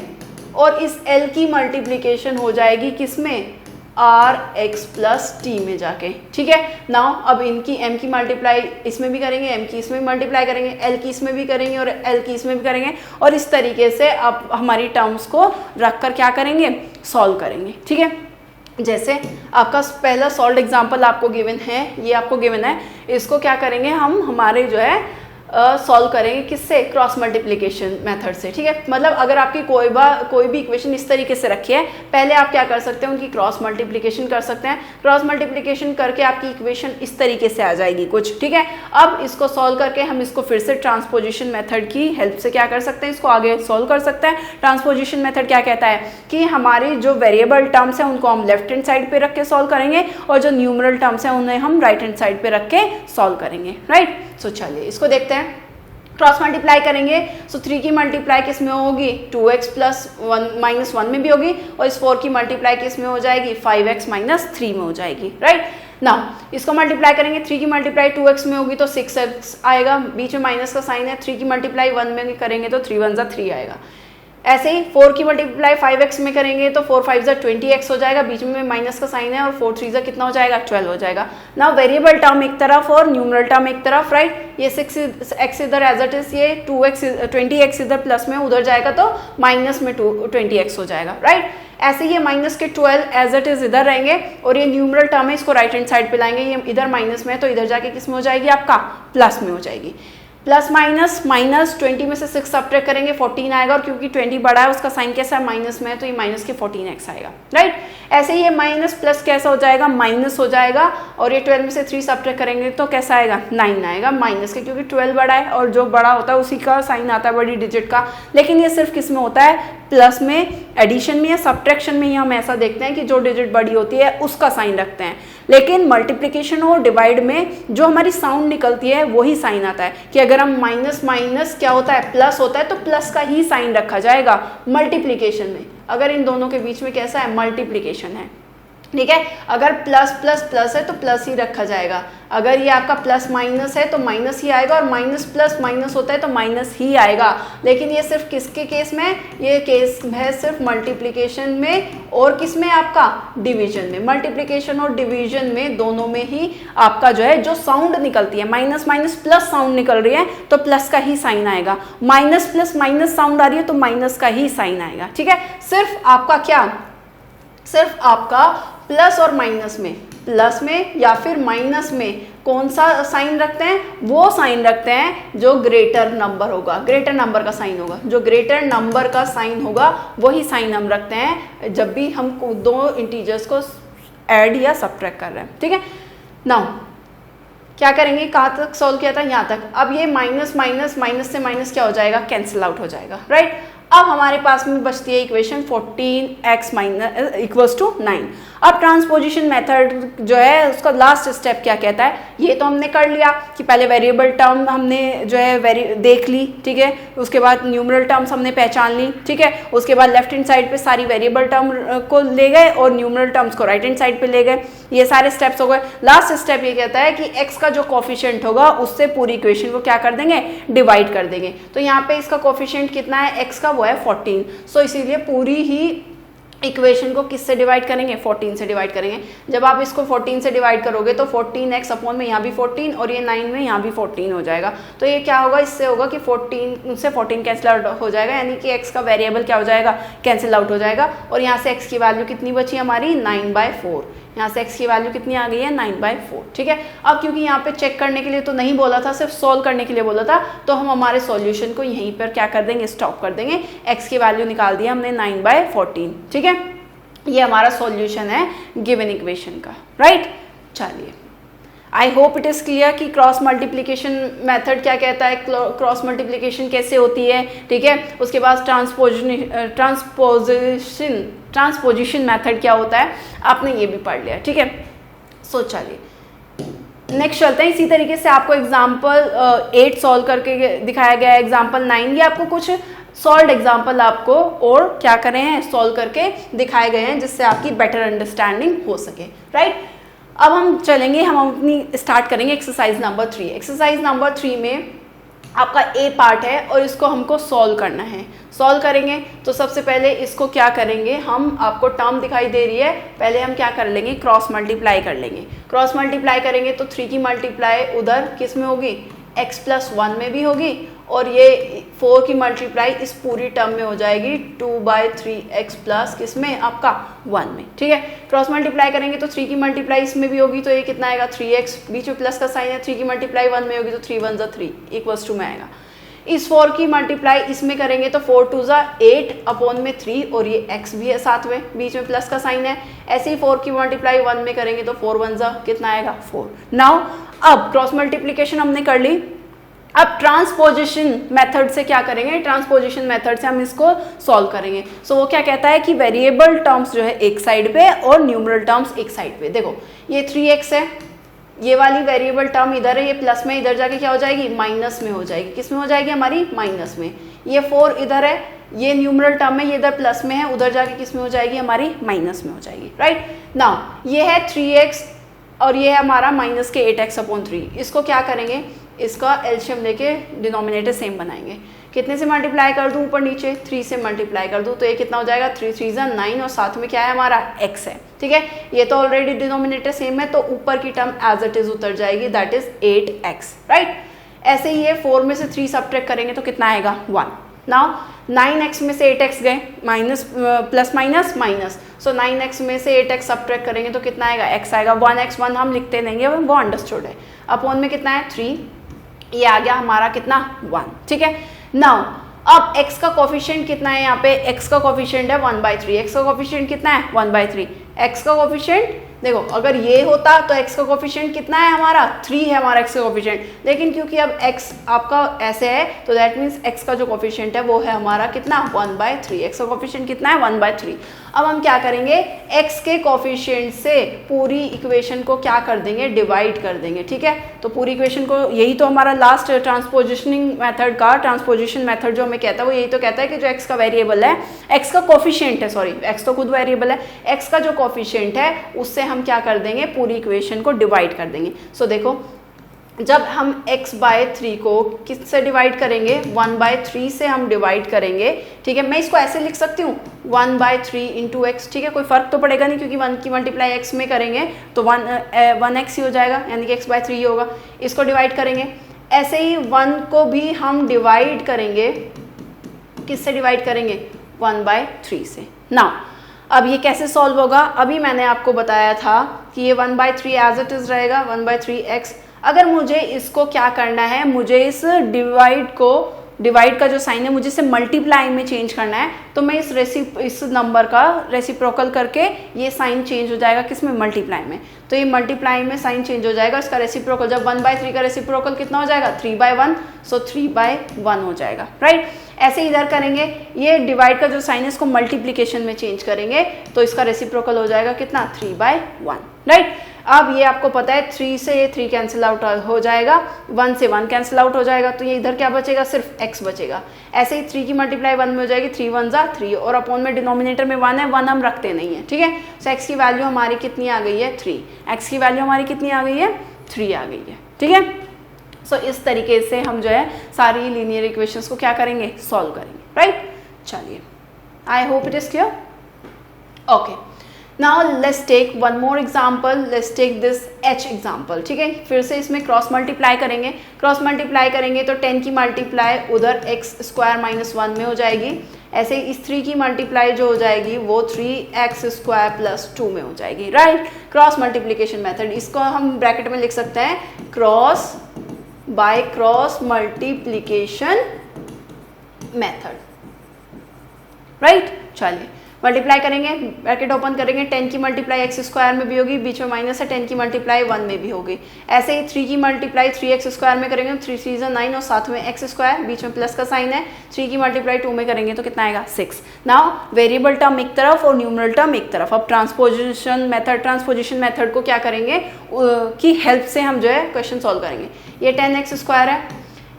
और इस l की मल्टीप्लिकेशन हो जाएगी किसमें, rx प्लस t में जाके, ठीक है। नाउ अब इनकी m की मल्टीप्लाई इसमें भी करेंगे, m की इसमें भी मल्टीप्लाई करेंगे, l की इसमें भी करेंगे और l की इसमें भी करेंगे, और इस तरीके से आप हमारी टर्म्स को रखकर क्या करेंगे, सॉल्व करेंगे, ठीक है। जैसे आपका पहला सॉल्व एग्जांपल आपको गिवन है, ये आपको गिवन है, इसको क्या करेंगे हम हमारे जो है सॉल्व करेंगे किससे, क्रॉस मल्टीप्लिकेशन मेथड से, ठीक है। मतलब अगर आपकी कोई भी इक्वेशन इस तरीके से रखी है, पहले आप क्या कर सकते हैं, उनकी क्रॉस मल्टीप्लिकेशन कर सकते हैं, क्रॉस मल्टीप्लिकेशन करके आपकी इक्वेशन इस तरीके से आ जाएगी कुछ, ठीक है। अब इसको सॉल्व करके हम इसको फिर से ट्रांसपोजिशन मेथड की हेल्प से क्या कर सकते हैं, इसको आगे सॉल्व कर सकते हैं। ट्रांसपोजिशन मेथड क्या कहता है कि हमारी जो वेरिएबल टर्म्स हैं उनको हम लेफ्ट हैंड साइड पे रख के सॉल्व करेंगे, और जो न्यूमरल टर्म्स हैं उन्हें हम राइट हैंड साइड पे रख के सॉल्व करेंगे, राइट। सो चलिए इसको देखते हैं, क्रॉस मल्टीप्लाई करेंगे। सो 3 की मल्टीप्लाई किस में होगी, 2x प्लस 1 में भी होगी, और इस 4 की मल्टीप्लाई किस में हो जाएगी, 5x माइनस 3 में हो जाएगी, राइट। नाउ इसको मल्टीप्लाई करेंगे, 3 की मल्टीप्लाई 2x में होगी तो 6x आएगा, बीच में माइनस का साइन है, 3 की मल्टीप्लाई 1 में करेंगे तो 3 1 3 आएगा। ऐसे ही 4 की मल्टीप्लाई 5x में करेंगे तो 4 5 20x हो जाएगा, बीच में माइनस का साइन है, और 4 3 कितना हो जाएगा, 12 हो जाएगा। नाउ वेरिएबल टर्म एक तरफ और न्यूमरल टर्म एक तरफ, राइट। ये 6x इधर एज इट इज, ये 20x इधर प्लस में उधर जाएगा तो माइनस में 20x हो जाएगा, राइट। ऐसे ये माइनस के 12 एज इट इज इधर रहेंगे, और ये न्यूमरल टर्म है, इसको राइट हैंड साइड पे लाएंगे, ये इधर माइनस में है तो इधर जाके किस में हो जाएगी, आपका प्लस में हो जाएगी। प्लस माइनस, माइनस 20 में से 6 सब्ट्रैक्ट करेंगे 14 आएगा, और क्योंकि 20 बड़ा है उसका साइन कैसा है, माइनस में है, तो ये माइनस के 14x आएगा, राइट। ऐसे ही ये माइनस प्लस कैसा हो जाएगा, माइनस हो जाएगा, और ये 12 में से 3 सब्ट्रैक्ट करेंगे तो कैसा आएगा, 9 आएगा माइनस के, क्योंकि 12 बड़ा है और जो बड़ा होता है उसी का साइन आता है बड़ी डिजिट का। लेकिन ये सिर्फ किस में होता है, प्लस में, एडिशन में या सब्ट्रैक्शन में ही हम ऐसा देखते हैं कि जो डिजिट बड़ी होती है उसका साइन रखते हैं। लेकिन मल्टीप्लिकेशन और डिवाइड में जो हमारी साउंड निकलती है वही साइन आता है, कि अगर हम माइनस माइनस क्या होता है, प्लस होता है, तो प्लस का ही साइन रखा जाएगा। मल्टीप्लिकेशन में अगर इन दोनों के बीच में कैसा है, मल्टीप्लिकेशन है, ठीक है। अगर प्लस प्लस प्लस है तो प्लस ही रखा जाएगा, अगर ये आपका प्लस माइनस है तो माइनस ही आएगा, और माइनस प्लस माइनस होता है तो माइनस ही आएगा। लेकिन ये सिर्फ किसके केस में, ये केस है सिर्फ मल्टीप्लिकेशन में और किस में, आपका डिवीजन में। मल्टीप्लिकेशन और डिवीजन में दोनों में ही आपका जो है जो साउंड निकलती है, माइनस माइनस प्लस साउंड निकल रही है तो प्लस का ही साइन आएगा, माइनस प्लस माइनस साउंड आ रही है तो माइनस का ही साइन आएगा। ठीक है, सिर्फ आपका क्या, सिर्फ आपका प्लस और माइनस में, प्लस में या फिर माइनस में कौन सा साइन रखते हैं, वो साइन रखते हैं जो ग्रेटर नंबर होगा, ग्रेटर नंबर का साइन होगा, जो ग्रेटर नंबर का साइन होगा वही साइन हम रखते हैं जब भी हम दो इंटीजर्स को ऐड या सब्ट्रैक्ट कर रहे हैं। ठीक है, नाउ क्या करेंगे, कहाँ तक सॉल्व किया था, यहाँ तक। अब ये माइनस माइनस माइनस से माइनस क्या हो जाएगा, कैंसिल आउट हो जाएगा, राइट। अब हमारे पास में बचती है equation 14x minus equals to 9। अब ट्रांसपोजिशन मेथड जो है उसका लास्ट स्टेप क्या कहता है, ये तो हमने कर लिया कि पहले वेरिएबल टर्म हमने जो है देख ली, ठीक है, उसके बाद न्यूमरल टर्म्स हमने पहचान ली, ठीक है, उसके बाद लेफ्ट हैंड साइड पे सारी वेरिएबल टर्म को ले गए और न्यूमरल टर्म्स को राइट हैंड साइड पे ले गए, ये सारे स्टेप्स हो गए। लास्ट स्टेप ये कहता है कि x का जो कोफिशिएंट होगा उससे पूरी इक्वेशन को क्या कर देंगे, डिवाइड कर देंगे। तो यहाँ पे इसका कोफिशिएंट कितना है, x का, वो है 14। सो इसीलिए पूरी ही इक्वेशन को किससे डिवाइड करेंगे, 14 से डिवाइड करेंगे। जब आप इसको 14 से डिवाइड करोगे तो 14x अपॉन में यहाँ भी 14 और ये 9 में यहाँ भी 14 हो जाएगा। तो ये क्या होगा, इससे होगा कि 14 से 14 कैंसिल आउट हो जाएगा, यानी कि x का वेरिएबल क्या हो जाएगा, कैंसिल आउट हो जाएगा। और यहाँ से x की वैल्यू कितनी बची हमारी, 9/4। यहाँ से x की वैल्यू कितनी आ गई है, 9/4। ठीक है, अब क्योंकि यहाँ पे चेक करने के लिए तो नहीं बोला था, सिर्फ सॉल्व करने के लिए बोला था, तो हम हमारे सॉल्यूशन को यहीं पर क्या कर देंगे, स्टॉप कर देंगे। x की वैल्यू निकाल दिया हमने 9/14। ठीक है, ये हमारा सॉल्यूशन है गिवन इक्वेशन का, राइट। चलिए, I hope it is clear कि क्रॉस मल्टीप्लिकेशन मेथड क्या कहता है, क्रॉस मल्टीप्लिकेशन कैसे होती है। ठीक है, उसके बाद ट्रांसपोजिशन मेथड क्या होता है, आपने ये भी पढ़ लिया। ठीक है, सो चलिए नेक्स्ट चलते हैं। इसी तरीके से आपको एग्जाम्पल 8 सॉल्व करके दिखाया गया है, एग्जाम्पल 9 ये आपको कुछ सॉल्व एग्जाम्पल आपको और क्या करें हैं, सॉल्व करके दिखाए गए हैं, जिससे आपकी बेटर अंडरस्टैंडिंग हो सके, राइट। अब हम चलेंगे, हम अपनी स्टार्ट करेंगे एक्सरसाइज नंबर 3। एक्सरसाइज नंबर 3 में आपका ए पार्ट है और इसको हमको सॉल्व करना है। सॉल्व करेंगे तो सबसे पहले इसको क्या करेंगे, हम आपको टर्म दिखाई दे रही है, पहले हम क्या कर लेंगे, क्रॉस मल्टीप्लाई कर लेंगे। क्रॉस मल्टीप्लाई करेंगे तो 3 की मल्टीप्लाई उधर किस में होगी, x+1 में भी होगी, और ये 4 की मल्टीप्लाई इस पूरी टर्म में हो जाएगी 2/3x प्लस किस में, आपका 1 में। ठीक है, क्रॉस मल्टीप्लाई करेंगे तो 3 की मल्टीप्लाई इसमें भी होगी, तो ये कितना आएगा, 3x, बीच में प्लस का साइन है, 3 की मल्टीप्लाई 1 में होगी तो 3 1 3 इक्वल्स टू में आएगा। इस 4 की मल्टीप्लाई इसमें करेंगे तो 4 2 8 अपॉन में 3, और ये x भी है साथ में, बीच में प्लस का साइन है। ऐसे ही 4 की मल्टीप्लाई 1 में करेंगे तो 4 1 कितना आएगा, 4। नाउ अब क्रॉस मल्टीप्लिकेशन हमने कर ली, अब ट्रांसपोजिशन मेथड से क्या करेंगे, ट्रांसपोजिशन मेथड से हम इसको सॉल्व करेंगे। सो वो क्या कहता है कि वेरिएबल टर्म्स जो है एक साइड पे और न्यूमरल टर्म्स एक साइड पे। देखो ये 3x है, ये वाली वेरिएबल टर्म इधर है, ये प्लस में, इधर जाके क्या हो जाएगी, माइनस में हो जाएगी। किस में हो जाएगी हमारी, माइनस में। ये 4 इधर है, ये न्यूमरल टर्म है, ये इधर प्लस में है, उधर जाके किस में हो जाएगी, हमारी माइनस में हो जाएगी, राइट। नाउ ये है 3x और ये है हमारा माइनस के 8x/3। इसको क्या करेंगे, इसका एलसीएम लेके डिनोमिनेटर सेम बनाएंगे। कितने से मल्टीप्लाई कर दूं, ऊपर नीचे 3 से मल्टीप्लाई कर दूं, तो ये कितना हो जाएगा, 3 3 9, और साथ में क्या है हमारा x है। ठीक है, ये तो ऑलरेडी डिनोमिनेटर सेम है, तो ऊपर की टर्म एज इट इज उतर जाएगी, दैट इज 8x, राइट। ऐसे ही ये 4 में से 3 सब्ट्रैक्ट करेंगे तो कितना आएगा, 1। नाउ 9x में से 8x गए, माइनस प्लस माइनस माइनस, सो 9x में से 8x सब्ट्रैक्ट करेंगे तो कितना आएगा, x आएगा। 1x1 हम लिखते नहीं है, वो अंडरस्टूड है। अपॉन में कितना है, 3, ये आ गया हमारा कितना, 1। ठीक है, नाउ अब x का कोफिशिएंट कितना है, यहाँ पे x का कोफिशिएंट है 1/3। x का कोफिशिएंट कितना है, 1/3। x का कोफिशिएंट देखो, अगर ये होता तो x का कोफिशिएंट कितना है हमारा, 3 है हमारा x का कोफिशिएंट, लेकिन क्योंकि अब x आपका ऐसे है तो दैट मीन्स x का जो कोफिशिएंट है वो है हमारा कितना, 1/3। x का कोफिशिएंट कितना है, 1/3। अब हम क्या करेंगे, x के कोफिशिएंट से पूरी इक्वेशन को क्या कर देंगे, डिवाइड कर देंगे। ठीक है, तो पूरी इक्वेशन को, यही तो हमारा लास्ट ट्रांसपोजिशनिंग मेथड का, ट्रांसपोजिशन मेथड जो हमें कहता है वो यही तो कहता है कि जो x का वेरिएबल है, x का कोफिशिएंट है, सॉरी x तो खुद वेरिएबल है, x का जो कोफिशिएंट है उससे हम क्या कर देंगे, पूरी इक्वेशन को डिवाइड कर देंगे। सो देखो, जब हम x बाय 3 को किससे डिवाइड करेंगे, 1 बाय 3 से हम डिवाइड करेंगे। ठीक है, मैं इसको ऐसे लिख सकती हूँ 1 बाय 3 इंटू एक्स। ठीक है, कोई फर्क तो पड़ेगा नहीं क्योंकि 1 की मल्टीप्लाई x में करेंगे तो 1x ही हो जाएगा, यानी कि x बाय 3 ही होगा। इसको डिवाइड करेंगे, ऐसे ही 1 को भी हम डिवाइड करेंगे, किससे डिवाइड करेंगे, 1 बाय 3 से। नाउ अब ये कैसे सॉल्व होगा, अभी मैंने आपको बताया था कि ये 1 बाय 3 एज इट इज रहेगा, 1 बाय 3x। अगर मुझे इसको क्या करना है, मुझे इस डिवाइड का जो साइन है मुझे इसे मल्टीप्लाई में चेंज करना है, तो मैं इस नंबर का रेसिप्रोकल करके ये साइन चेंज हो जाएगा किस में, मल्टीप्लाई में। तो ये मल्टीप्लाई में साइन चेंज हो जाएगा, इसका रेसिप्रोकल, जब 1 बाय 3 का रेसिप्रोकल कितना हो जाएगा, 3 बाय 1, सो 3 बाय 1 हो जाएगा। राइट, ऐसे इधर करेंगे, ये डिवाइड का जो साइन है इसको मल्टीप्लीकेशन में चेंज करेंगे तो इसका रेसिप्रोकल हो जाएगा कितना, 3 बाय 1। राइट, अब ये आपको पता है 3 से ये 3 कैंसिल आउट हो जाएगा, 1 से 1 कैंसिल आउट हो जाएगा, तो ये इधर क्या बचेगा, सिर्फ x बचेगा। ऐसे ही 3 की मल्टीप्लाई 1 में हो जाएगी, 3 1 जा 3, और अपॉन में डिनोमिनेटर में 1 है, 1 हम रखते नहीं है। ठीक है, सो x की वैल्यू हमारी कितनी आ गई है, 3। x की वैल्यू हमारी कितनी आ गई है, 3 आ गई है। ठीक है, सो इस तरीके से हम जो है सारी लीनियर इक्वेशंस को क्या करेंगे, सॉल्व करेंगे। राइट, चलिए, I hope it is clear. Okay, now let's take one more example, let's take this h example. ठीक है, फिर से इसमें क्रॉस मल्टीप्लाई करेंगे, क्रॉस मल्टीप्लाई करेंगे तो 10 की मल्टीप्लाई उधर x स्क्वायर माइनस 1 में हो जाएगी, ऐसे इस 3 की मल्टीप्लाई जो हो जाएगी वो 3x स्क्वायर प्लस 2 में हो जाएगी। राइट, क्रॉस मल्टीप्लीकेशन मेथड, इसको हम ब्रैकेट में लिख सकते हैं cross by cross multiplication method. Right, चलिए मल्टीप्लाई करेंगे, ब्रैकेट ओपन करेंगे, 10 की मल्टीप्लाई एक्स स्क्वायर में भी होगी, बीच में माइनस है, 10 की मल्टीप्लाई 1 में भी होगी। ऐसे ही 3 की मल्टीप्लाई 3x स्क्वायर में करेंगे, 3 3 9 और साथ में x स्क्वायर, बीच में प्लस का साइन है, 3 की मल्टीप्लाई 2 में करेंगे तो कितना आएगा, 6। नाउ वेरिएबल टर्म एक तरफ और न्यूमरल टर्म एक तरफ। अब ट्रांसपोजिशन मेथड को क्या करेंगे की हेल्प से हम जो है क्वेश्चन सॉल्व करेंगे। ये 10x स्क्वायर है,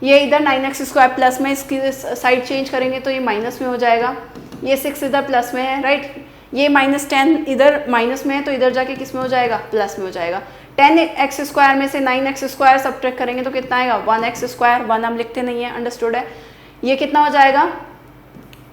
ये इधर 9x स्क्वायर प्लस में इसकी साइड चेंज करेंगे तो ये माइनस में हो जाएगा, ये 6 इधर प्लस में है। राइट, ये -10 इधर माइनस में है तो इधर जाके किस में हो जाएगा, प्लस में हो जाएगा। 10x स्क्वायर में से 9x स्क्वायर सब्ट्रैक्ट करेंगे तो कितना आएगा, 1x स्क्वायर, 1 हम लिखते नहीं है, अंडरस्टूड है। ये कितना हो जाएगा,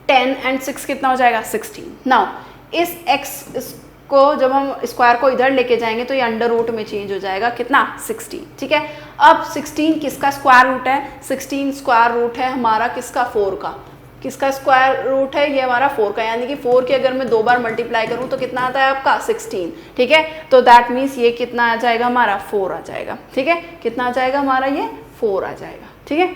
10 एंड 6 कितना हो जाएगा, 16। नाउ इस x को जब हम स्क्वायर को इधर लेके जाएंगे तो ये अंडर रूट में चेंज हो जाएगा, कितना, 16। ठीक है, अब 16 किसका स्क्वायर रूट है, 16 स्क्वायर रूट है हमारा किसका, 4 का। किसका स्क्वायर रूट है, ये हमारा 4 का, यानी कि 4 के अगर मैं 2 बार मल्टीप्लाई करूं तो कितना आता है आपका, 16। ठीक है, तो दैट मीन्स ये कितना आ जाएगा हमारा, 4 आ जाएगा। ठीक है, कितना आ जाएगा हमारा, ये 4 आ जाएगा। ठीक है,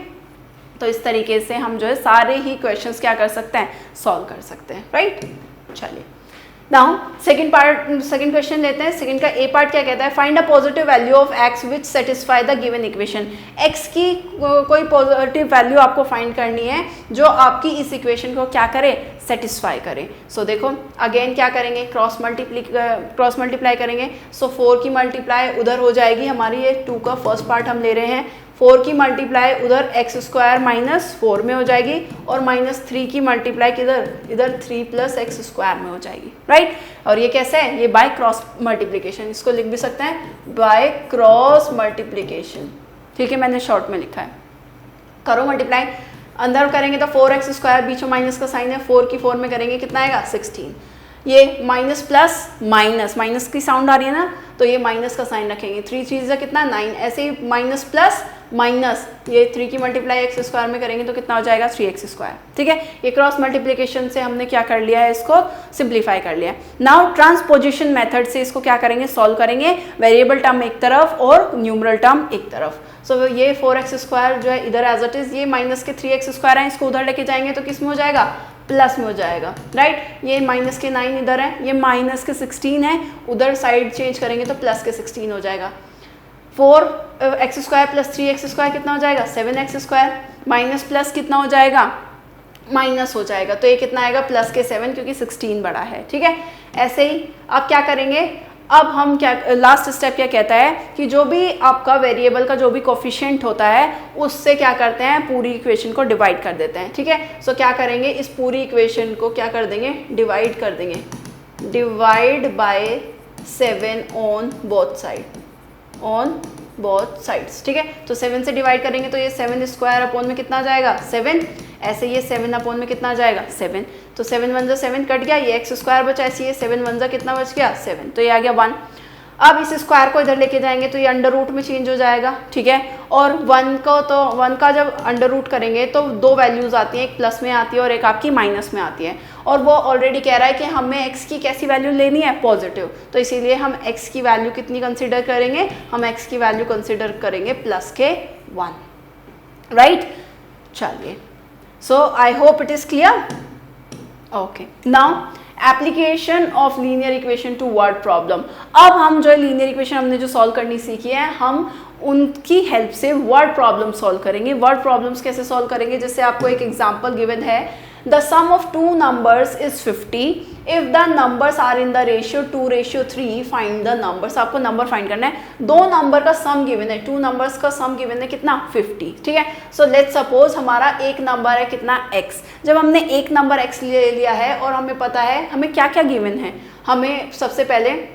तो इस तरीके से हम जो है सारे ही क्वेश्चंस क्या कर सकते हैं, सॉल्व कर सकते हैं। राइट, चलिए नाउ सेकंड क्वेश्चन लेते हैं। सेकंड का ए पार्ट क्या कहता है, find a positive value of x which satisfy the given equation. X की कोई पॉजिटिव वैल्यू आपको फाइंड करनी है जो आपकी इस इक्वेशन को क्या करे, सेटिस्फाई करे। सो देखो अगेन क्या करेंगे, क्रॉस मल्टीप्लाई करेंगे। सो 4 की मल्टीप्लाई उधर हो जाएगी हमारी, ये 2 का फर्स्ट पार्ट हम ले रहे हैं, 4 की मल्टीप्लाई उधर एक्स स्क्वायर माइनस 4 में हो जाएगी, और -3 की मल्टीप्लाई किधर, इधर 3 प्लस एक्स स्क्वायर में हो जाएगी। राइट, और ये कैसे है, ये बाय क्रॉस मल्टीप्लिकेशन, इसको लिख भी सकते हैं बाय क्रॉस मल्टीप्लिकेशन। ठीक है, मैंने शॉर्ट में लिखा है। करो मल्टीप्लाई, अंदर करेंगे तो 4x स्क्वायर, बीच में माइनस का साइन है, 4 की 4 में करेंगे कितना आएगा, 16। ये माइनस प्लस माइनस की साउंड आ रही है ना, तो ये माइनस का साइन रखेंगे, 3 3 से कितना 9, ऐसे ही माइनस प्लस माइनस, ये 3 की मल्टीप्लाई एक्स स्क्वायर में करेंगे तो कितना हो जाएगा, 3x स्क्वायर। ठीक है, ये क्रॉस मल्टीप्लिकेशन से हमने क्या कर लिया है, इसको सिंप्लीफाई कर लिया। नाउ ट्रांसपोजिशन मेथड से इसको क्या करेंगे, सॉल्व करेंगे, वेरिएबल टर्म एक तरफ और न्यूमरल टर्म एक तरफ। सो ये 4x स्क्वायर जो है इधर एज इट इज, ये माइनस के 3x स्क्वायर है, इसको उधर लेके जाएंगे तो किस में हो जाएगा, प्लस में हो जाएगा। राइट, ये माइनस के 9 इधर है, ये माइनस के 16 है, उधर साइड चेंज करेंगे तो प्लस के 16 हो जाएगा। 4x square plus 3x square कितना हो जाएगा, 7x स्क्वायर, माइनस प्लस कितना हो जाएगा, माइनस हो जाएगा, तो ये कितना आएगा प्लस के 7 क्योंकि 16 बड़ा है, ठीक है। ऐसे ही अब क्या करेंगे, अब हम क्या लास्ट स्टेप क्या कहता है कि जो भी आपका वेरिएबल का जो भी कोफिशिएंट होता है उससे क्या करते हैं, पूरी इक्वेशन को डिवाइड कर देते हैं, ठीक है। सो क्या करेंगे, इस पूरी इक्वेशन को क्या कर देंगे, डिवाइड कर देंगे, divide by 7 on both sides, ठीक है। तो 7 से डिवाइड करेंगे तो ये 7 स्क्वायर अपॉन में कितना आ जाएगा 7, ऐसे ये 7 अपॉन में कितना आ जाएगा 7, तो 7 वन जा 7 कट गया, ये एक्स स्क्वायर बचा, ऐसे ये 7 वन जा कितना बच गया 7, तो ये आ गया 1। अब इस स्क्वायर को इधर लेके जाएंगे तो ये अंडर रूट में चेंज हो जाएगा, ठीक है। और 1 का जब अंडर रूट करेंगे तो 2 वैल्यूज आती हैं, एक प्लस में आती है और एक आपकी माइनस में आती है, और वो ऑलरेडी कह रहा है कि हमें x की कैसी वैल्यू लेनी है, पॉजिटिव, तो इसीलिए हम x की वैल्यू कितनी कंसिडर करेंगे, हम x की वैल्यू कंसिडर करेंगे प्लस के 1, राइट। चलिए, so I hope it is clear. Okay, now application of linear equation to word problem. अब हम जो लीनियर इक्वेशन हमने जो सॉल्व करनी सीखी है, हम उनकी हेल्प से वर्ड प्रॉब्लम सॉल्व करेंगे। वर्ड प्रॉब्लम्स कैसे सॉल्व करेंगे, जैसे आपको एक एग्जांपल गिवन है, the sum of 2 numbers is 50 if the numbers are in the ratio 2:3, find the numbers. आपको नंबर फाइंड करना है, 2 नंबर का सम गिवन है, 2 नंबर्स का सम गिवन है कितना 50, ठीक है। सो लेट्स सपोज हमारा एक नंबर है कितना x। जब हमने एक नंबर x ले लिया है और हमें पता है हमें क्या क्या गिवन है, हमें सबसे पहले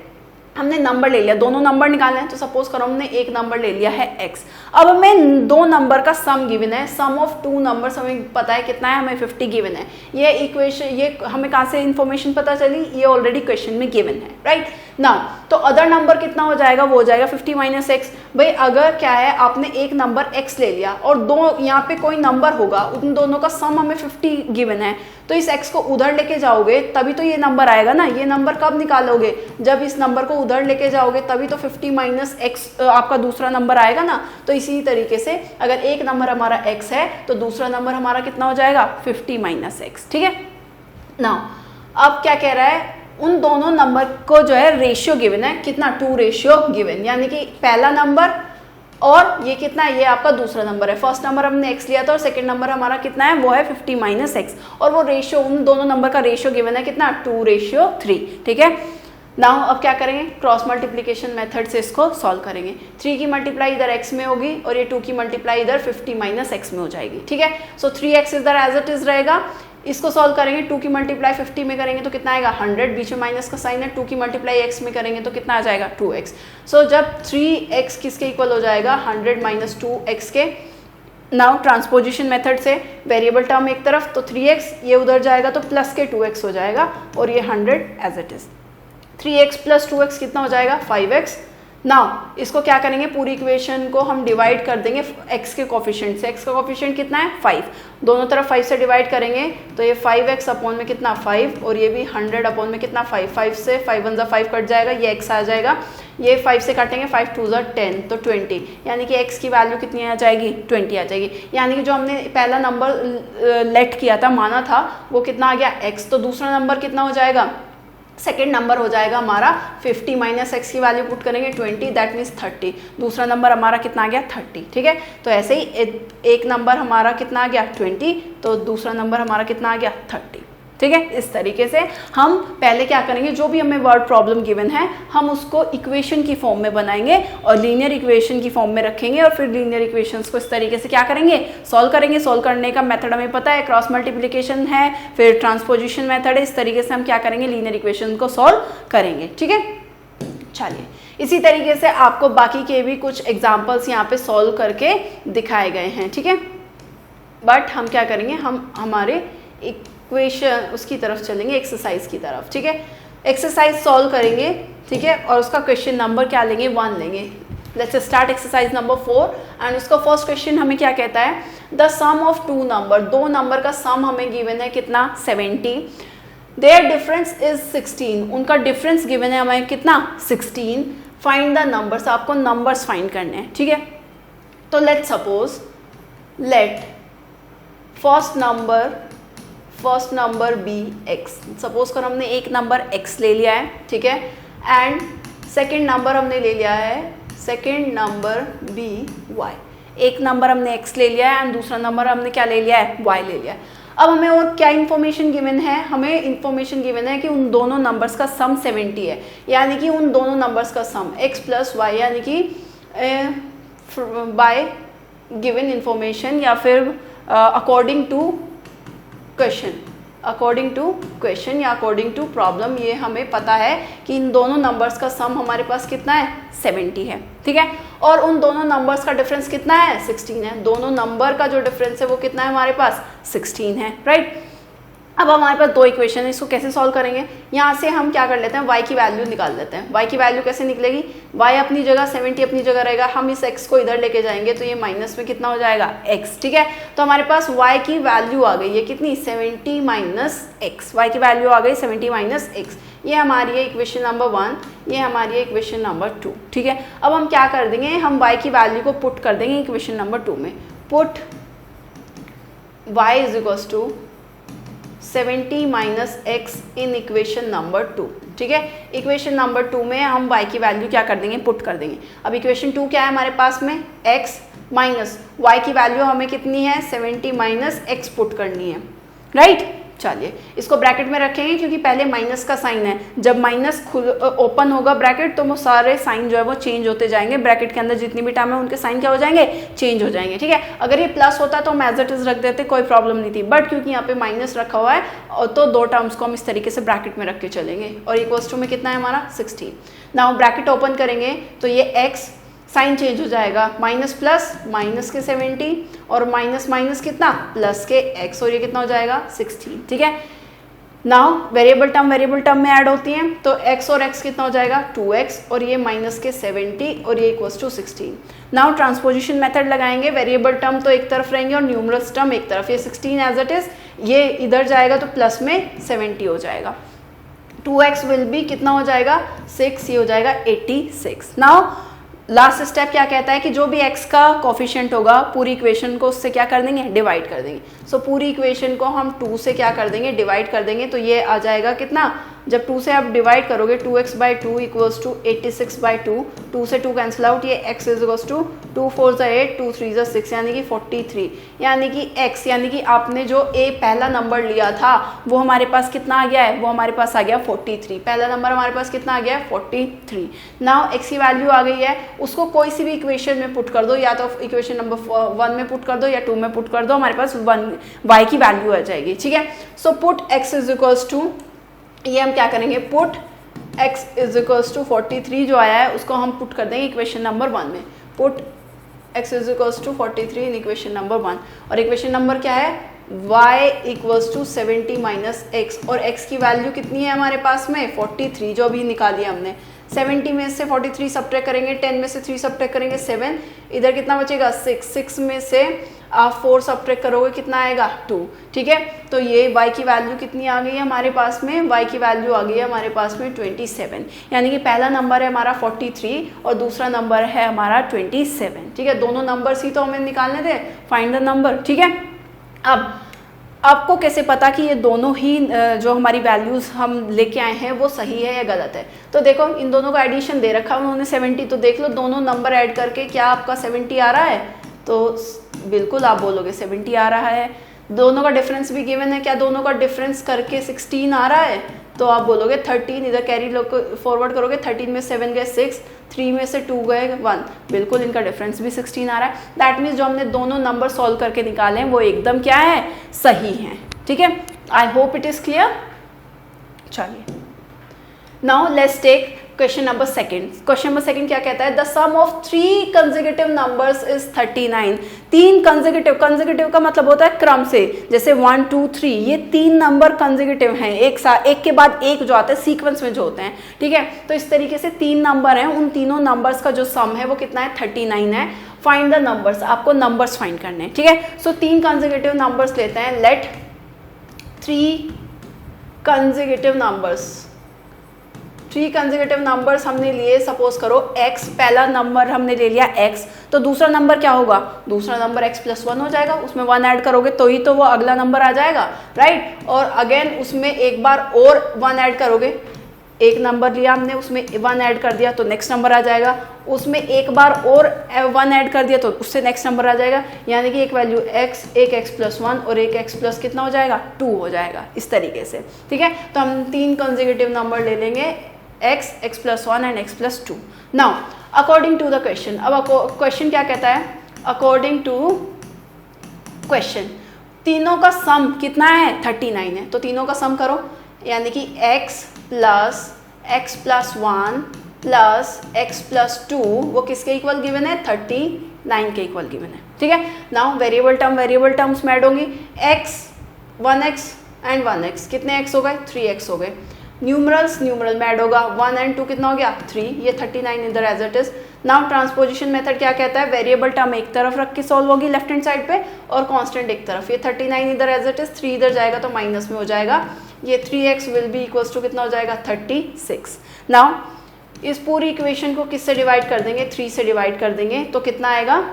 हमने नंबर ले लिया, दोनों नंबर निकालने हैं, तो सपोज करो हमने एक नंबर ले लिया है x। अब हमें 2 नंबर का सम गिवन है, सम ऑफ 2 नंबर्स हमें पता है कितना है, हमें 50 गिवन है। ये इक्वेशन, ये हमें कहाँ से इंफॉर्मेशन पता चली, ये ऑलरेडी क्वेश्चन में गिवन है, राइट ना। तो अदर नंबर कितना हो जाएगा, वो हो जाएगा 50 माइनस एक्स। भाई अगर क्या है, आपने एक नंबर x ले लिया और दो यहाँ पे कोई नंबर होगा, उन दोनों का सम हमें 50 गिवन है, तो इस x को उधर लेके जाओगे तभी तो ये नंबर आएगा ना। ये नंबर कब निकालोगे, जब इस नंबर को उधर लेके जाओगे तभी तो 50 माइनस एक्स आपका दूसरा नंबर आएगा ना। तो इसी तरीके से अगर एक नंबर हमारा x है तो दूसरा नंबर हमारा कितना हो जाएगा 50 माइनस एक्स, ठीक है ना। अब क्या कह रहा है, उन दोनों नंबर को जो है रेशियो गिवन है, कितना 2 रेशियो गिवन, यानी कि पहला नंबर और ये कितना है, ये आपका दूसरा नंबर है। फर्स्ट नंबर हमने x लिया था और सेकंड नंबर हमारा कितना है, वो है 50 माइनस एक्स, और वो रेशियो, उन दोनों नंबर का रेशियो गिवन है कितना 2:3, ठीक है। नाउ अब क्या करेंगे, क्रॉस मल्टीप्लिकेशन मेथड से इसको सॉल्व करेंगे। 3 की मल्टीप्लाई इधर x में होगी और ये 2 की मल्टीप्लाई इधर 50 माइनस एक्स में हो जाएगी, ठीक है। सो 3x इधर एज इट इज रहेगा, इसको सॉल्व करेंगे, 2 की मल्टीप्लाई 50 में करेंगे तो कितना आएगा 100, बीच में माइनस का साइन है, 2 की मल्टीप्लाई x में करेंगे तो कितना आ जाएगा 2x। सो जब 3x किसके इक्वल हो जाएगा 100 माइनस 2x के। नाउ ट्रांसपोजिशन मेथड से वेरिएबल टर्म एक तरफ, तो 3x ये उधर जाएगा तो प्लस के 2x हो जाएगा और ये 100 as it is. 3x plus 2x कितना हो जाएगा 5x। नाउ इसको क्या करेंगे, पूरी इक्वेशन को हम डिवाइड कर देंगे x के कोफिशिएंट से। x का कोफिशिएंट कितना है 5, दोनों तरफ 5 से डिवाइड करेंगे तो ये 5x अपॉन में कितना 5, और ये भी 100 अपॉन में कितना 5, 5 से 5 1 5 कट जाएगा, ये x आ जाएगा, ये 5 से काटेंगे 5 2 10, तो 20, यानी कि x की वैल्यू कितनी आ जाएगी 20 आ जाएगी। यानी कि जो हमने पहला नंबर लेट किया था, माना था, वो कितना आ गया x, तो दूसरा नंबर कितना हो जाएगा, सेकेंड नंबर हो जाएगा हमारा 50 माइनस एक्स की वैल्यू पुट करेंगे 20, दैट मीन्स 30, दूसरा नंबर हमारा कितना आ गया 30, ठीक है। तो ऐसे ही एक नंबर हमारा कितना आ गया 20, तो दूसरा नंबर हमारा कितना आ गया 30, ठीक है। इस तरीके से हम पहले क्या करेंगे, जो भी हमें वर्ड प्रॉब्लम गिवन है हम उसको इक्वेशन की फॉर्म में बनाएंगे और लीनियर इक्वेशन की फॉर्म में रखेंगे, और फिर लीनियर इक्वेशंस को इस तरीके से क्या करेंगे, सॉल्व करेंगे। सॉल्व करने का मेथड हमें पता है, क्रॉस मल्टीप्लिकेशन है, फिर ट्रांसपोजिशन मेथड है, इस तरीके से हम क्या करेंगे, लीनियर इक्वेशन को सॉल्व करेंगे, ठीक है। चलिए, इसी तरीके से आपको बाकी के भी कुछ एग्जाम्पल्स यहाँ पे सॉल्व करके दिखाए गए हैं, ठीक है। बट हम क्या करेंगे, हम हमारे इक्वेशन उसकी तरफ चलेंगे, एक्सरसाइज की तरफ, ठीक है। एक्सरसाइज सॉल्व करेंगे, ठीक है, और उसका क्वेश्चन नंबर क्या लेंगे 1 लेंगे। Let's start exercise number 4, and उसका फर्स्ट क्वेश्चन हमें क्या कहता है, the sum of 2 number, 2 number का सम हमें गिवन है कितना 70, देयर डिफरेंस इज 16, उनका डिफरेंस गिवन है हमें कितना 16, फाइंड द नंबर्स, आपको नंबर्स फाइंड करने हैं, ठीक है। तो let suppose, let first number be x, suppose कर हमने एक नंबर x ले लिया है, ठीक है, एंड सेकेंड नंबर हमने ले लिया है, सेकेंड नंबर बी y, एक नंबर हमने x ले लिया है एंड दूसरा नंबर हमने क्या ले लिया है y ले लिया है। अब हमें और क्या इन्फॉर्मेशन गिवन है, हमें इन्फॉर्मेशन गिवन है कि उन दोनों नंबर्स का सम 70 है, यानी कि उन दोनों नंबर्स का सम x प्लस वाई, यानी कि बाय गिवन इन्फॉर्मेशन या फिर अकॉर्डिंग टू क्वेश्चन या अकॉर्डिंग टू प्रॉब्लम, ये हमें पता है कि इन दोनों नंबर्स का सम हमारे पास कितना है 70 है, ठीक है। और उन दोनों नंबर्स का डिफरेंस कितना है 16 है, दोनों नंबर का जो डिफरेंस है वो कितना है हमारे पास 16 है, राइट। अब हमारे पास दो इक्वेशन है, इसको कैसे सॉल्व करेंगे, यहाँ से हम क्या कर लेते हैं y की वैल्यू निकाल लेते हैं। y की वैल्यू कैसे निकलेगी, y अपनी जगह 70 अपनी जगह रहेगा, हम इस x को इधर लेके जाएंगे तो ये माइनस में कितना हो जाएगा x, ठीक है। तो हमारे पास y की वैल्यू आ गई है कितनी 70 माइनस x, y की वैल्यू आ गई 70 माइनस x, ये हमारी है इक्वेशन नंबर 1, ये हमारी है इक्वेशन नंबर 2, ठीक है। अब हम क्या कर देंगे, हम y की वैल्यू को पुट कर देंगे इक्वेशन नंबर 2 में, put y is equals to 70 minus x in equation number 2, ठीक है। इक्वेशन नंबर 2 में हम y की वैल्यू क्या कर देंगे, पुट कर देंगे। अब इक्वेशन 2 क्या है हमारे पास में, x माइनस y की वैल्यू हमें कितनी है 70 माइनस x पुट करनी है, राइट। चलिए इसको ब्रैकेट में रखेंगे क्योंकि पहले माइनस का साइन है, जब माइनस ओपन होगा ब्रैकेट तो वो सारे साइन जो है वो चेंज होते जाएंगे, ब्रैकेट के अंदर जितनी भी टर्म है उनके साइन क्या हो जाएंगे, चेंज हो जाएंगे, ठीक है। अगर ये प्लस होता तो हम एज इट इज रख देते, कोई प्रॉब्लम नहीं थी, बट क्योंकि यहाँ पे माइनस रखा हुआ है तो दो टर्म्स को हम इस तरीके से ब्रैकेट में रख के चलेंगे। और इक्वल्स टू में कितना है हमारा 16, नाउ ब्रैकेट ओपन करेंगे तो ये x साइन चेंज हो जाएगा, माइनस प्लस माइनस के 70 और माइनस माइनस कितना प्लस के x, और ये कितना हो जाएगा 16, ठीक है। नाउ वेरिएबल टर्म में ऐड होती हैं तो x और x कितना हो जाएगा 2x और ये माइनस के 70 और ये equals to 16। Now transposition method लगाएंगे, वेरिएबल टर्म तो एक तरफ रहेंगे और न्यूमरल्स टर्म एक तरफ, ये 16 एज इट इज, ये इधर जाएगा तो प्लस में 70 हो जाएगा, 2x विल बी कितना हो जाएगा 6, ये हो जाएगा 86। नाउ लास्ट स्टेप क्या कहता है कि जो भी x का कोफिशिएंट होगा पूरी इक्वेशन को उससे क्या कर देंगे, डिवाइड कर देंगे। सो पूरी इक्वेशन को हम 2 से क्या कर देंगे, डिवाइड कर देंगे, तो ये आ जाएगा कितना, जब 2 से आप डिवाइड करोगे 2x by 2 equals to 86 by 2, 2 से 2 कैंसिल आउट, ये x इज इक्वल्स टू 2 4 ज़ा 8 2 3 ज़ा 6 यानी कि 43, यानी कि x यानी कि आपने जो a पहला नंबर लिया था वो हमारे पास कितना आ गया है, वो हमारे पास आ गया 43, पहला नंबर हमारे पास कितना आ गया है 43। नाउ x की वैल्यू आ गई है, उसको कोई सी भी इक्वेशन में पुट कर दो, या तो इक्वेशन नंबर 1 में पुट कर दो या 2 में पुट कर दो, हमारे पास y की वैल्यू आ जाएगी, ठीक है। So put x is equals to, ये हम क्या करेंगे, put x is equals to 43 जो आया है उसको हम पुट कर देंगे इक्वेशन नंबर 1 में, put x is equals to 43 in equation number 1, और इक्वेशन नंबर क्या है y equals to 70 minus x, और x की वैल्यू कितनी है हमारे पास में 43 जो अभी निकाली हमने, 70 में से 43 सब्ट्रैक्ट करेंगे, 10 में से 3 सब्ट्रैक्ट करेंगे 7, इधर कितना बचेगा 6, 6 में से आप 4 सब्ट्रैक्ट करोगे कितना आएगा 2, ठीक है। तो ये y की वैल्यू कितनी आ गई है हमारे पास में, y की वैल्यू आ गई है हमारे पास में 27, यानी कि पहला नंबर है हमारा 43 और दूसरा नंबर है हमारा 27, ठीक है। दोनों नंबर्स ही तो हमें निकालने थे, फाइंड द नंबर, ठीक है। अब आपको कैसे पता कि ये दोनों ही जो हमारी वैल्यूज हम लेके आए हैं वो सही है या गलत है, तो देखो इन दोनों का एडिशन दे रखा है उन्होंने 70, तो देख लो दोनों नंबर ऐड करके क्या आपका 70 आ रहा है, तो बिल्कुल आप बोलोगे 70 आ रहा है। दोनों का डिफरेंस भी गिवन है, क्या दोनों का डिफरेंस करके 16 आ रहा है, तो आप बोलोगे 13, इधर कैरी फॉरवर्ड करोगे, 13 में 7 गए 6, 3 में से 2 गए 1, बिल्कुल इनका डिफरेंस भी 16 आ रहा है। दैट मीन्स जो हमने दोनों नंबर सॉल्व करके निकाले हैं वो एकदम क्या है, सही है, ठीक है। I hope it is clear. चलिए now let's take question number second. Question number second क्या कहता है, the sum of 3 consecutive numbers is 39। 3 consecutive का मतलब होता है क्रम से, जैसे 1 2 3, ये 3 नंबर कंसेक्यूटिव हैं, एक के बाद एक जो आते हैं सीक्वेंस में जो होते हैं, ठीक है। तो इस तरीके से 3 नंबर हैं, उन तीनों नंबर्स का जो सम है वो कितना है 39 है। फाइंड द नंबर्स, आपको नंबर्स फाइंड करने हैं, ठीक है। सो 3 कंसेक्यूटिव नंबर्स लेते हैं, let 3 consecutive numbers, 3 consecutive numbers हमने लिए, सपोज करो x, पहला नंबर हमने ले लिया x, तो दूसरा नंबर क्या होगा, दूसरा नंबर x प्लस 1 हो जाएगा, उसमें 1 ऐड करोगे तो ही तो वो अगला नंबर आ जाएगा, राइट। और अगेन उसमें एक बार और 1 ऐड करोगे, एक नंबर लिया हमने, उसमें 1 ऐड कर दिया तो नेक्स्ट नंबर आ जाएगा, उसमें एक बार और 1 ऐड कर दिया तो उससे नेक्स्ट नंबर आ जाएगा, यानी कि एक वैल्यू x, एक x + 1 और एक x प्लस कितना हो जाएगा 2 हो जाएगा, इस तरीके से। ठीक है, तो हम 3 कंसेक्यूटिव नंबर ले लेंगे x, x + 1 and x + 2। Now according to the question, अब क्वेश्चन क्या कहता है, अकॉर्डिंग टू क्वेश्चन तीनों का सम कितना है 39 है, तो तीनों का सम करो, यानी कि x + x + 1 + x + 2 वो किसके इक्वल गिवन है 39 के इक्वल गिवन है। ठीक है, नाउ वेरिएबल टर्म्स में ऐड होंगी, x 1x एंड 1x, कितने x हो गए 3x हो गए, न्यूमरल में ऐड होगा 1 एंड 2 कितना हो गया 3, ये 39 इधर as it is. Now transposition method क्या कहता है, वेरिएबल टर्म एक तरफ रख के सॉल्व होगी लेफ्ट हैंड साइड पे और कांस्टेंट एक तरफ, ये 39 इधर एज इट इज, 3 इधर जाएगा तो माइनस में हो जाएगा, ये 3x will be equals to कितना हो जाएगा 36। नाउ इस पूरी इक्वेशन को किससे डिवाइड कर देंगे 3 से डिवाइड कर देंगे तो कितना आएगा,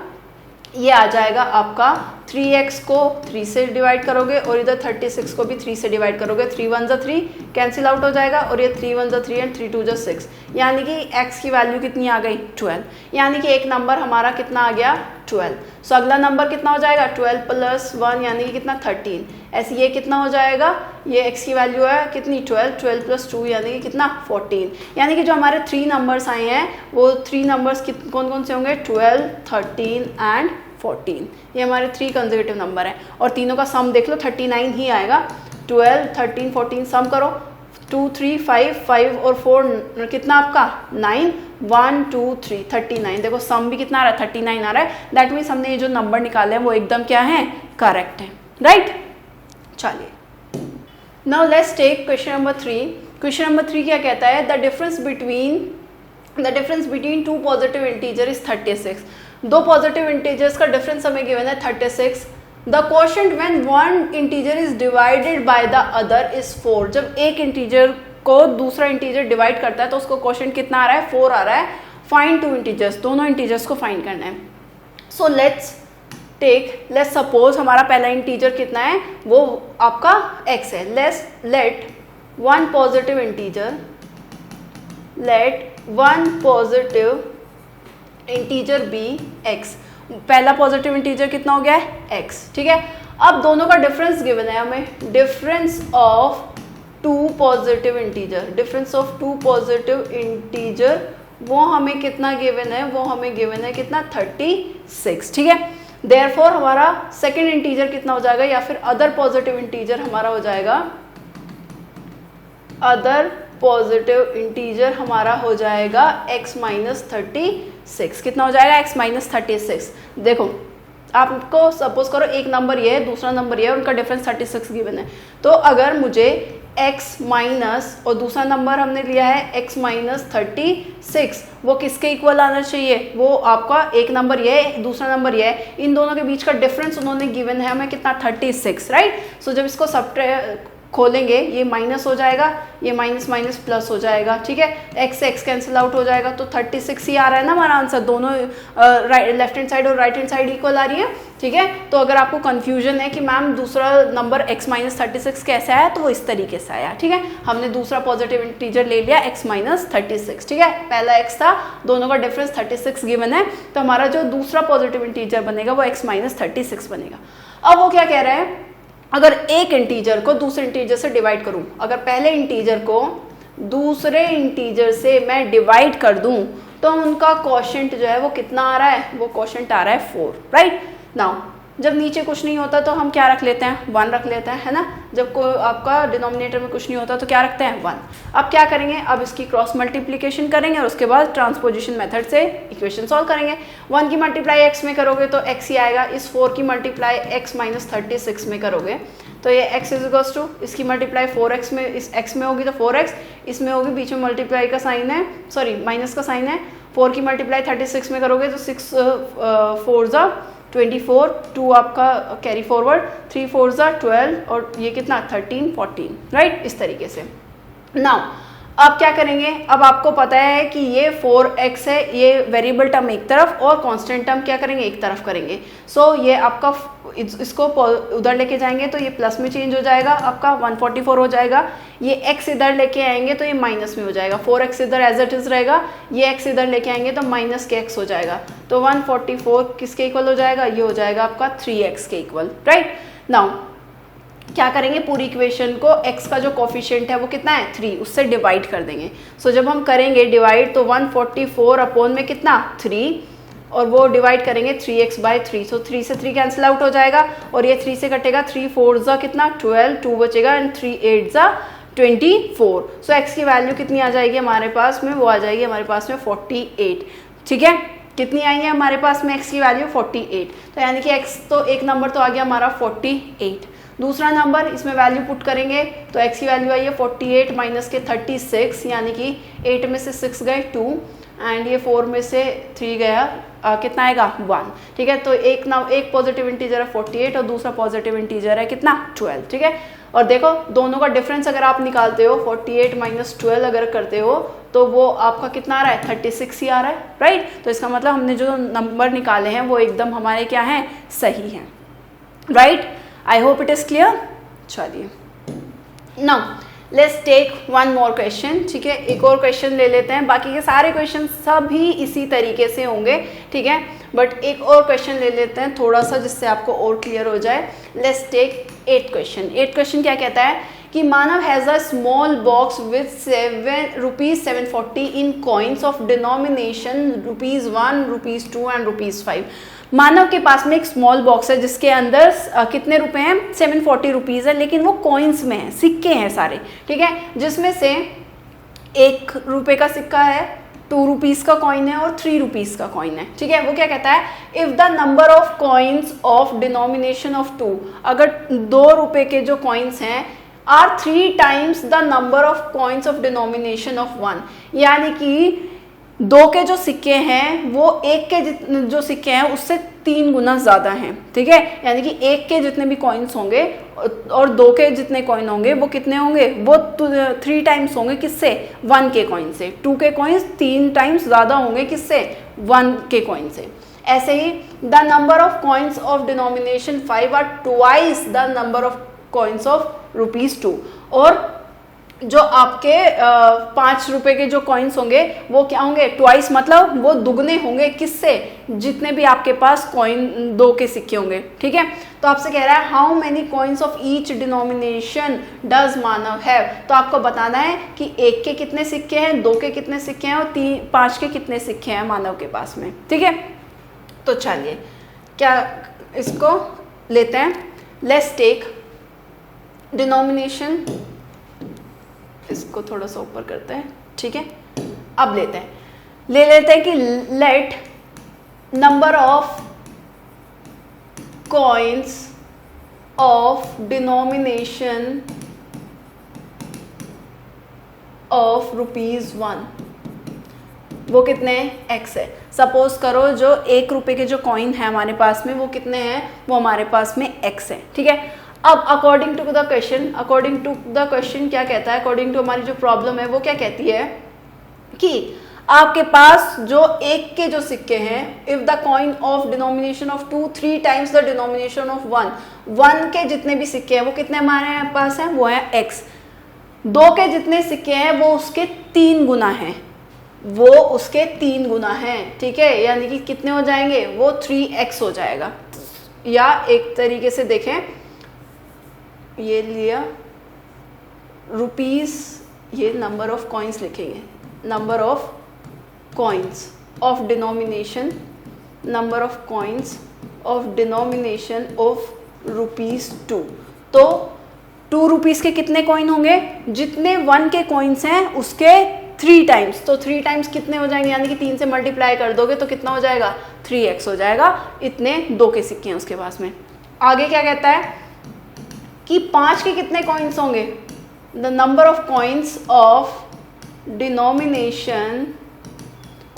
ये आ जाएगा आपका 3x को 3 से डिवाइड करोगे और इधर 36 को भी 3 से डिवाइड करोगे, 3 1 जा 3 कैंसिल आउट हो जाएगा और ये 3 1 जा 3 एंड 3 2 जा 6, यानी कि x की वैल्यू कितनी आ गई 12, यानी कि एक नंबर हमारा कितना आ गया 12। सो अगला नंबर कितना हो जाएगा 12 + 1 यानी कि कितना 13, ऐसे ये कितना हो जाएगा, ये x की वैल्यू है कितनी 12 + 2 यानी कि कितना 14, यानी कि जो हमारे 3 नंबर्स आए हैं वो 3 नंबर्स कौन कौन से होंगे 12 13 एंड 14, ये हमारे 3 कंसेक्यूटिव नंबर हैं और तीनों का सम देख लो 39 ही आएगा, 12 13 14 सम करो, 2 3 5 और 4 कितना आपका 9, 1 2 3 39, देखो सम भी कितना आ रहा है 39 आ रहा है, दैट मीन्स हमने ये जो नंबर निकाले हैं वो एकदम क्या है करेक्ट है, राइट। चलिए now let's take question number 3। Question number 3 क्या कहता है, the difference between 2 positive integer is 36, दो पॉजिटिव इंटीजर्स का डिफरेंस हमें गिवन है 36, the quotient when one integer is divided by the other is 4, जब एक इंटीजर को दूसरा इंटीजर डिवाइड करता है तो उसको क्वोशिएंट कितना आ रहा है 4 आ रहा है, फाइंड 2 इंटीजर्स, दोनों इंटीजर्स को फाइंड करना है। सो लेट्स सपोज हमारा पहला इंटीजर कितना है वो आपका x है, let one positive integer be x, पहला पॉजिटिव इंटीजर कितना हो गया है x। ठीक है, अब दोनों का डिफरेंस गिवन है हमें, difference of two positive integer वो हमें कितना गिवन है, वो हमें गिवन है कितना 36। ठीक है, देयरफॉर हमारा सेकंड इंटीजर कितना हो जाएगा या फिर अदर पॉजिटिव इंटीजर हमारा हो जाएगा, अदर पॉजिटिव इंटीजर हमारा हो जाएगा x - 36, कितना हो जाएगा x - 36। देखो आपको सपोज करो एक नंबर ये है दूसरा नंबर ये है, उनका डिफरेंस 36 गिवन है, तो अगर मुझे x माइनस और दूसरा नंबर हमने लिया है x - 36, वो किसके इक्वल आना चाहिए, वो आपका एक नंबर ये है दूसरा नंबर ये है, इन दोनों के बीच का डिफरेंस उन्होंने गिवन है हमें कितना 36, राइट। सो जब इसको खोलेंगे ये माइनस हो जाएगा, ये माइनस प्लस हो जाएगा। ठीक है, x से x कैंसिल आउट हो जाएगा तो 36 ही आ रहा है ना हमारा आंसर, दोनों लेफ्ट हैंड साइड और राइट हैंड साइड इक्वल आ रही है। ठीक है, तो अगर आपको कंफ्यूजन है कि मैम दूसरा नंबर x - 36 कैसे आया, तो वो इस तरीके से आया। ठीक है, हमने दूसरा पॉजिटिव इंटीजर ले लिया x - 36। ठीक है, पहला x था, दोनों का डिफरेंस 36 गिवन है, तो हमारा जो दूसरा पॉजिटिव इंटीजर बनेगा वो x - 36 बनेगा। अब वो क्या कह रहा है, अगर एक इंटीजर को दूसरे इंटीजर से डिवाइड करूं, अगर पहले इंटीजर को दूसरे इंटीजर से मैं डिवाइड कर दूं तो उनका क्वोशिएंट जो है वो कितना आ रहा है, वो क्वोशिएंट आ रहा है 4, राइट। नाउ जब नीचे कुछ नहीं होता तो हम क्या रख लेते हैं 1 रख लेते हैं, है ना। जब कोई आपका डिनोमिनेटर में कुछ नहीं होता तो क्या रखते हैं 1। अब क्या करेंगे, अब इसकी क्रॉस मल्टीप्लिकेशन करेंगे और उसके बाद ट्रांसपोजिशन मेथड से इक्वेशन सॉल्व करेंगे। 1 की मल्टीप्लाई x में करोगे तो x ही आएगा, इस 4 की मल्टीप्लाई x - 36 में करोगे तो ये x इज टू, इसकी मल्टीप्लाई 4x में इस x में होगी तो 4x, इसमें होगी बीच में मल्टीप्लाई का साइन है, सॉरी माइनस का साइन है। 4 की मल्टीप्लाई 36 में करोगे तो 6 4 जा 24, 2 आपका कैरी फॉरवर्ड, 3 4 जा 12 और ये कितना 13 14, राइट, इस तरीके से। नाउ अब क्या करेंगे, अब आपको पता है कि ये 4x है, ये वेरिएबल टर्म एक तरफ और कांस्टेंट टर्म क्या करेंगे, एक तरफ करेंगे। सो ये आपका इसको उधर लेके जाएंगे तो ये प्लस में चेंज हो जाएगा, आपका 144 हो जाएगा। ये x इधर लेके आएंगे तो ये माइनस में हो जाएगा, 4x इधर एज इट इज रहेगा, ये x इधर लेके आएंगे तो माइनस के x हो जाएगा। तो 144 किसके इक्वल हो जाएगा, ये हो जाएगा आपका 3x के इक्वल, राइट। नाउ क्या करेंगे, पूरी इक्वेशन को x का जो कोफिशिएंट है वो कितना है 3, उससे डिवाइड कर देंगे। सो जब हम करेंगे डिवाइड तो 144 अपॉन में कितना 3 और वो डिवाइड करेंगे 3x/3। सो 3 से 3 कैंसिल आउट हो जाएगा और ये 3 से कटेगा, 3 4 जा कितना 12, 2 बचेगा एंड 3 8 जा 24। सो x की वैल्यू कितनी आ जाएगी हमारे पास में, वो आ जाएगी हमारे पास में 48। ठीक है, कितनी आई है हमारे पास में x की वैल्यू 48। तो यानी कि x तो एक नंबर तो आ गया हमारा 48। दूसरा नंबर इसमें वैल्यू पुट करेंगे तो x की वैल्यू आई है 48 माइनस के 36, यानी कि 8 में से 6 गए 2 एंड ये 4 में से 3 गया कितना आएगा 1। ठीक है, तो एक पॉजिटिव इंटीजर है 48 और दूसरा पॉजिटिव इंटीजर है कितना 12। ठीक है, और देखो दोनों का डिफरेंस अगर आप निकालते हो 48 माइनस 12 अगर करते हो तो वो आपका कितना आ रहा है 36 ही आ रहा है, राइट। तो इसका मतलब हमने जो नंबर निकाले हैं वो एकदम हमारे क्या हैं, सही हैं, right. I hope it is clear. चलिए now let's take one more question. ठीक है, एक और क्वेश्चन ले लेते हैं, बाकी के सारे क्वेश्चन सभी इसी तरीके से होंगे। ठीक है, बट एक और क्वेश्चन ले लेते हैं थोड़ा सा जिससे आपको और क्लियर हो जाए। Let's take 8th question. 8th question क्या कहता है कि Manav has a small box with ₹740 in coins of denomination ₹1, ₹2 and ₹5। Manav के पास में एक स्मॉल बॉक्स है जिसके अंदर कितने रुपए हैं 740 रुपीज़ है, लेकिन वो कॉइन्स में है, सिक्के हैं सारे। ठीक है, जिसमें से 1 रुपये का सिक्का है, 2 रुपीज़ का कॉइन है और 3 रुपीज़ का कॉइन है। ठीक है, वो क्या कहता है, if the number of coins of denomination of 2, अगर 2 रुपये के जो कॉइन्स हैं are 3 times the number of coins of denomination of 1, यानी कि 2 के जो सिक्के हैं वो 1 के जो सिक्के हैं उससे 3 गुना ज़्यादा हैं। ठीक है, यानी कि 1 के जितने भी कॉइन्स होंगे और 2 के जितने कॉइन होंगे वो कितने होंगे, वो 3 टाइम्स होंगे किससे 1 के कॉइन से। 2 के कॉइन्स 3 टाइम्स ज़्यादा होंगे किससे 1 के कॉइन से। ऐसे ही the number of coins of denomination 5 are twice the number of coins of ₹2। और जो आपके 5 रुपए के जो कॉइन्स होंगे वो क्या होंगे ट्वाइस, मतलब वो दुगने होंगे किससे, जितने भी आपके पास कॉइन 2 के सिक्के होंगे। ठीक है, तो आपसे कह रहा है how many coins of each denomination does Manav have. तो आपको बताना है कि 1 के कितने सिक्के हैं, 2 के कितने सिक्के हैं और 5 के कितने सिक्के हैं मानव के पास में। ठीक है, तो चलिए क्या इसको लेते हैं, लेट्स टेक डिनोमिनेशन, इसको थोड़ा सा ऊपर करते हैं। ठीक है, अब ले लेते हैं कि let number of coins of denomination of ₹1, वो कितने x है। सपोज करो जो 1 रुपए के जो कॉइन है हमारे पास में वो कितने हैं, वो हमारे पास में x है। ठीक है, अब अकॉर्डिंग टू द क्वेश्चन क्या कहता है, अकॉर्डिंग टू हमारी जो प्रॉब्लम है वो क्या कहती है कि आपके पास जो 1 के जो सिक्के हैं, if the coin of denomination of 2 3 times the denomination of 1 के जितने भी सिक्के हैं वो कितने हमारे पास हैं, वो है x। 2 के जितने सिक्के हैं वो उसके 3 गुना हैं, वो उसके 3 गुना हैं। ठीक है, यानी कि कितने हो जाएंगे, वो 3x हो जाएगा। या एक तरीके से देखें, ये लिया रुपीस, ये नंबर ऑफ कॉइन्स लिखेंगे, number of coins of denomination, number of coins of denomination of ₹2। तो 2 रुपीस के कितने कॉइन होंगे, जितने 1 के कॉइन्स हैं उसके 3 टाइम्स। तो 3 टाइम्स कितने हो जाएंगे, यानी कि 3 से मल्टीप्लाई कर दोगे तो कितना हो जाएगा 3x हो जाएगा। इतने 2 के सिक्के हैं उसके पास में। आगे क्या कहता है कि 5 के कितने कॉइन्स होंगे, the number of coins of denomination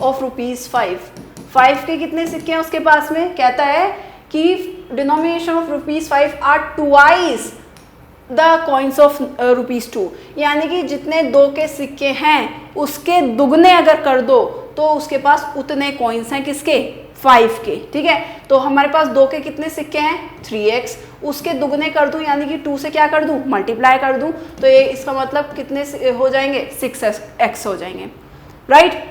of ₹5 के कितने सिक्के हैं उसके पास में। कहता है कि denomination of ₹5 are twice the coins of ₹2, यानी कि जितने 2 के सिक्के हैं उसके दुगने अगर कर दो तो उसके पास उतने कॉइन्स हैं किसके, 5 के। ठीक है, तो हमारे पास 2 के कितने सिक्के हैं, 3x, उसके दुगने कर दूं यानी कि 2 से क्या कर दूं, मल्टीप्लाई कर दूं, तो ये इसका मतलब कितने हो जाएंगे, 6x हो जाएंगे, राइट।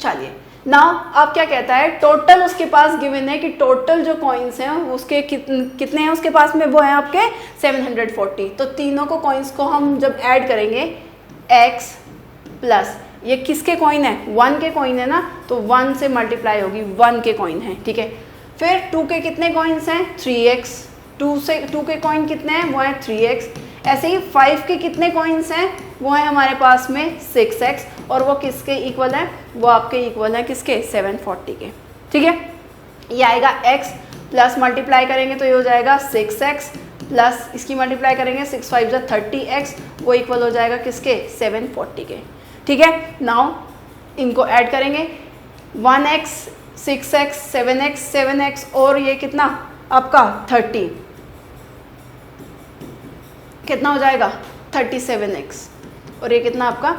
चलिए नाउ अब क्या कहता है, टोटल उसके पास गिवन है कि टोटल जो कॉइन्स हैं उसके कितने हैं उसके पास में, वो है आपके 740। तो तीनों को कॉइन्स को हम जब ऐड करेंगे x प्लस ये किसके कॉइन है, 1 के कॉइन है ना, तो 1 से मल्टीप्लाई होगी, 1 के कॉइन है। ठीक है, फिर 2 के कितने कॉइन्स हैं, 3x, 2 के कॉइन कितने हैं, वो है 3x। ऐसे ही 5 के कितने कॉइन्स हैं, वो है हमारे पास में 6x, और वो किसके इक्वल है, वो आपके इक्वल है किसके, 740 के। ठीक है, ये आएगा x प्लस मल्टीप्लाई करेंगे तो ये हो जाएगा 6x प्लस इसकी मल्टीप्लाई करेंगे 6 5 30x, वो इक्वल हो जाएगा किसके, 740 के। ठीक है, नाउ इनको ऐड करेंगे, 1x 6x 7x और ये कितना आपका 30, कितना हो जाएगा 37x, और ये कितना आपका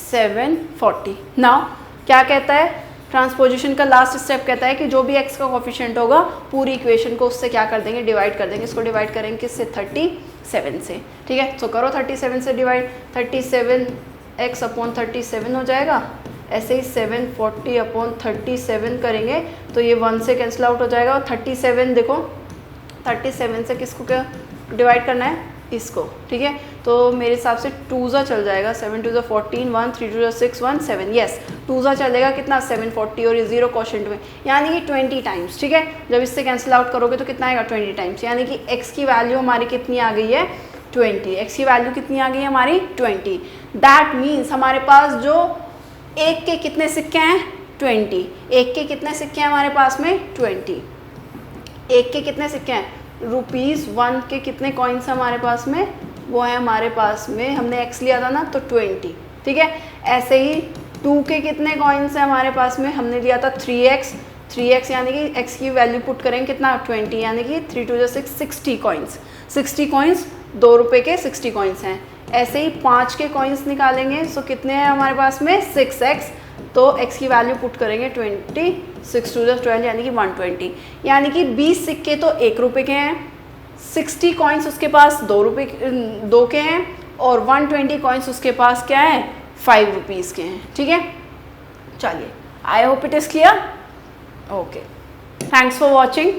740। नाउ क्या कहता है, ट्रांसपोजिशन का लास्ट स्टेप कहता है कि जो भी x का कोफिशिएंट होगा पूरी इक्वेशन को उससे क्या कर देंगे, डिवाइड कर देंगे। इसको डिवाइड करेंगे किससे, 37 से। ठीक है, तो करो 37 से डिवाइड, 37x अपॉन 37 हो जाएगा। ऐसे ही 740 अपॉन 37 करेंगे तो ये 1 से कैंसिल आउट हो जाएगा, और 37 देखो 37 से किसको क्या डिवाइड करना है, इसको। ठीक है, तो मेरे हिसाब से 2 चल जाएगा, 7 2 14 1 3 2 6 1 7, यस 2 चलेगा कितना, 740, और ये 0 क्वोशंट में यानी कि 20 टाइम्स। ठीक है, जब इससे कैंसिल आउट करोगे तो कितना आएगा, 20 टाइम्स, यानी कि x की वैल्यू हमारी कितनी आ गई है, 20। x की वैल्यू कितनी आ गई है हमारी, 20। दैट मीन्स हमारे पास जो 1 के कितने सिक्के हैं, 20। 1 के कितने सिक्के हैं हमारे पास में, 20। 1 के कितने सिक्के हैं, ₹1 के कितने कॉइन्स हैं हमारे पास में, वो है हमारे पास में, हमने x लिया था ना तो 20। ठीक है, ऐसे ही 2 के कितने कॉइन्स हैं हमारे पास में, हमने लिया था 3x यानी कि x की वैल्यू पुट करेंगे कितना, 20, यानी कि 3 2 6 60 कॉइन्स, 60 कॉइन्स ₹2 के 60 कॉइन्स हैं। ऐसे ही 5 के कॉइन्स निकालेंगे, सो कितने हैं हमारे पास में, 6x, तो x की वैल्यू पुट करेंगे 20, 6 2 12 यानी कि 120, यानी कि 20 सिक्के तो ₹1 के हैं, 60 कॉइन्स उसके पास ₹2 के हैं, और 120 कॉइन्स उसके पास क्या है, ₹5 के हैं। ठीक है, चलिए I hope it is clear. Okay, thanks for watching.